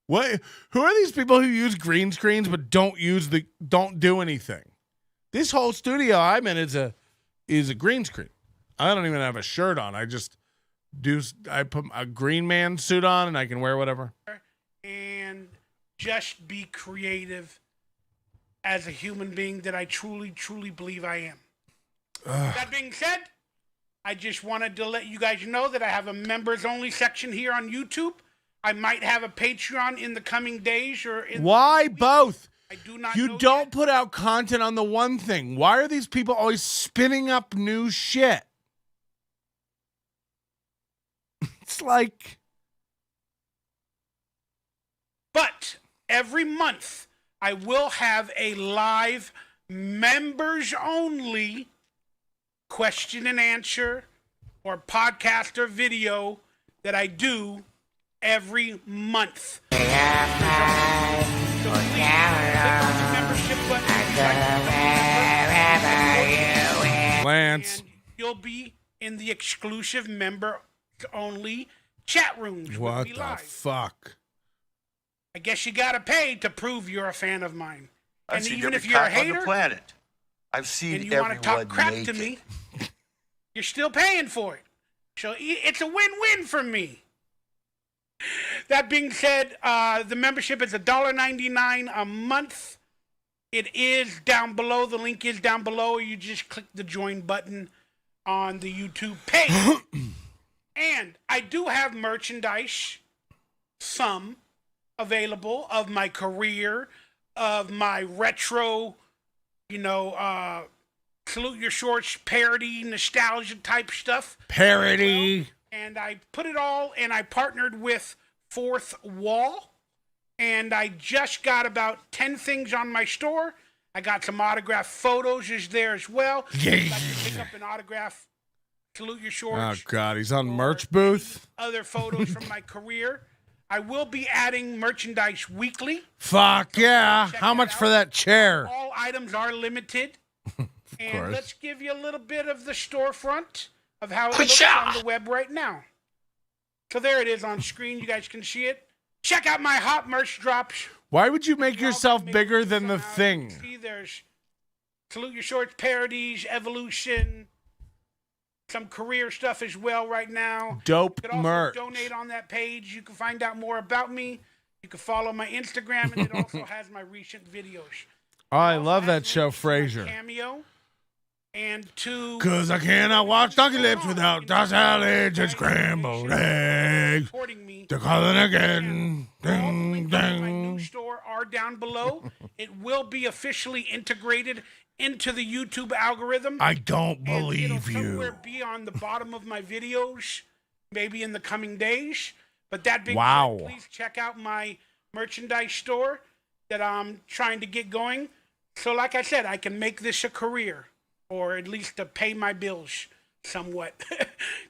What? Who are these people who use green screens but don't do anything? This whole studio I'm in is a green screen. I don't even have a shirt on. I put a green man suit on and I can wear whatever. And just be creative as a human being that I truly, truly believe I am. That being said, I just wanted to let you guys know that I have a members only section here on YouTube. I might have a Patreon in the coming days or in Why both? I do not You don't put out content on the one thing. Why are these people always spinning up new shit? It's like. But every month I will have a live members only question and answer or podcast or video that I do every month. So please click on the membership button. Lance. And you'll be in the exclusive member only chat rooms. What with me the live. fuck? I guess you gotta pay to prove you're a fan of mine. I've And seen even every if you're a cock on the hater planet. I've seen and you want to everyone talk crap naked. to me, you're still paying for it. So it's a win-win for me. That being said, the membership is $1.99 a month. It is down below. The link is down below. Or you just click the join button on the YouTube page. And I do have merchandise, some available, of my career, of my retro, Salute Your Shorts parody, nostalgia type stuff. Parody. And I put it all, and I partnered with Fourth Wall, and I just got about 10 things on my store. I got some autographed photos is there as well. Yeah. If I can pick up an autograph, Salute Your Shorts. Oh, God. He's on merch booth. Other photos from my career. I will be adding merchandise weekly. Fuck yeah. How much for that chair? All items are limited. And course. let's give you a little bit of the storefront of how it looks on the web right now. So there it is on screen. You guys can see it. Check out my hot merch drops. Why would you make yourself bigger than the thing? See, there's Salute Your Shorts parodies, evolution, some career stuff as well right now. Dope You can also merch. donate on that page. You can find out more about me. You can follow my Instagram, and it also has my recent videos. Oh, I love that show, Frasier. Cameo. And to... Cause I cannot watch Donkey Lips without the salad and scrambled eggs. They're calling again. Ding, My ding. new store are down below. It will be officially integrated into the YouTube algorithm. I don't And believe it'll somewhere you. be on the bottom of my videos, maybe in the coming days. But that being Wow. said, please check out my merchandise store that I'm trying to get going. So like I said, I can make this a career, or at least to pay my bills somewhat.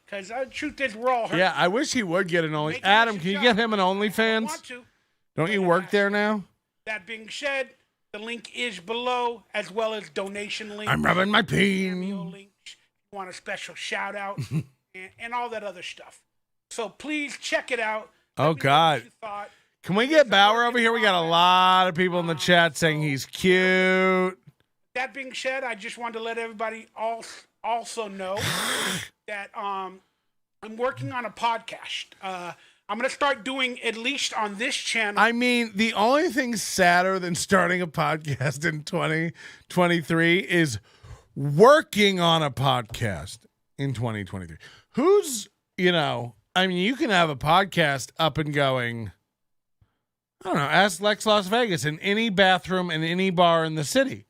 Because the truth is, we're all hurt. Yeah, I wish he would get an only. Adam, can you get him an OnlyFans? Don't you work there now? That being said, the link is below, as well as donation links. I'm rubbing my peen. Cameo links. If you want a special shout out and all that other stuff. So please check it out. Oh, God. Can we get Bauer over here? We got a lot of people in the chat saying he's cute. That being said, I just wanted to let everybody also know that I'm working on a podcast. I'm going to start doing, at least on this channel. I mean, the only thing sadder than starting a podcast in 2023 is working on a podcast in 2023. Who's, I mean, you can have a podcast up and going. I don't know. Ask Lex Las Vegas in any bathroom in any bar in the city.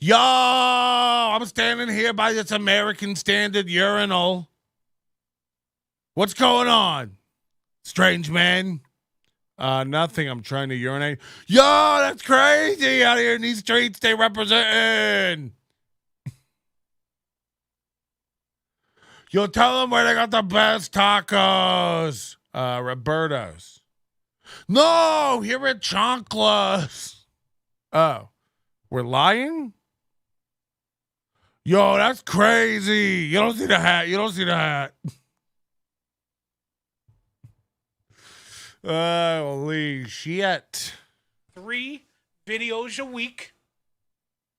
Yo, I'm standing here by this American Standard urinal. What's going on? Strange man. Nothing. I'm trying to urinate. Yo, that's crazy out here in these streets they representing. You'll tell them where they got the best tacos. Roberto's. No, here at Chonkla's. Oh, we're lying? Yo, that's crazy. You don't see the hat. You don't see the hat. Holy shit. 3 videos a week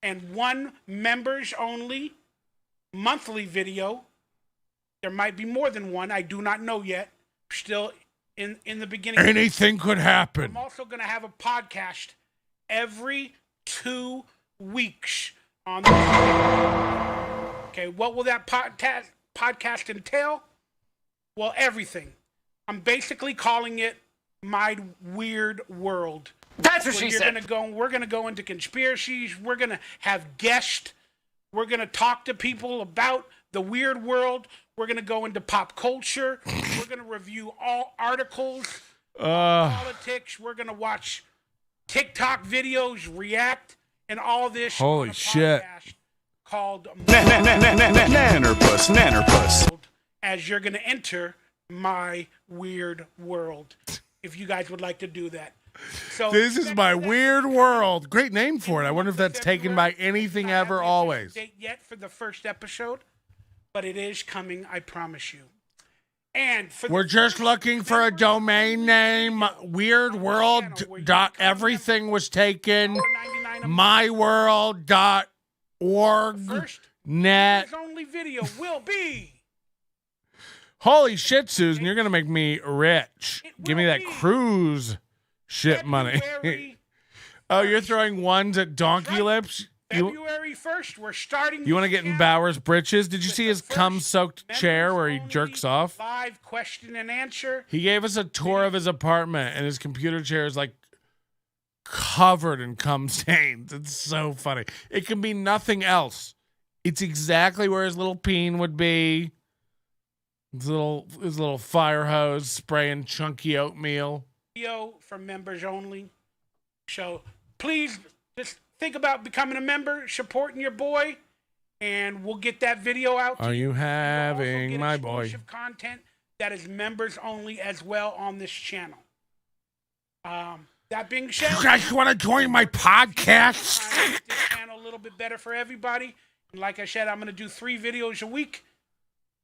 and 1 members only monthly video. There might be more than 1. I do not know yet. Still in the beginning. Anything could happen. I'm also going to have a podcast every 2 weeks on the Okay, what will that podcast entail? Well, everything. I'm basically calling it My Weird World. That's what she said. We're going to go into conspiracies. We're going to have guests. We're going to talk to people about the weird world. We're going to go into pop culture. We're going to review all articles, politics. We're going to watch TikTok videos, react, and all this. Holy shit. Called Nannerpuss. As you're going to enter My Weird World, if you guys would like to do that. So this is My Weird World. Great name for it. I wonder if that's taken by Anything Ever Always. Date yet for the first episode, but it is coming, I promise you. And we're just looking for a domain name. Weird World. Everything was taken. myworld.org. Net. His only video will be. Holy shit, Susan, you're gonna make me rich. Give me that cruise ship money. Oh, you're throwing ones at Donkey Lips? February 1st, we're starting. You want to get in Bauer's britches? Did you see his cum-soaked chair where he jerks off? Live question and answer. He gave us a tour of his apartment, and his computer chair is like covered in cum stains. It's so funny. It can be nothing else. It's exactly where his little peen would be. His little fire hose spraying chunky oatmeal. Video for members only. So please just think about becoming a member, supporting your boy, and we'll get that video out. Are you having my boy? Exclusive content that is members only as well on this channel. That being said, you guys want to join my podcast? Make this channel a little bit better for everybody. And like I said, I'm going to do 3 videos a week,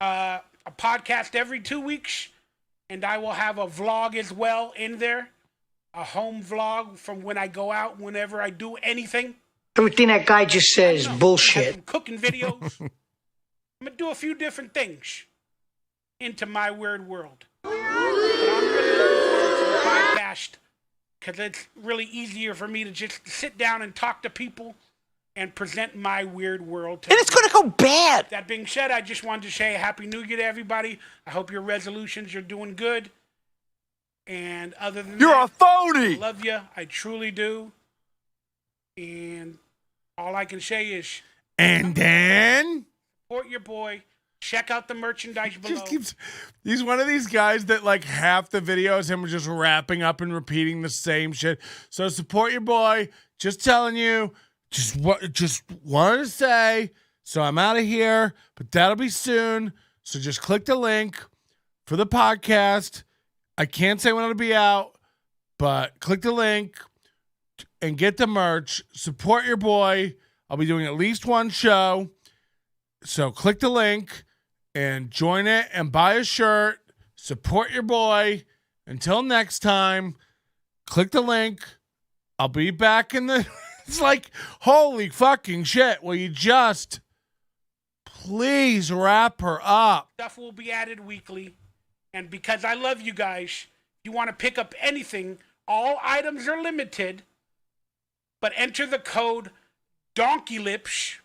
a podcast every 2 weeks, and I will have a vlog as well in there, a home vlog from when I go out, whenever I do anything. Everything that guy just says is bullshit. Some cooking videos. I'm going to do a few different things into My Weird World. But I'm really looking forward to the podcast because it's really easier for me to just sit down and talk to people and present My Weird World. And it's going to go bad. That being said, I just wanted to say Happy New Year to everybody. I hope your resolutions are doing good. And other than You're that, a phony. I love you. I truly do. And all I can say is, and then support your boy. Check out the merchandise below. He's one of these guys that like half the video is him just wrapping up and repeating the same shit. So support your boy. Just telling you, just wanted to say. So I'm out of here, but that'll be soon. So just click the link for the podcast. I can't say when it'll be out, but click the link and get the merch. Support your boy. I'll be doing at least one show. So click the link and join it and buy a shirt. Support your boy. Until next time, click the link. I'll be back in the... It's like, holy fucking shit. Will you just please wrap her up? Stuff will be added weekly. And because I love you guys, you want to pick up anything, all items are limited, but enter the code DonkeyLips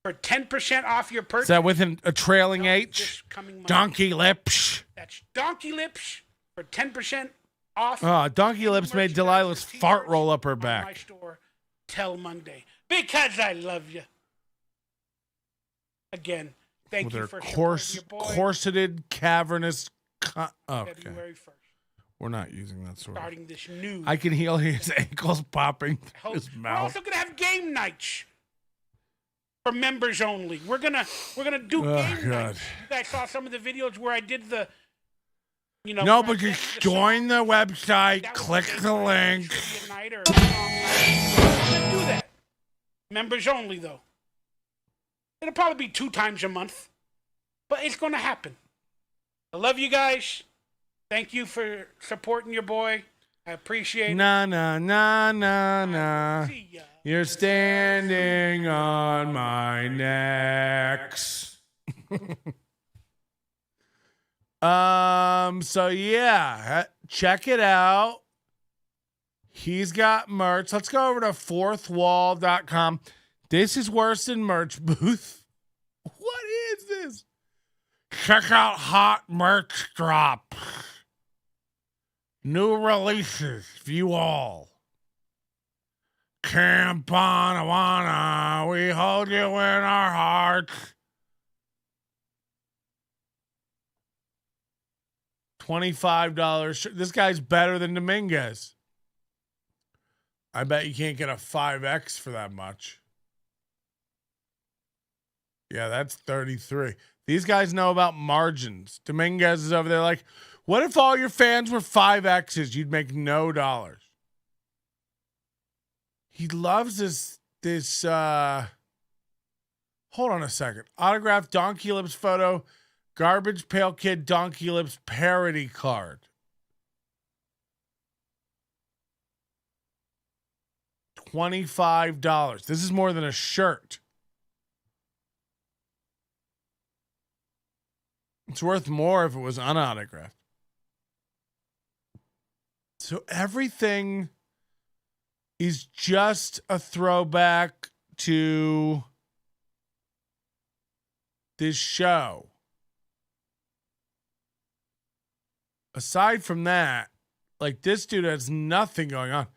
for 10% off your purchase. Is that with a trailing H? Donkey Lips. That's Donkey Lips for 10% off. Donkey Lips made Delilah's fart roll up her My back. store till Monday because I love you. Again, thank With you her for supporting your boy. corseted, cavernous. Okay. February 1st. We're not using that sort Starting this new. I can hear his ankles popping through his We're mouth. also gonna have game nights for members only. We're gonna do game nights. You guys saw some of the videos where I did the. No, but just join the website, click the link. Night or we're gonna do that. Members only, though. It'll probably be 2 times a month, but it's gonna happen. I love you guys. Thank you for supporting your boy. I appreciate it. Nah. You're standing on my necks. So yeah, check it out. He's got merch. Let's go over to fourthwall.com. This is worse than merch booth. What is this? Check out hot merch drop. New releases, view all. Camp Bonawana, we hold you in our hearts. $25. This guy's better than Dominguez. I bet you can't get a 5X for that much. Yeah, that's 33. These guys know about margins. Dominguez is over there like, what if all your fans were 5Xs? You'd make no dollars. He loves this hold on a second. Autographed Donkey Lips photo, Garbage Pail Kid Donkey Lips parody card. $25. This is more than a shirt. It's worth more if it was unautographed. So everything is just a throwback to this show. Aside from that, like this dude has nothing going on.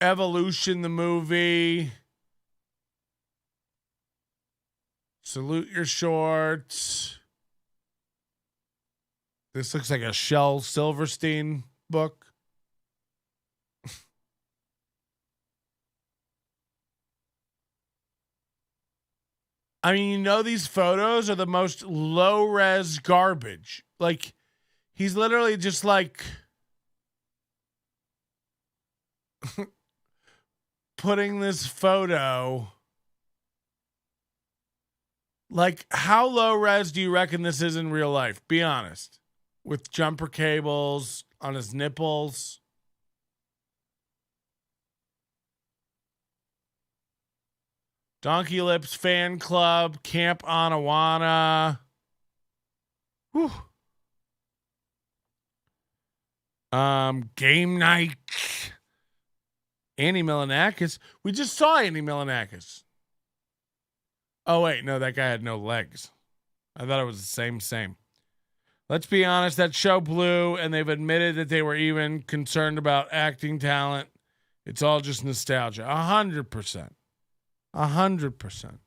Evolution, the movie. Salute Your Shorts. This looks like a Shel Silverstein book. I mean, you know, these photos are the most low-res garbage. Like, he's literally just like putting this photo. Like, how low-res do you reckon this is in real life? Be honest. With jumper cables on his nipples. Donkey Lips Fan Club, Camp Anawana. Whew. Game night. Annie Milanakis. We just saw Annie Milanakis. Oh, wait. No, that guy had no legs. I thought it was the same. Let's be honest. That show blew, and they've admitted that they were even concerned about acting talent. It's all just nostalgia. 100%. 100%.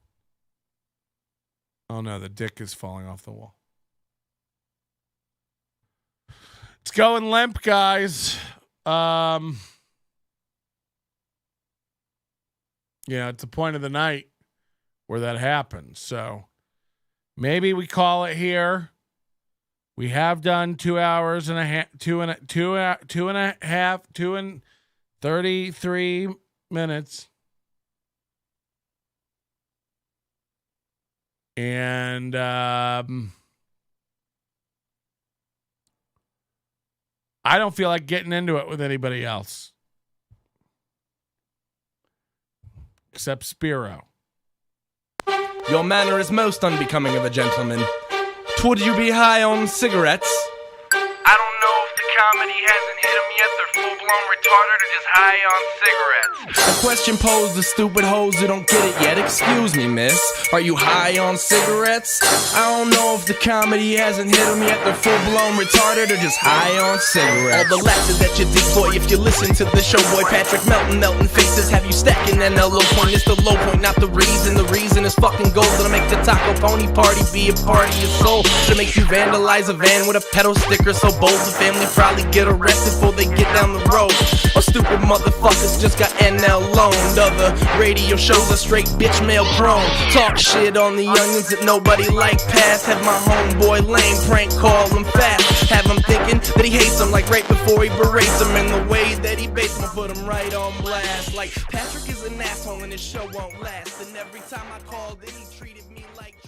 Oh, no. The dick is falling off the wall. It's going limp, guys. Yeah, it's the point of the night where that happens. So maybe we call it here. We have done 2 hours and a half, 33 minutes. And I don't feel like getting into it with anybody else. Except Spiro. Your manner is most unbecoming of a gentleman. Would you be high on cigarettes? I don't know if the comedy hasn't hit him yet. They're full-blown full-blown retarded or just high on cigarettes? A question posed to stupid hoes who don't get it yet. Excuse me, miss, are you high on cigarettes? I don't know if the comedy hasn't hit them yet. They're full-blown retarded or just high on cigarettes. All the laughter that you dig, boy, if you listen to the show, boy. Patrick Melton, melting faces, have you stacking NLO point? It's the low point, not the reason. The reason is fucking gold. It'll make the taco pony party be a party of soul. To make you vandalize a van with a pedal sticker so bold, the family probably get arrested before they get down the road. Or stupid motherfuckers just got NL loaned. Other radio shows are straight bitch mail prone. Talk shit on the onions that nobody like past. Have my homeboy lame prank call him fast. Have him thinking that he hates him like right before he berates him. And the way that he baits him, put him right on blast. Like Patrick is an asshole and his show won't last. And every time I call, then he treats